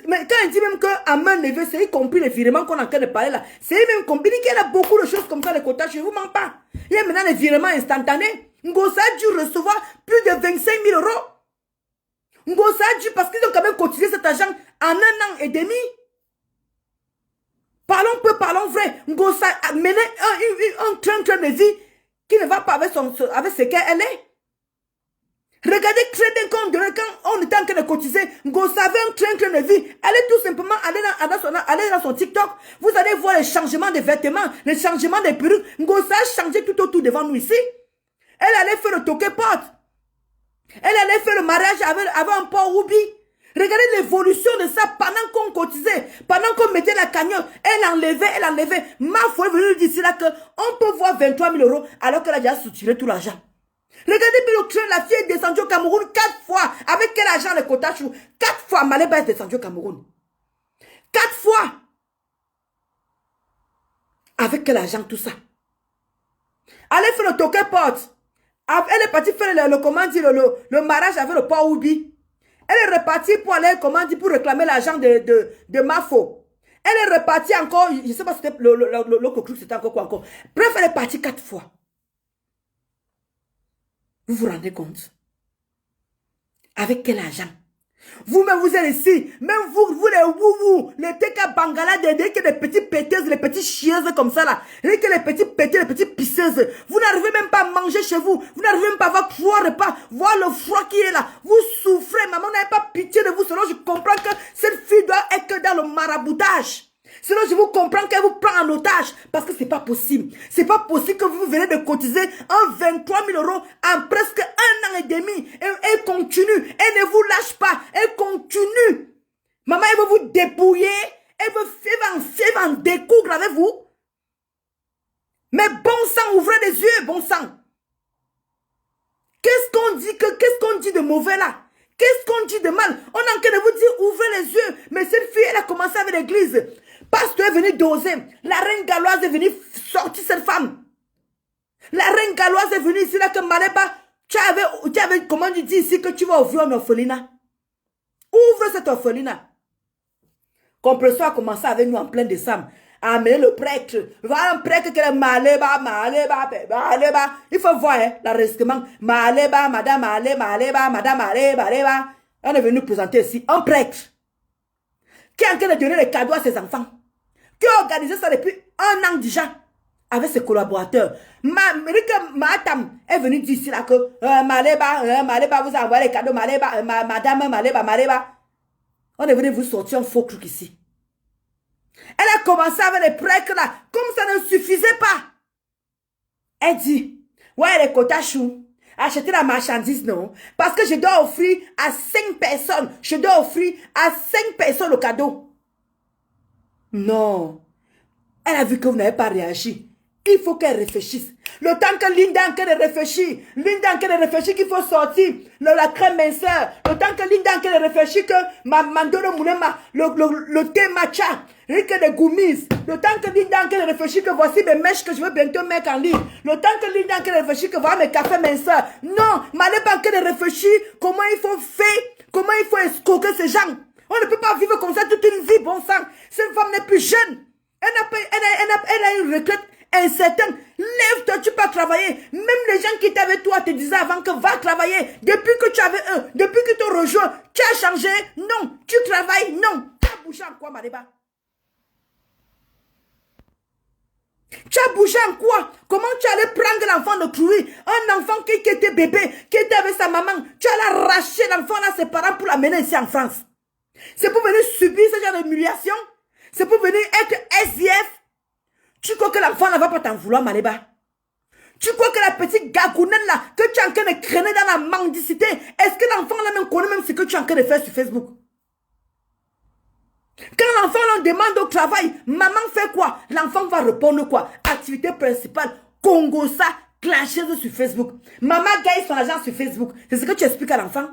Mais quand il dit même qu'à main levée, c'est y compris les virements qu'on est en train de parler là. C'est même compris. Il dit qu'il y a beaucoup de choses comme ça, les quotas, je ne vous mens pas. Il y a maintenant les virements instantanés. Ngossa a dû recevoir plus de 25 000 euros. Ngossa a dû, parce qu'ils ont quand même cotisé cet argent en 1 an et demi. Parlons peu, parlons vrai. Ngossa a mené un train de vie qui ne va pas avec ce qu'elle est. Regardez Trading Compte, quand on était en train de cotiser, Ngossa avait un train de vie. Allez tout simplement, allez dans son TikTok. Vous allez voir les changements des vêtements, les changements des perruques. Ngossa a changé tout autour devant nous ici. Elle allait faire le toqué porte. Elle allait faire le mariage avec un port Ruby. Regardez l'évolution de ça pendant qu'on cotisait, pendant qu'on mettait la cagnotte. Elle enlevait. Ma foi est venue d'ici là qu'on peut voir 23 000 euros alors qu'elle a déjà soutiré tout l'argent. Regardez bien le train, la fille est descendue au Cameroun 4 fois. Avec quel argent le quota chou? 4 fois, Maléba est descendue au Cameroun. 4 fois. Avec quel argent tout ça? Allez faire le token porte. Elle est partie faire le mariage avec le port Ubi. Elle est repartie pour aller, pour réclamer l'argent de Mafo. Elle est repartie encore, je ne sais pas si c'était le coqueluche, c'était encore quoi encore. Bref, elle est partie 4 fois. Vous vous rendez compte? Avec quel argent? Vous-même, vous êtes ici. Même vous les Teka Bangala, des petites péteuses, les petites chieuses comme ça là. Les petits péteux, les petites pisseuses. Vous n'arrivez même pas à manger chez vous. Vous n'arrivez même pas à avoir 3 repas. Voir le froid qui est là. Vous souffrez. Maman n'a pas pitié de vous. Sinon, je comprends que cette fille doit être dans le maraboutage. Sinon, je vous comprends qu'elle vous prend en otage. Parce que c'est pas possible. C'est pas possible que vous venez de cotiser un 23 000 euros en presque 1 an et demi. Et elle continue. Elle ne vous lâche pas. Elle continue. Maman, elle veut vous dépouiller. Elle veut en découdre avec vous. Mais bon sang, ouvrez les yeux, bon sang. Qu'est-ce qu'on dit de mauvais là? Qu'est-ce qu'on dit de mal? On est en train de vous dire, ouvrez les yeux. Mais cette fille, elle a commencé avec l'église. Pasteur est venu doser. La reine galloise est venue sortir cette femme. La reine galloise est venue ici, là, que Maléba, tu avais, comment tu dis ici, que tu vas ouvrir un orphelinat. Ouvre cet orphelinat. Compression a commencé avec nous en plein décembre. Amener le prêtre. Voilà un prêtre qui est Maléba. Il faut voir, hein, l'enregistrement. Maléba, madame Maléba, madame Maléba. On est venu présenter ici un prêtre qui est en train de donner les cadeaux à ses enfants. Qui a organisé ça depuis 1 an déjà. Avec ses collaborateurs. Matam est venu dire ici là que Maléba vous a envoyé les cadeaux. Madame Maléba. On est venu vous sortir un faux truc ici. Elle a commencé avec les prêtres là. Comme ça ne suffisait pas. Elle dit, ouais, les quotas chou. Acheter la marchandise, non. Parce que je dois offrir à 5 personnes. Je dois offrir à 5 personnes le cadeau. Non. Elle a vu que vous n'avez pas réagi. Il faut qu'elle réfléchisse. Le temps que Linda en train de réfléchir. Linda en train de réfléchir qu'il faut sortir la crème minceur. Le temps que Linda en train de réfléchir que Mandoro Moulema, le thé matcha, que des goumis. Le temps que Linda en train de réfléchir que voici mes mèches que je veux bientôt mettre en ligne. Le temps que Linda en train de réfléchir que voilà mes cafés minceurs. Non, Maléba en train de réfléchir comment il faut faire, comment il faut escroquer ces gens. On ne peut pas vivre comme ça toute une vie, bon sang. Cette femme n'est plus jeune. Elle a une retraite incertaine. Lève-toi, tu peux travailler. Même les gens qui étaient avec toi te disaient avant que va travailler. Depuis que tu avais depuis que tu as rejoint, tu as changé. Non, tu travailles. Non. Tu as bougé en quoi, Maléba? Tu as bougé en quoi? Comment tu allais prendre l'enfant de Clouy? Un enfant qui était bébé, qui était avec sa maman. Tu allais arracher l'enfant à ses parents pour l'amener ici en France. C'est pour venir subir ce genre d'humiliation? C'est pour venir être SDF? Tu crois que l'enfant ne va pas t'en vouloir, Maléba? Tu crois que la petite gagounette là, que tu es en train de traîner dans la mendicité, est-ce que l'enfant là même connaît même ce que tu es en train de faire sur Facebook? Quand l'enfant l'on demande au travail, maman fait quoi? L'enfant va répondre quoi? Activité principale, Congossa, clasheuse sur Facebook. Maman gagne son argent sur Facebook. C'est ce que tu expliques à l'enfant?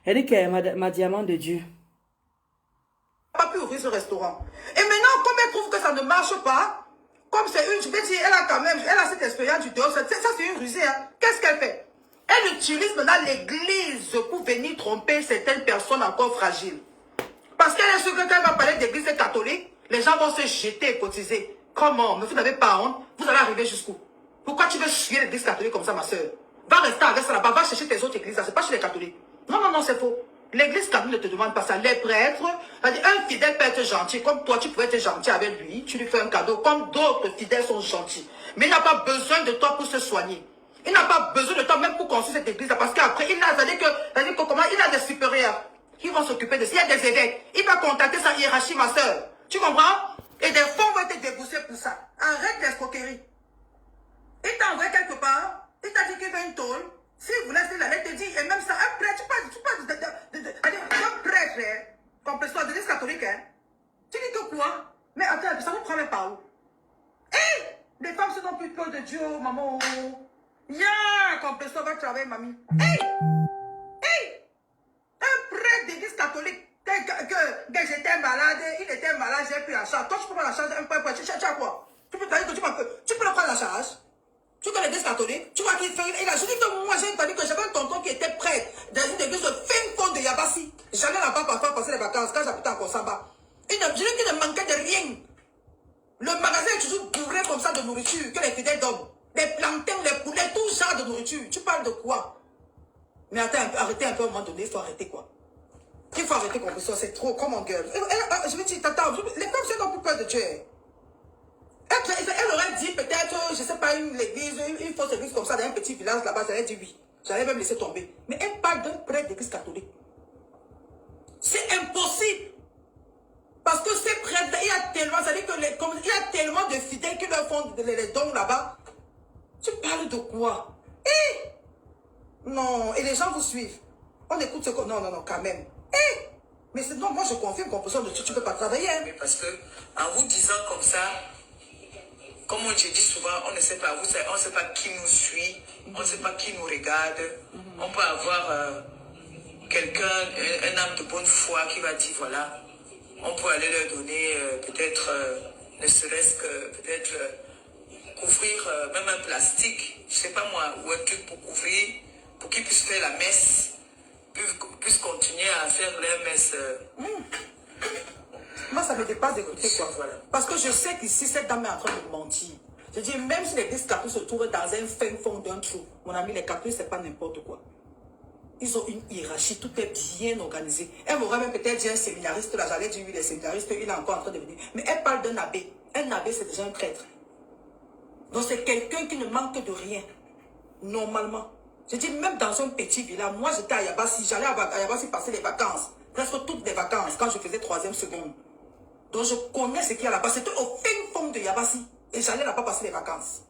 Eric est ma diamant de Dieu. Pas pu ouvrir ce restaurant. Et maintenant, comme elle trouve que ça ne marche pas, comme c'est une, je vais dire, elle a quand même, elle a cette expérience du dehors, ça c'est une rusée. Hein. Qu'est-ce qu'elle fait? Elle utilise maintenant l'église pour venir tromper certaines personnes encore fragiles. Parce qu'elle est sûre que quand elle va parler d'église catholique, les gens vont se jeter et cotiser. Comment? Mais vous n'avez pas honte, vous allez arriver jusqu'où? Pourquoi tu veux suivre l'église catholique comme ça, ma soeur? Va rester avec ça là-bas, va chercher tes autres églises, c'est pas chez les catholiques. Non, non, non, c'est faux. L'église catholique ne te demande pas ça. Les prêtres, un fidèle peut être gentil, comme toi, tu pouvais être gentil avec lui, tu lui fais un cadeau, comme d'autres fidèles sont gentils. Mais il n'a pas besoin de toi pour se soigner. Il n'a pas besoin de toi même pour construire cette église-là, parce qu'après, il a des supérieurs qui vont s'occuper de ça. Il y a des évêques. Il va contacter sa hiérarchie, ma soeur. Tu comprends? Et des fonds vont être déboursés pour ça. Arrête l'escroquerie. Il t'a envoyé quelque part, il t'a dit qu'il veut une tôle. Si vous laissez la lettre te dire, et même ça, un prêtre, tu parles un prêtre, hein, complètement de l'église catholique, hein. Tu dis que quoi? Mais attends, ça vous prend même par où? Hé! Les femmes se donnent plus peur de Dieu, maman. Ya! Complètement va travailler, mamie. Hé! Hé! Un prêtre d'église catholique, que j'étais malade, il était malade, j'ai pris la charge. Toi, tu peux prendre la charge un peu, tu as quoi? Tu peux le prendre la charge? Tu connais l'église catholique? Tu vois qu'il fait. Il a dit que moi, j'ai entendu que j'avais un tonton qui était prêtre dans une église de fin fond de Yabassi. J'allais là-bas parfois passer les vacances quand j'habitais encore Samba. Je dis qu'il ne manquait de rien. Le magasin est toujours bourré comme ça de nourriture que les fidèles donnent. Les plantains, les poulets, tout genre de nourriture. Tu parles de quoi? Mais attends, arrêtez un peu à un moment donné, il faut arrêter quoi? Il faut arrêter comme ça, c'est trop, comme en gueule. Je vais dire, attends, les femmes n'ont plus peur de Dieu. Elle aurait dit peut-être, je ne sais pas, une fausse église comme ça, dans un petit village là-bas, j'aurais dit oui. J'allais même laisser tomber. Mais elle parle d'un prêtre d'église catholique. C'est impossible. Parce que ces prêtres, il y a tellement, ça dit que il y a tellement de fidèles qui leur font les dons là-bas. Tu parles de quoi? Non, et les gens vous suivent. On écoute ce qu'on... Non, non, non, quand même. Mais non, moi je confirme qu'en faisant de tu ne peux pas travailler. Hein. Mais parce que, en vous disant comme ça, comme je dis souvent, on ne sait pas, on ne sait pas qui nous suit, on ne sait pas qui nous regarde. On peut avoir quelqu'un, un âme de bonne foi qui va dire, voilà, on peut aller leur donner peut-être, ne serait-ce que peut-être couvrir même un plastique, je ne sais pas moi, ou un truc pour couvrir, pour qu'ils puissent faire la messe, puissent continuer à faire leur messe. Moi, ça me dépasse d'écouter quoi. Voilà. Parce que je sais qu'ici, cette dame est en train de mentir. Je dis, même si l'église catholique se trouve dans un fin fond d'un trou, mon ami, les catholiques, c'est pas n'importe quoi. Ils ont une hiérarchie, tout est bien organisé. Elle m'aurait même peut-être dit un séminariste, là, j'allais dire, oui, les séminaristes, il est encore en train de venir. Mais elle parle d'un abbé. Un abbé, c'est déjà un prêtre. Donc, c'est quelqu'un qui ne manque de rien. Normalement. Je dis, même dans un petit village, moi, j'étais à Yabassi, j'allais à Yabassi passer les vacances. Presque toutes les vacances, quand je faisais 3e seconde. Donc, je connais ce qu'il y a là-bas. C'était au fin fond de Yabassi. Et j'allais là-bas passer les vacances.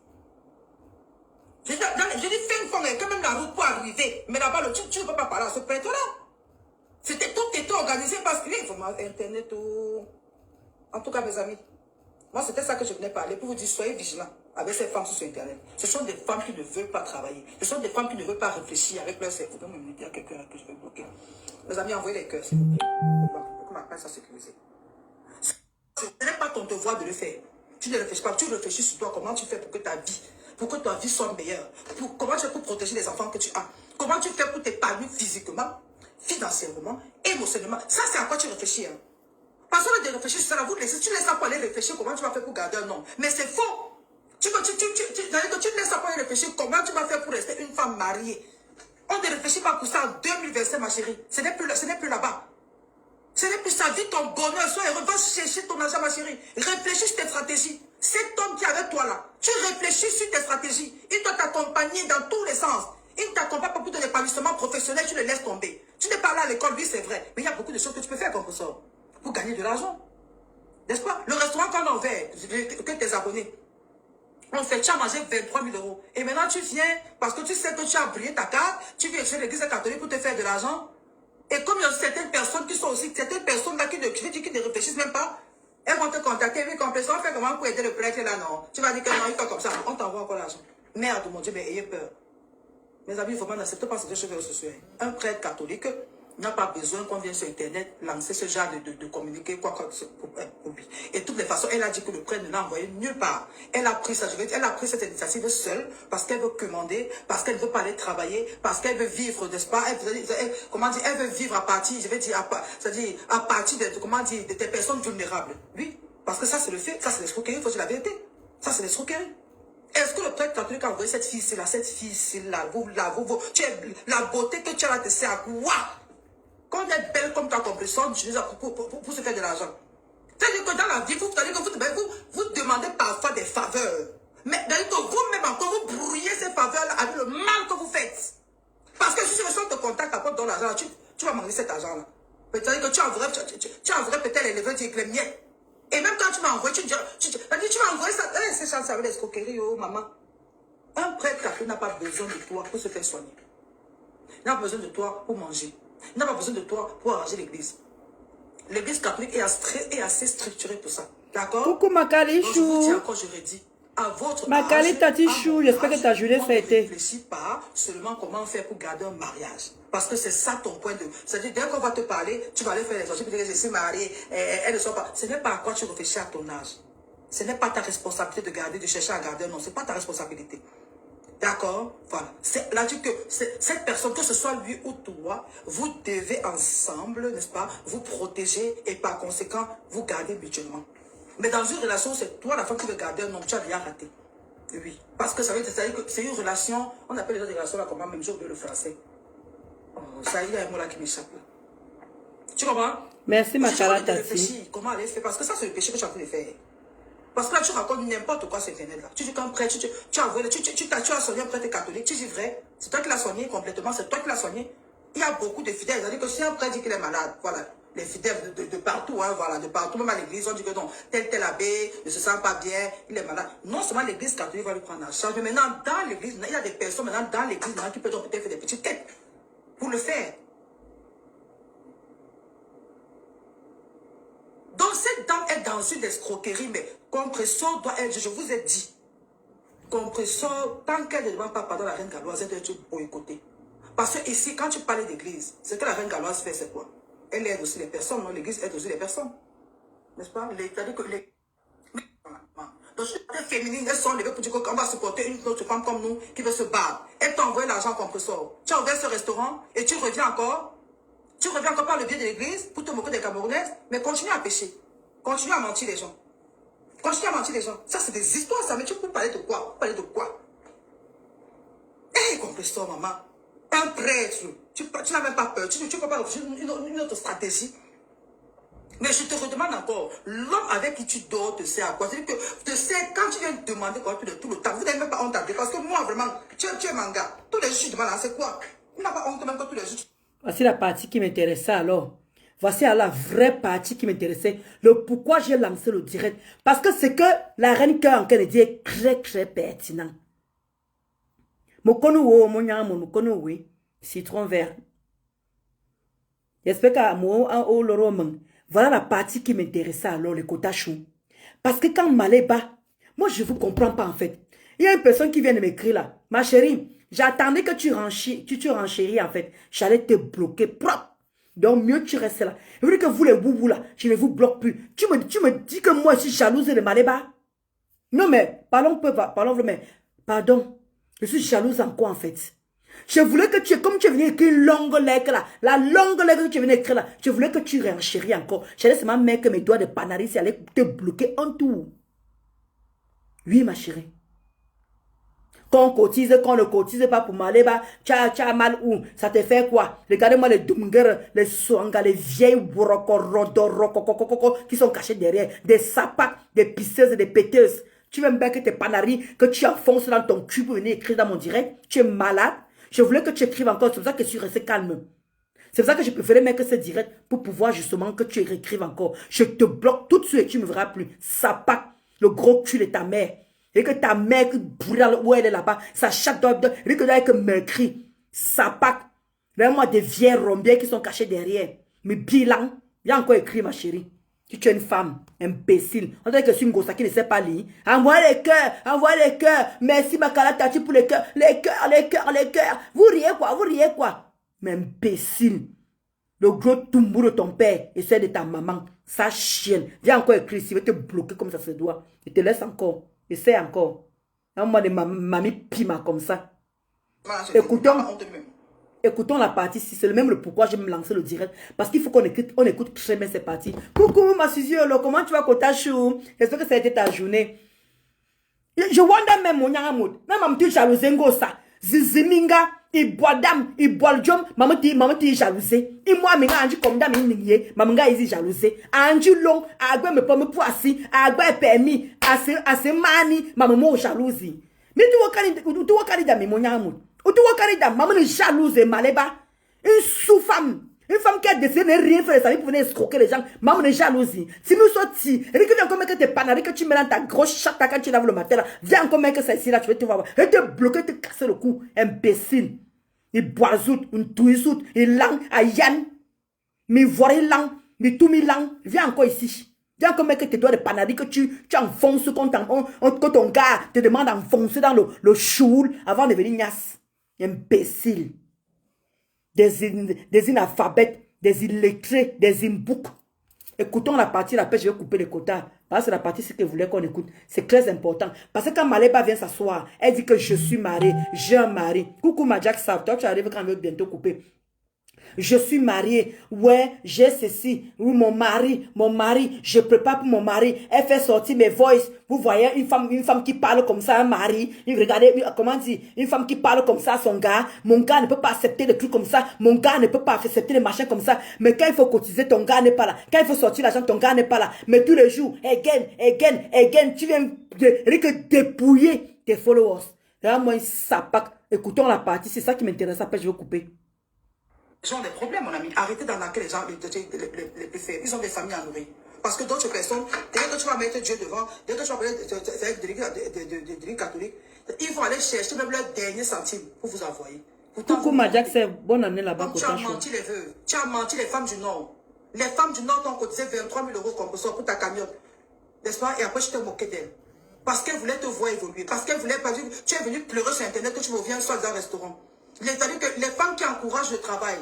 Je dis fin fond, il y a quand même la route pour arriver. Mais là-bas, tu ne peux pas parler à ce prêtre-là. Tout était organisé parce qu'il y a Internet. En tout cas, mes amis, moi, c'était ça que je venais parler pour vous dire, soyez vigilants avec ces femmes sur Internet. Ce sont des femmes qui ne veulent pas travailler. Ce sont des femmes qui ne veulent pas réfléchir avec leur cerveau. Vous pouvez me dire à quelqu'un que je vais bloquer. Mes amis, envoyez les cœurs, s'il vous plaît. Pour que ma presse soit sécurisée. Ce n'est pas ton devoir de le faire. Tu ne réfléchis pas. Tu réfléchis sur toi. Comment tu fais pour que ta vie soit meilleure. Comment tu fais pour protéger les enfants que tu as. Comment tu fais pour t'épanouir physiquement, financièrement, émotionnellement. Ça, c'est à quoi tu réfléchis. Hein. Parce qu'on a réfléchir sur ça, vous laissez, tu laisses ça pour aller réfléchir comment tu vas faire pour garder un homme. Mais c'est faux. Tu ne laisses ça pour aller réfléchir comment tu vas faire pour rester une femme mariée. On ne réfléchit pas pour ça en 2025, ma chérie. Ce n'est plus là-bas. Ce n'est plus ça. Vis ton bonheur. Sois heureux. Va chercher ton argent, ma chérie. Réfléchis sur tes stratégies. Cet homme qui est avec toi là, tu réfléchis sur tes stratégies. Il doit t'accompagner dans tous les sens. Il ne t'accompagne pas pour ton épanouissement professionnel, tu le laisses tomber. Tu n'es pas là à l'école, oui, c'est vrai. Mais il y a beaucoup de choses que tu peux faire comme ça pour gagner de l'argent. N'est-ce pas? Le restaurant qu'on a ouvert, que tes abonnés, on fait, tu as mangé 23 000 euros. Et maintenant, tu viens, parce que tu sais que tu as brillé ta carte, tu viens chez l'église catholique pour te faire de l'argent. Et comme il y a certaines personnes qui sont aussi, certaines personnes là qui ne réfléchissent même pas, elles vont te contacter, oui, complètement, on fait comment pour aider le prêtre là, non. Tu vas dire que non, il fait comme ça, on t'envoie encore l'argent. Merde, mon Dieu, mais ayez peur. Mes amis, vraiment, n'acceptez pas ces choses ce soir. Un prêtre catholique n'a pas besoin qu'on vienne sur Internet lancer ce genre de communiqué, quoi que ce soit. Et de toutes les façons, elle a dit que le prêtre ne l'a envoyé nulle part. Elle a pris cette initiative seule parce qu'elle veut commander, parce qu'elle ne veut pas aller travailler, parce qu'elle veut vivre, n'est-ce pas? Elle veut vivre à partir, c'est-à-dire à partir de des personnes vulnérables. Oui, parce que ça, c'est le fait, ça, c'est l'escroquerie, il faut dire la vérité. Ça, c'est l'escroquerie. Est-ce que le prêtre catholique a envoyé cette fille-ci là, la beauté que tu as là te sert à quoi? Quand on est belle comme tu as compris, on utilise pour se faire de l'argent. C'est-à-dire que dans la vie, vous demandez parfois des faveurs. Mais c'est-à-dire que vous-même encore, vous brouillez ces faveurs-là avec le mal que vous faites. Parce que si tu reçois te contact après ton argent, tu vas manger cet argent-là. C'est-à-dire que tu enverrais peut-être les levures avec les miettes. Et même quand tu m'as envoyé, tu m'as envoyé ça. C'est ça, ça veut dire escroquerie, oh maman. Un prêtre catholique n'a pas besoin de toi pour se faire soigner. Il n'a pas besoin de toi pour manger. Il n'a pas besoin de toi pour arranger l'église. L'église catholique est assez structurée pour ça. D'accord? Coucou Makali Donc, je vous dis Chou. encore, je redis. À votre Makali âge, Tati à Chou, mon j'espère que âge, ta journée on ça a ne été. réfléchit pas seulement comment faire pour garder un mariage. Parce que c'est ça ton point de vue. C'est-à-dire, dès qu'on va te parler, tu vas aller faire les choses. Tu peux dire, je suis mariée, elles ne sont pas. Ce n'est pas à quoi tu réfléchis à ton âge. Ce n'est pas ta responsabilité de chercher à garder un nom. Ce n'est pas ta responsabilité. D'accord? Voilà. C'est là que cette personne, que ce soit lui ou toi, vous devez ensemble, n'est-ce pas, vous protéger et par conséquent, vous garder mutuellement. Mais dans une relation, c'est toi la femme qui veut garder un homme, tu as déjà raté. Oui. Parce que ça veut dire que c'est une relation, on appelle les relations là comment, même j'ai oublié le français. Oh, ça, il y a un mot là qui m'échappe là. Tu comprends? Merci Makala Tati. Réfléchir comment aller faire, parce que ça c'est le péché que tu as envie de faire. Parce que là, tu racontes n'importe quoi sur Internet là. Tu dis qu'un prêtre, tu as soigné un prêtre catholique, tu dis vrai, c'est toi qui l'as soigné complètement, c'est toi qui l'as soigné. Il y a beaucoup de fidèles, c'est-à-dire que si un prêtre dit qu'il est malade, voilà, les fidèles de partout, hein, voilà, de partout, même à l'église, on dit que non, tel abbé ne se sent pas bien, il est malade. Non seulement l'église catholique va lui prendre en charge, mais maintenant, dans l'église, il y a des personnes maintenant dans l'église qui peuvent peut-être faire des petites têtes pour le faire. Donc cette dame est dans une escroquerie, mais Compressor doit être, je vous ai dit, Compressor, tant qu'elle ne demande pas pardon à la reine galloise, elle doit être boycottée. Parce que ici, quand tu parles d'église, ce que la reine galloise fait, c'est quoi? Elle aide aussi les personnes, non? L'église aide aussi les personnes. N'est-ce pas? C'est-à-dire que les... Donc, les féminines, elles sont levées pour dire qu'on va supporter une autre femme comme nous qui veut se battre. Elle t'a envoyé l'argent Compressor. Tu as ouvert ce restaurant et tu reviens encore. Tu reviens encore par le biais de l'église pour te moquer des Camerounaises, mais continue à pécher. Continue à mentir les gens. Continue à mentir les gens. Ça, c'est des histoires, ça. Mais tu peux parler de quoi? Parler de quoi? Hé, Compressor, maman. Un prêtre. Tu n'as même pas peur. Tu peux pas une autre stratégie. Mais je te redemande encore, l'homme avec qui tu dors te sert à quoi? C'est-à-dire que te sert, quand tu viens demander quoi tout le temps, vous n'avez même pas honte à dire. Parce que moi, vraiment, tu es manga. Tous les jours, je demande, c'est quoi? Il n'a pas honte même que tous les jours. Voici la partie qui m'intéressait alors. Voici la vraie partie qui m'intéressait. Le pourquoi j'ai lancé le direct. Parce que c'est que la reine cœur en train de dire est très très pertinent. Mokono mokono oui. Citron vert. J'espère qu'à moi, voilà la partie qui m'intéressait alors, le quota chou. Parce que quand m'allait bas, moi je ne vous comprends pas en fait. Il y a une personne qui vient de m'écrire là. Ma chérie, j'attendais que tu renchéris en fait. J'allais te bloquer propre. Donc mieux tu restes là. Je veux dire que vous les boubous là, je ne vous bloque plus. Tu me dis que moi je suis jalouse de Maléba. Non mais, parlons peu, parlons mais, pardon. Je suis jalouse en quoi en fait? Je voulais que tu, comme tu es venu écrire une longue lettre là, la longue lettre que tu es venu écrire là, je voulais que tu réenchéris encore. J'allais seulement mettre que mes doigts de panaris allaient te bloquer en tout. Oui, ma chérie. Quand on cotise, quand on ne cotise pas pour m'aller, bah, tu as mal où? Ça te fait quoi? Regardez-moi les dumger, les swanga, les vieilles qui sont cachés derrière, des sapacs, des pisseuses et des péteuses. Tu veux me faire que tes panaris, que tu enfonces dans ton cul pour venir écrire dans mon direct? Tu es malade? Je voulais que tu écrives encore, c'est pour ça que je suis resté calme. C'est pour ça que je préférais mettre ce direct pour pouvoir justement que tu écrives encore. Je te bloque tout de suite et tu ne me verras plus. Sapac, le gros cul de ta mère. Et que ta mère, où elle est là-bas, sa chatte doit et que me crie. Sapac. Vraiment des vieilles rombières qui sont cachées derrière. Mais bilan, il y a encore écrit, ma chérie. Si tu es une femme, imbécile, on dirait que je suis une gosse qui ne sait pas lire. Envoie les cœurs, envoie les cœurs. Merci Makala Tati pour les cœurs. Les cœurs, les cœurs, les cœurs. Vous riez quoi? Mais imbécile. Le gros toumbo de ton père et celle de ta maman. Ça chienne. Viens encore écrire ici, je vais te bloquer comme ça se doit. Je te laisse encore. Essaie encore. Moi de mamie pima comme ça. Écoutons la partie 6. C'est le même le pourquoi je vais me lancer le direct. Parce qu'il faut qu'on écoute très bien ces parties. Coucou ma Suzy, comment tu vas Kotachu? J'espère que ça a été ta journée. Je wonder même mon yangamot. Même tu jalousengo ça. Ziziminga, il boit dame, il boit le jom. Maman ti jalousé. Et moi, minga anji comme dame inigné. Maman ga ici jalousé. Anji long, agwe me pomme poissi, agwe permis, assez mani, maman mo jalousie. Mais tu wakari dame mon yangamot. Ou tu wakari dame, maman est jalouse et maleba. Une sous-femme. Une femme qui a décidé de rien faire, ça pour venir escroquer les gens. Maman est jalousie. Si nous sommes ici, et que viens encore mettre tes panaris que tu mets dans ta grosse chatte quand tu laves le matin là. Viens encore mettre ça ici là, tu vas te voir. Et te bloquer, te casser le cou. Imbécile. Il boisoute, une touisoute, il langue, à yann. Mais voir il langue, mais tout mi langue. Viens encore ici. Viens encore mettre tes doigts de panaris que tu enfonces quand ton gars te demande d'enfoncer dans le choule avant de venir niasse. Imbécile. Des inalphabètes, des illettrés, des imbouks. Écoutons la partie, la pêche, je vais couper les quotas. Parce que c'est la partie ce que vous voulez qu'on écoute. C'est très important. Parce que quand Maleba vient s'asseoir, elle dit que je suis mariée, j'ai un mari. Coucou ma Jack Sav, toi tu arrives quand je vais bientôt couper. Je suis mariée, ouais, j'ai ceci, oui, mon mari, je prépare pour mon mari, elle fait sortir mes voices, vous voyez, une femme qui parle comme ça à un mari, regardez, comment dire, une femme qui parle comme ça à son gars, mon gars ne peut pas accepter des trucs comme ça, mon gars ne peut pas accepter des machins comme ça, mais quand il faut cotiser, ton gars n'est pas là, quand il faut sortir l'argent, ton gars n'est pas là, mais tous les jours, again, tu viens dépouiller tes followers. Là, moi, ça pack, écoutons la partie, c'est ça qui m'intéresse, après je vais couper. Ils ont des problèmes, mon ami. Arrêtez d'arnaquer les gens, les faibles. Ils ont des familles à nourrir. Parce que d'autres personnes, dès que tu vas mettre Dieu devant, dès que tu vas parler des délits catholiques, ils vont aller chercher même leur dernier centime pour vous envoyer. Coucou Majak, c'est bonne année là-bas. Tu as menti les veuves, tu as menti les femmes du Nord. Les femmes du Nord t'ont cotisé 23 000 € comme ça pour ta cagnotte. N'est-ce pas? Et après, je t'ai moqué d'elle. Parce qu'elle voulait te voir évoluer. Parce qu'elle voulait pas dire, tu es venu pleurer sur Internet que tu reviens un soir dans un restaurant. C'est-à-dire que les femmes qui encouragent le travail,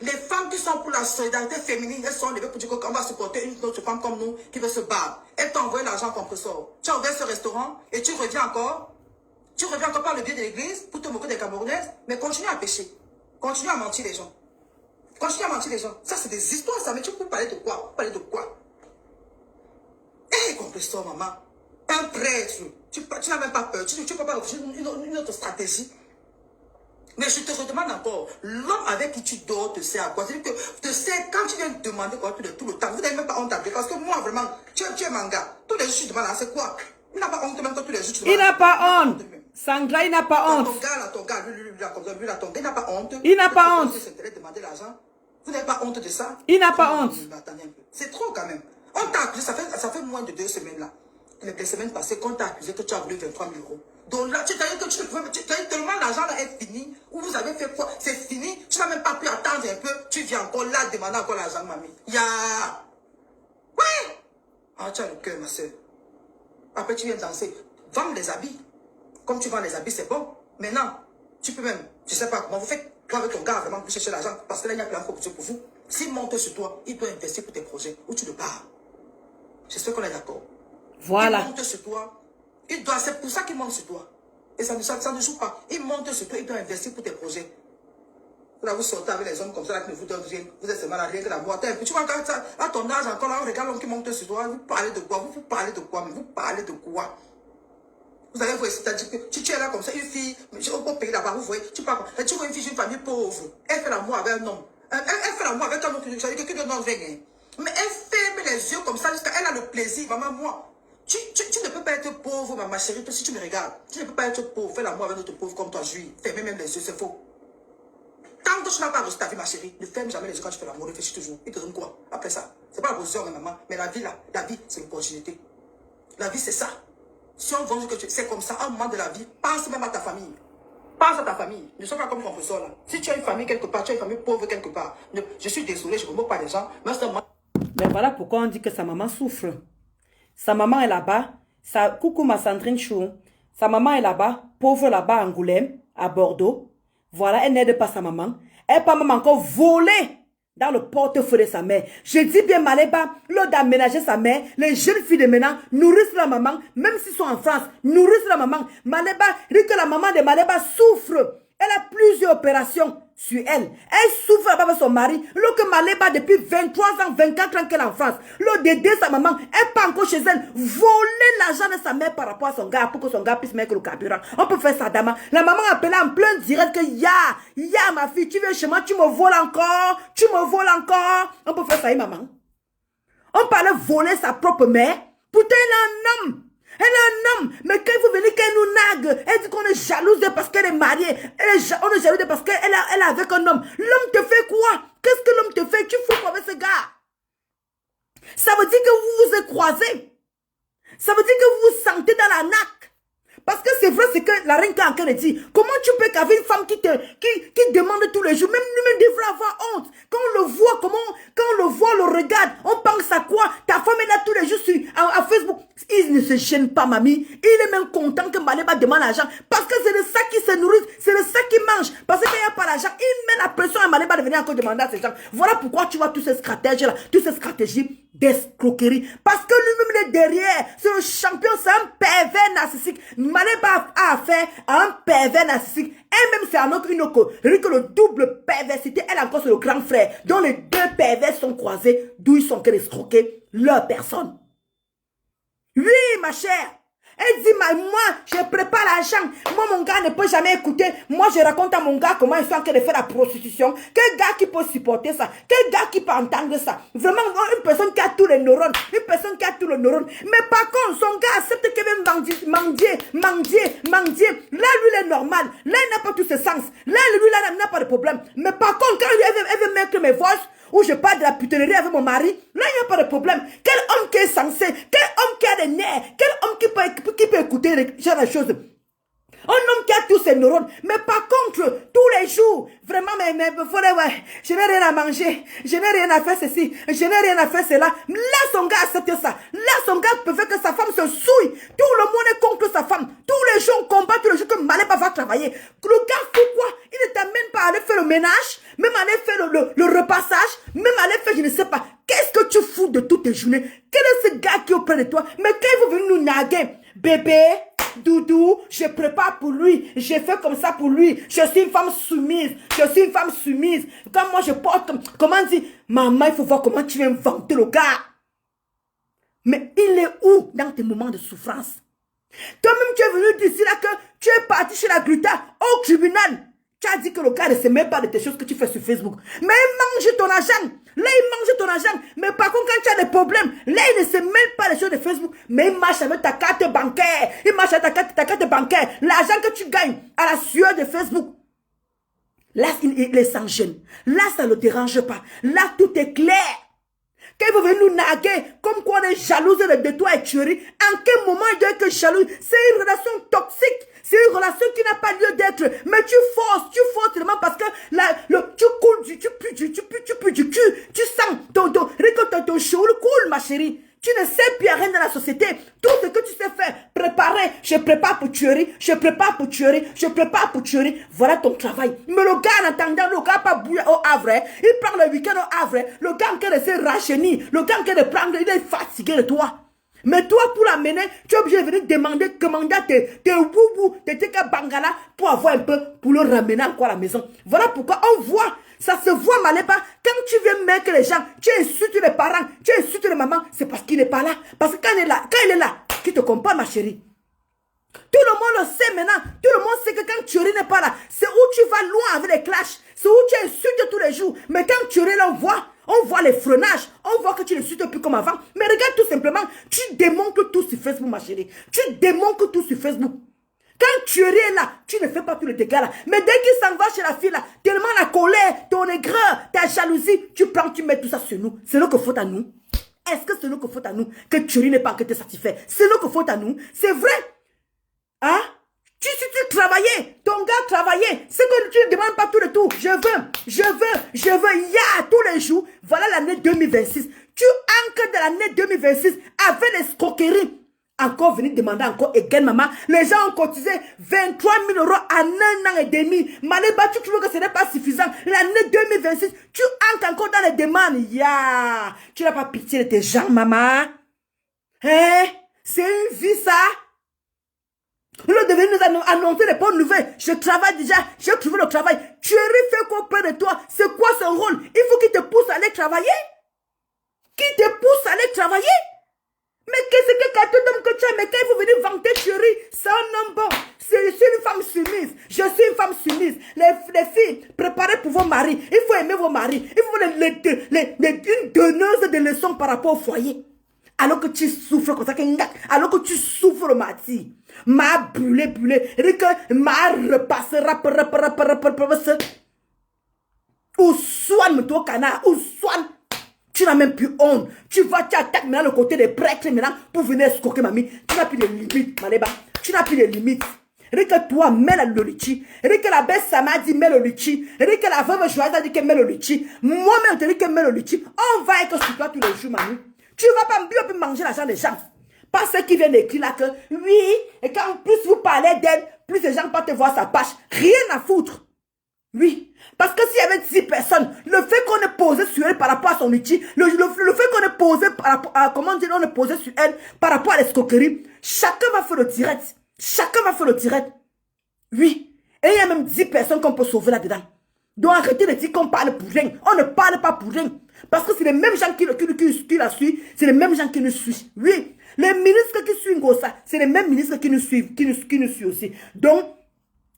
les femmes qui sont pour la solidarité féminine, elles sont levées pour dire qu'on va supporter une autre femme comme nous qui veut se battre. Elles t'ont envoyé l'argent comme ressort. Tu as ouvert ce restaurant et tu reviens encore. Tu reviens encore par le biais de l'église pour te moquer des Camerounaises, mais continue à pécher. Continue à mentir les gens. Continue à mentir les gens. Ça, c'est des histoires, ça. Mais tu peux parler de quoi? Parler de quoi? Eh, compresseur, maman. Un prêtre. Tu n'as même pas peur. Tu peux pas refuser une autre stratégie. Mais je te redemande encore, l'homme avec qui tu dors te sert à quoi? C'est-à-dire que te sert quand tu viens demander quoi tout le temps. Vous n'avez même pas honte à dire. Parce que moi, vraiment, tu es manga. Tous les jours, tu demandes, c'est quoi? Il n'a pas honte même que tous les jours, tu demandes. Il n'a pas honte. Sangra, il n'a pas honte. Ton gars, lui, il n'a pas honte. Il n'a pas honte. Vous n'avez pas honte de ça? Il n'a pas honte. C'est trop quand même. On t'a accusé, ça fait moins de 2 semaines là. Les semaines passées, qu'on t'a accusé que tu as voulu 23 000 €. Donc là, tu t'as dit que tu as tellement l'argent là est fini, ou vous avez fait quoi? C'est fini, tu n'as même pas pu attendre un peu, tu viens encore là demander encore l'argent, mamie. Ouais! Ah, tu as le cœur, ma soeur. Après, tu viens danser. Vends les habits. Comme tu vends les habits, c'est bon. Maintenant, tu peux même, je sais pas comment vous faites, toi avec ton gars, vraiment, pour chercher l'argent, parce que là, il n'y a plus encore pour vous. S'il monte sur toi, il doit investir pour tes projets, ou tu le pars. J'espère qu'on est d'accord. Voilà. Il monte sur toi. C'est pour ça qu'il monte sur toi. Et ça ne joue pas. Il monte sur toi, il peut investir pour tes projets. Là, vous sortez avec les hommes comme ça, là, qui ne vous donnent rien. Vous êtes seulement là, rien que la boîte. Tu vois, à ton âge encore, là, on regarde l'homme qui monte sur toi. Vous parlez de quoi? Vous parlez de quoi? Mais vous parlez de quoi? Vous allez voir, c'est-à-dire que tu es là comme ça, une fille, au pays là-bas, vous voyez, tu parles, tu vois une fille d'une famille pauvre. Elle fait l'amour avec un homme. Elle fait l'amour avec un homme qui ne donne rien. Mais elle ferme les yeux comme ça jusqu'à elle a le plaisir. Maman, moi, tu ne peux pas être pauvre, ma chérie, si tu me regardes. Tu ne peux pas être pauvre, faire l'amour avec notre pauvre comme toi, juif. Fermer même les yeux, c'est faux. Tant que tu n'as pas reçu ta vie, ma chérie, ne ferme jamais les yeux quand tu fais l'amour, réfléchis toujours. Il te donne quoi après ça? C'est pas la position, maman, mais la vie là, la vie, c'est l'opportunité. La vie, c'est ça. Si on veut que c'est comme ça, à un moment de la vie, pense même à ta famille. Pense à ta famille. Ne sois pas comme professeur là. Si tu as une famille quelque part, tu as une famille pauvre quelque part. Je suis désolé, je ne me moque pas des gens, mais c'est un moment. Mais voilà pourquoi on dit que sa maman souffre. Sa maman est là-bas. Coucou ma Sandrine Chou. Sa maman est là-bas, pauvre là-bas à Angoulême, à Bordeaux. Voilà, elle n'aide pas sa maman. Elle peut même encore voler dans le portefeuille de sa mère. Je dis bien Maléba, l'eau d'aménager sa mère, les jeunes filles de maintenant nourrissent la maman, même s'ils sont en France, nourrissent la maman. Maléba, dit que la maman de Maléba souffre. Elle a plusieurs opérations sur elle. Elle souffre avec son mari. L'eau que Maléba depuis 23 ans, 24 ans qu'elle est en France. L'eau d'aider sa maman. Elle part encore chez elle. Voler l'argent de sa mère par rapport à son gars pour que son gars puisse mettre le carburant. On peut faire ça, dama. La maman appelait en plein direct que ya ma fille, tu viens chez moi, tu me voles encore. Tu me voles encore. On peut faire ça, maman. On parlait voler sa propre mère. Pourtant, elle est un homme. Elle est un homme, mais quand il faut venir qu'elle nous nague, elle dit qu'on est jalouse parce qu'elle est mariée, on est jalouse parce qu'elle est avec un homme. L'homme te fait quoi? Qu'est-ce que l'homme te fait? Tu fous avec ce gars. Ça veut dire que vous vous êtes croisés. Ça veut dire que vous vous sentez dans la naque. Parce que c'est vrai, c'est que la reine Kankan dit, comment tu peux qu'avec une femme qui demande tous les jours, même lui-même devrait avoir honte. Quand on le voit, quand on le voit, on le regarde, on pense à quoi? Ta femme est là tous les jours à Facebook. Il ne se gêne pas, mamie. Il est même content que Maléba demande l'argent. Parce que c'est de ça qu'il se nourrit, c'est de ça qu'il mange. Parce qu'il n'y a pas l'argent, il met la pression à Maléba de venir encore demander à ces gens. Voilà pourquoi tu vois toutes ces stratèges-là, toutes ces stratégies d'escroquerie. Parce que lui-même est derrière. C'est le champion, c'est un pervers narcissique. Maléba a affaire à un pervers narcissique. Elle-même, c'est un autre, une autre. Que le double perversité, elle encore c'est le grand frère. Dont les deux pervers sont croisés, d'où ils sont que escroquer leur personne. Oui, ma chère. Elle dit, moi, je prépare l'argent. Moi, mon gars ne peut jamais écouter. Moi, je raconte à mon gars comment ils sont en train de faire la prostitution. Quel gars qui peut supporter ça? Quel gars qui peut entendre ça? Vraiment, une personne qui a tous les neurones. Une personne qui a tous les neurones. Mais par contre, son gars accepte qu'il veut mendier. Là, lui, il est normal. Là, il n'a pas tous ses sens. Là, lui, là, il n'a pas de problème. Mais par contre, quand elle veut mettre mes voix, où je parle de la putellerie avec mon mari, là, il n'y a pas de problème. Quel homme qui est censé, quel homme qui a des nerfs, quel homme qui peut écouter ce genre de choses. Un homme qui a tous ses neurones. Mais par contre, tous les jours, vraiment, mais ouais, je n'ai rien à manger, je n'ai rien à faire ceci, je n'ai rien à faire cela. Là, son gars accepte ça. Là, son gars peut faire que sa femme se souille. Tout le monde est contre sa femme. Tous les jours, on combat, tous les jours que Maléba va travailler. Le gars fait quoi? Il ne t'amène pas à aller faire le ménage, même aller faire le repassage, même aller faire, je ne sais pas. Qu'est-ce que tu fous de toutes tes journées? Quel est ce gars qui est auprès de toi? Mais quand il veut venir nous naguer, bébé, doudou, je prépare pour lui, j'ai fait comme ça pour lui, je suis une femme soumise, quand moi je porte, comment on dit, maman, il faut voir comment tu viens inventer le gars. Mais il est où dans tes moments de souffrance? Toi-même tu es venu d'ici là que tu es parti chez la Gruta, au tribunal, tu as dit que le gars ne sait même pas de tes choses que tu fais sur Facebook, mais il mange ton argent. Là, il mange ton argent. Mais par contre, quand tu as des problèmes, là, il ne sait même pas les choses de Facebook. Mais il marche avec ta carte bancaire. Il marche avec ta carte bancaire. L'argent que tu gagnes à la sueur de Facebook. Là, il est sans gêne. Là, ça ne le dérange pas. Là, tout est clair. Quand il veut venir nous naguer, comme quoi on est jalouse de toi et tuerie, en quel moment il doit être jaloux? C'est une relation toxique. C'est une relation qui n'a pas lieu d'être. Mais tu forces seulement parce que tu coules, tu pues du cul. Tu sens ton cheveu coule, ma chérie. Tu ne sais plus rien dans la société. Tout ce que tu sais faire, préparer. Je prépare pour tuerie. Voilà ton travail. Mais le gars, en attendant, le gars pas bouillir au Havre. Il prend le week-end au Havre. Le gars en train de se rajeunir. Le gars en train de prendre, il est fatigué de toi. Mais toi, pour l'amener, tu es obligé de venir commander à tes boubous, tes bangala pour avoir un peu, pour le ramener encore à la maison. Voilà pourquoi on voit, ça se voit Maléba. Quand tu viens mettre les gens, tu insultes les parents, tu insultes les mamans, c'est parce qu'il n'est pas là. Parce que quand il est là, qui te comprend ma chérie. Tout le monde le sait maintenant. Tout le monde sait que quand Thierry n'est pas là, c'est où tu vas loin avec les clashs. C'est où tu insultes tous les jours. Mais quand Thierry est là, on voit les freinages. On voit que tu ne insultes plus comme avant. Mais regarde tout simplement, tu démontres tout sur Facebook, ma chérie. Tu démontres tout sur Facebook. Quand Thierry est là, tu ne fais pas tous les dégâts là. Mais dès qu'il s'en va chez la fille là, tellement la colère, ton aigreur, ta jalousie, tu prends, tu mets tout ça sur nous. C'est nous que faute à nous. Est-ce que c'est nous que faute à nous que Thierry n'est pas que te satisfait? C'est nous que faute à nous. C'est vrai. Hein? Si tu travaillais, ton gars travaillait, c'est que tu ne demandes pas tout le tout. Je veux, il y a tous les jours. Voilà l'année 2026. Tu ancres de l'année 2026 avec les escroqueries. Encore venir demander encore again, maman. Les gens ont cotisé 23 000 € en 1 an et demi. Maléba, tu trouves que ce n'est pas suffisant. L'année 2026, tu entres encore dans les demandes. Tu n'as pas pitié de tes gens, maman. Hein? C'est une vie, ça. Vous devez nous annoncer les bonnes nouvelles. Je travaille déjà, j'ai trouvé le travail. Thierry fait quoi auprès de toi? C'est quoi son rôle? Il faut qu'il te pousse à aller travailler. Qui te pousse à aller travailler? Mais qu'est-ce que quand homme que tu as? Mais quand il faut venir vanter Thierry, c'est un homme bon. Je suis une femme soumise. Je suis une femme soumise. Les filles, préparez pour vos maris. Il faut aimer vos maris. Il faut une donneuse de leçons par rapport au foyer. Alors que tu souffres comme ça, alors que tu souffres, Mati, m'a brûlé, m'a repassé, ou soit me canard, ou soit tu n'as même plus honte. Tu attaques maintenant le côté des prêtres maintenant pour venir escroquer mamie. Tu n'as plus de limites, Maléba. Tu n'as plus de limites. Que toi, mets le litchi. Que la bête Sama dit mets le litchi. Que la veuve Joël a dit que mets le litchi. Moi-même, je te dis que mets le litchi. On va être sur toi tous les jours, mamie. Tu ne vas pas manger l'argent des gens. Pas ceux qui viennent écrire là que oui, et quand plus vous parlez d'elle, plus les gens peuvent te voir sa page. Rien à foutre. Oui. Parce que s'il y avait 10 personnes, le fait qu'on ait posé sur elle par rapport à son outil, le fait qu'on ait posé par rapport à, comment dire, on ait posé sur elle par rapport à l'escroquerie, chacun va faire le direct. Chacun va faire le direct. Oui. Et il y a même 10 personnes qu'on peut sauver là-dedans. Donc arrêtez de dire qu'on parle pour rien. On ne parle pas pour rien. Parce que c'est les mêmes gens qui la suivent. C'est les mêmes gens qui nous suivent. Oui. Les ministres qui suivent Ngossa, c'est les mêmes ministres qui nous suivent, qui nous suivent aussi. Donc,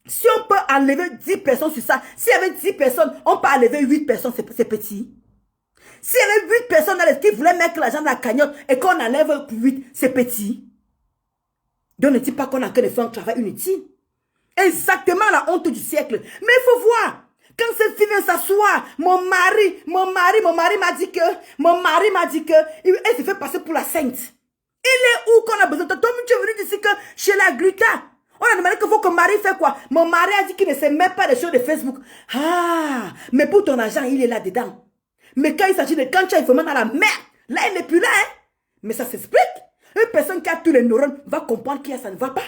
si on peut enlever 10 personnes sur ça, s'il y avait 10 personnes, on peut enlever 8 personnes, c'est petit. S'il y avait 8 personnes qui voulaient mettre l'argent dans la cagnotte et qu'on enlève 8, c'est petit. Donc ne dis pas qu'on a que de faire un travail inutile. Exactement la honte du siècle. Mais il faut voir. Quand cette fille vient s'asseoir, mon mari m'a dit que, elle se fait passer pour la sainte. Il est où qu'on a besoin de toi? Tu es venu d'ici que chez la Gluta. On a demandé qu'il faut que Marie fait quoi? Mon mari a dit qu'il ne sait même pas des choses de Facebook. Ah, mais pour ton argent, il est là-dedans. Mais quand il s'agit de quand tu es vraiment dans la merde, là, il n'est plus là, hein? Mais ça s'explique. Une personne qui a tous les neurones va comprendre qu'il y a ça ne va pas.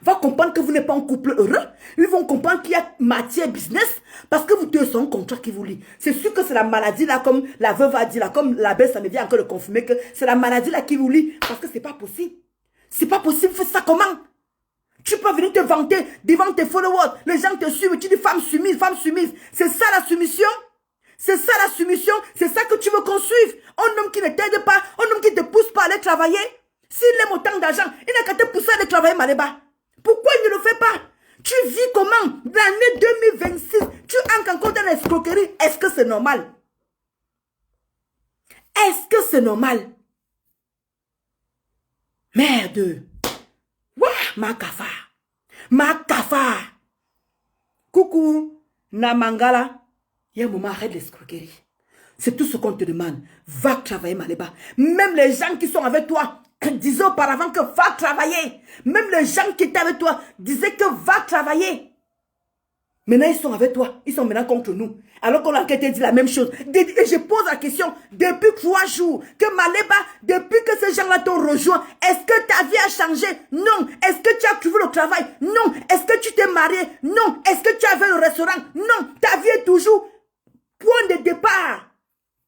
Va comprendre que vous n'êtes pas un couple heureux. Ils vont comprendre qu'il y a matière business parce que vous deux sont un contrat qui vous lie. C'est sûr que c'est la maladie là, comme la veuve a dit là, comme la belle, ça me vient encore de confirmer que c'est la maladie là qui vous lie parce que c'est pas possible. C'est pas possible, fais ça comment? Tu peux venir te vanter devant tes followers. Les gens te suivent, tu dis femme soumise, femme soumise. C'est ça la soumission? C'est ça la soumission? C'est ça que tu veux qu'on suive? Un homme qui ne t'aide pas, un homme qui ne te pousse pas à aller travailler? S'il aime autant d'argent, il n'a qu'à te pousser à aller travailler, Maléba. Pourquoi il ne le fait pas? Tu vis comment? L'année 2026, tu entres encore dans l'escroquerie. Est-ce que c'est normal? Est-ce que c'est normal? Merde. Wouah, ma cafard. Ma cafard. Coucou, Namangala. Il y a un moment, arrête l'escroquerie. C'est tout ce qu'on te demande. Va travailler, Maléba. Même les gens qui sont avec toi disaient auparavant que va travailler. Même les gens qui étaient avec toi disaient que va travailler. Maintenant, ils sont avec toi. Ils sont maintenant contre nous. Alors qu'on a dit la même chose. Et je pose la question, depuis 3 jours, que Maléba, depuis que ces gens-là t'ont rejoint, est-ce que ta vie a changé? Non. Est-ce que tu as trouvé le travail? Non. Est-ce que tu t'es marié? Non. Est-ce que tu avais le restaurant? Non. Ta vie est toujours point de départ.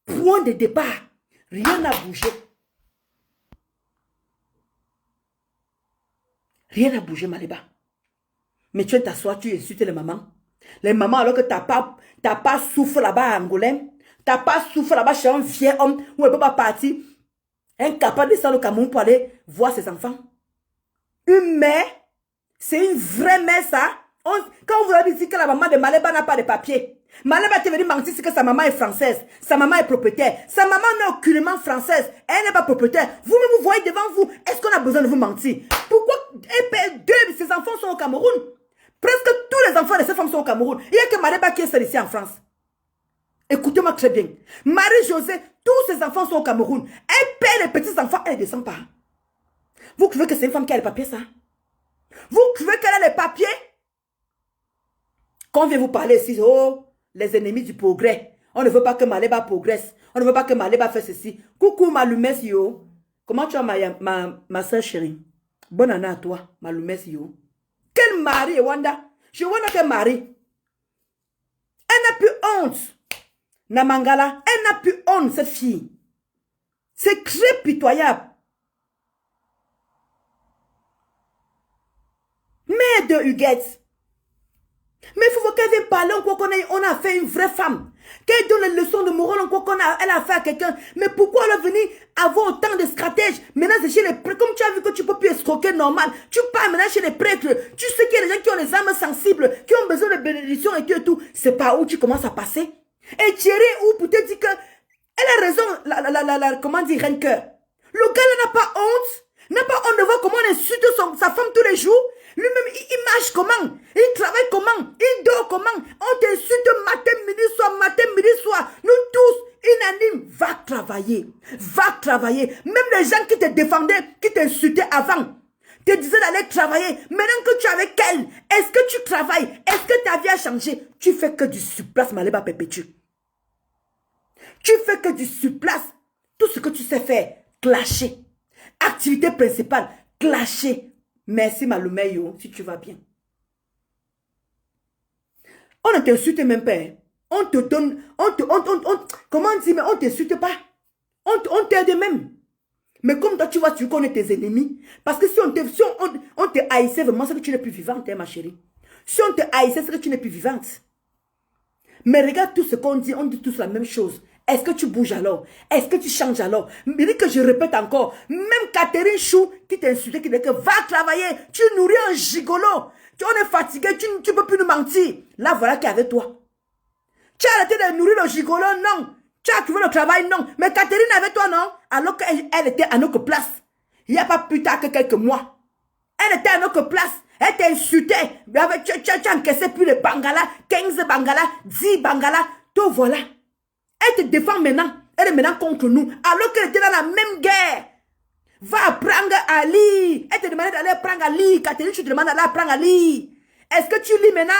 Point de départ. Rien n'a bougé. Rien n'a bougé, Maléba. Mais tu viens t'asseoir, tu insultes les mamans. Les mamans, alors que t'as pas souffle là-bas à Angoulême. T'as pas souffle là-bas chez un fier homme où elle ne peut pas partir. Incapable de descendre au Cameroun pour aller voir ses enfants. Une mère, c'est une vraie mère, ça. Quand on vous a dit que la maman de Maléba n'a pas de papier, Maléba te venir mentir que sa maman est française, sa maman est propriétaire. Sa maman n'est aucunement française, elle n'est pas propriétaire. Vous-même vous voyez devant vous, est-ce qu'on a besoin de vous mentir? Pourquoi deux de ses enfants sont au Cameroun? Presque tous les enfants de ces femmes sont au Cameroun. Il n'y a que Maléba qui est seule ici en France. Écoutez-moi très bien. Marie-Josée, tous ses enfants sont au Cameroun. Elle paie les petits-enfants, elle ne descend pas. Vous trouvez que c'est une femme qui a les papiers, ça? Vous trouvez qu'elle a les papiers? Quand on vient vous parler ici, oh, les ennemis du progrès. On ne veut pas que Maléba progresse. On ne veut pas que Maléba fasse ceci. Coucou Maloumès, yo. Comment tu vas, ma soeur chérie? Bonne année à toi, Maloumès, yo. Quel mari, Wanda? Je vois quel mari. Elle n'a plus honte. Namangala, elle n'a plus honte, cette fille. C'est très pitoyable. Mère de Huguette. Mais il faut qu'elle vienne parler, on a fait une vraie femme. Qu'elle donne les leçons de morale, elle a fait à quelqu'un. Mais pourquoi elle est venue avoir autant de stratèges? Maintenant, c'est chez les prêtres. Comme tu as vu que tu ne peux plus escroquer normal. Tu pars maintenant chez les prêtres. Tu sais qu'il y a des gens qui ont les âmes sensibles, qui ont besoin de bénédictions et tout. C'est pas où tu commences à passer. Et Thierry, ou pour te dire que elle a raison, comment dire, Renker. Le gars n'a pas honte. N'a pas honte de voir comment on insulte sa femme tous les jours. Lui-même, il marche comment? Il travaille comment? Il dort comment? On t'insulte matin, midi, soir. Nous tous, unanimes, va travailler. Va travailler. Même les gens qui te défendaient, qui t'insultaient avant, te disaient d'aller travailler. Maintenant que tu es avec elle, est-ce que tu travailles? Est-ce que ta vie a changé? Tu fais que du surplace, Maléba Perpétue. Tu fais que du surplace. Tout ce que tu sais faire, clasher. Activité principale, clasher. Merci Maloumeyo, si tu vas bien. On ne t'insulte même pas. Hein. On te donne, comment on dit, mais on ne t'insulte pas. On t'aide même. Mais comme toi, tu vois, tu connais tes ennemis. Parce que si on te haïssait vraiment, c'est que tu n'es plus vivante, hein, ma chérie. Si on te haïssait, c'est que tu n'es plus vivante. Mais regarde tout ce qu'on dit, on dit tous la même chose. Est-ce que tu bouges alors? Est-ce que tu changes alors? Mais dis que je répète encore. Même Catherine Chou qui t'insultait, qui dit que va travailler, tu nourris un gigolo. On est fatigué, tu ne peux plus nous mentir. Là, voilà qui est avec toi. Tu as arrêté de nourrir le gigolo, non. Tu as trouvé le travail, non. Mais Catherine est avec toi, non. Alors qu'elle était à notre place. Il n'y a pas plus tard que quelques mois. Elle était à notre place. Elle t'insultait. Tu as encaissé plus de Bangala, 15 Bangala, 10 Bangala. Tout voilà. Elle te défend maintenant. Elle est maintenant contre nous. Alors qu'elle était dans la même guerre. Va prendre Ali. Elle te demande d'aller prendre Ali. Catherine, tu te demandes d'aller prendre Ali. Est-ce que tu lis maintenant?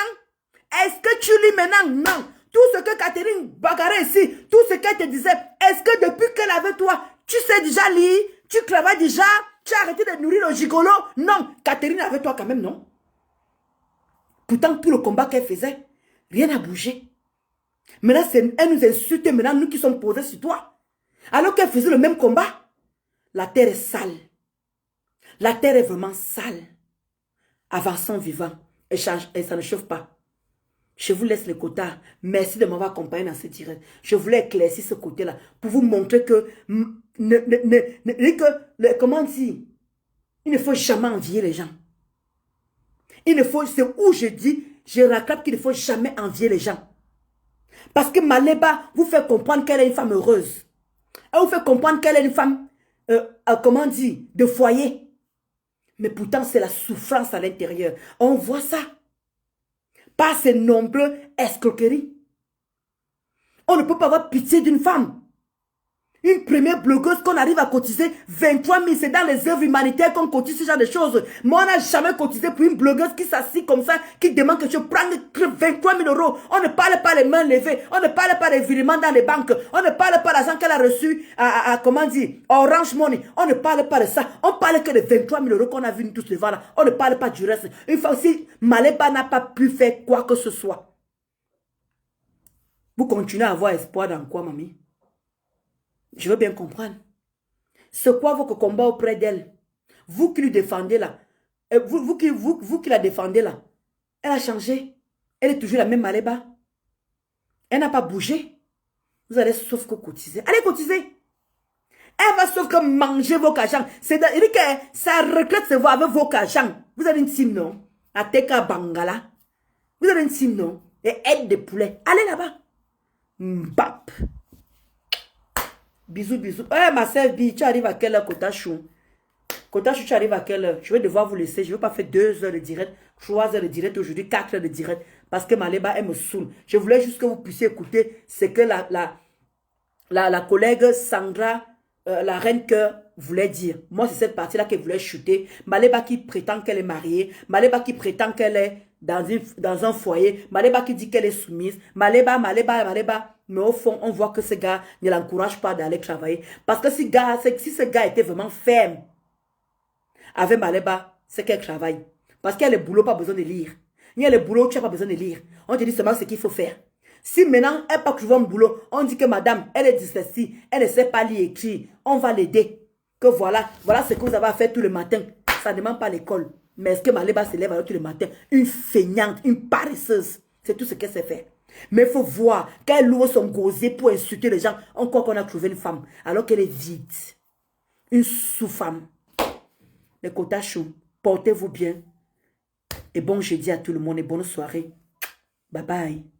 Est-ce que tu lis maintenant? Non. Tout ce que Catherine bagarrait ici, tout ce qu'elle te disait, est-ce que depuis qu'elle est avec toi, tu sais déjà lire? Tu travailles déjà? Tu as arrêté de nourrir le gigolo? Non. Catherine est avec toi quand même, non? Pourtant, tout le combat qu'elle faisait, rien n'a bougé. Maintenant, elle nous insulte, maintenant, nous qui sommes posés sur toi. Alors qu'elle faisait le même combat. La terre est sale. La terre est vraiment sale. Avançons vivant. Et ça ne chauffe pas. Je vous laisse le quota. Merci de m'avoir accompagné dans ce direct. Je voulais éclaircir ce côté-là pour vous montrer que, comment dire, il ne faut jamais envier les gens. Il ne faut, c'est où je dis, je racclame qu'il ne faut jamais envier les gens. Parce que Maléba vous fait comprendre qu'elle est une femme heureuse. Elle vous fait comprendre qu'elle est une femme, comment dire, de foyer. Mais pourtant, c'est la souffrance à l'intérieur. On voit ça. Par ces nombreux escroqueries. On ne peut pas avoir pitié d'une femme. Une première blogueuse qu'on arrive à cotiser 23 000, c'est dans les œuvres humanitaires qu'on cotise ce genre de choses. Moi, on n'a jamais cotisé pour une blogueuse qui s'assied comme ça, qui demande que je prenne 23 000 euros. On ne parle pas les mains levées, on ne parle pas des virements dans les banques, on ne parle pas de l'argent qu'elle a reçu à comment dire, Orange Money. On ne parle pas de ça. On parle que de 23 000 euros qu'on a vu nous tous devant là. On ne parle pas du reste. Une fois aussi, Maléba n'a pas pu faire quoi que ce soit. Vous continuez à avoir espoir dans quoi, mamie? Je veux bien comprendre. C'est quoi votre combat auprès d'elle? Vous qui lui défendez là. Et vous qui la défendez là, elle a changé. Elle est toujours la même Maléba. Elle n'a pas bougé. Vous allez sauf que cotiser. Allez cotiser. Elle va sauf que manger vos cachans. C'est-à-dire que sa retraite se voit avec vos cachans. Vous avez une team, non? À Teka Bangala. Vous avez une team, non? Et aide des poulets. Allez là-bas. Mbap. Bisous, bisous. Eh, ma sœur Bi, tu arrives à quelle heure, Kotachou? Kotachou, tu arrives à quelle heure? Je vais devoir vous laisser. Je ne vais pas faire 2 heures de direct, 3 heures de direct aujourd'hui, 4 heures de direct. Parce que Maléba, elle me saoule. Je voulais juste que vous puissiez écouter ce que la collègue Sandra, la reine cœur, voulait dire. Moi, c'est cette partie-là qu'elle voulait chuter. Maléba qui prétend qu'elle est mariée. Maléba qui prétend qu'elle est dans un foyer. Maléba qui dit qu'elle est soumise. Maléba. Mais au fond, on voit que ce gars ne l'encourage pas d'aller travailler. Parce que si ce gars était vraiment ferme avec Maléba, c'est qu'elle travaille. Parce qu'il y a le boulot, pas besoin de lire. Il y a le boulot, tu n'as pas besoin de lire. On te dit seulement ce qu'il faut faire. Si maintenant, elle n'a pas trouvé un boulot, on dit que madame, elle est dyslexique, elle ne sait pas lire et écrire, on va l'aider. Que voilà ce que vous avez à faire tout le matin. Ça ne demande pas l'école. Mais est-ce que Maléba se lève alors tout le matin? Une feignante, une paresseuse. C'est tout ce qu'elle sait faire. Mais il faut voir qu'elle ouvre son gosier pour insulter les gens. Encore qu'on a trouvé une femme, alors qu'elle est vide. Une sous-femme. Les Kotachou, portez-vous bien. Et bon jeudi à tout le monde et bonne soirée. Bye bye.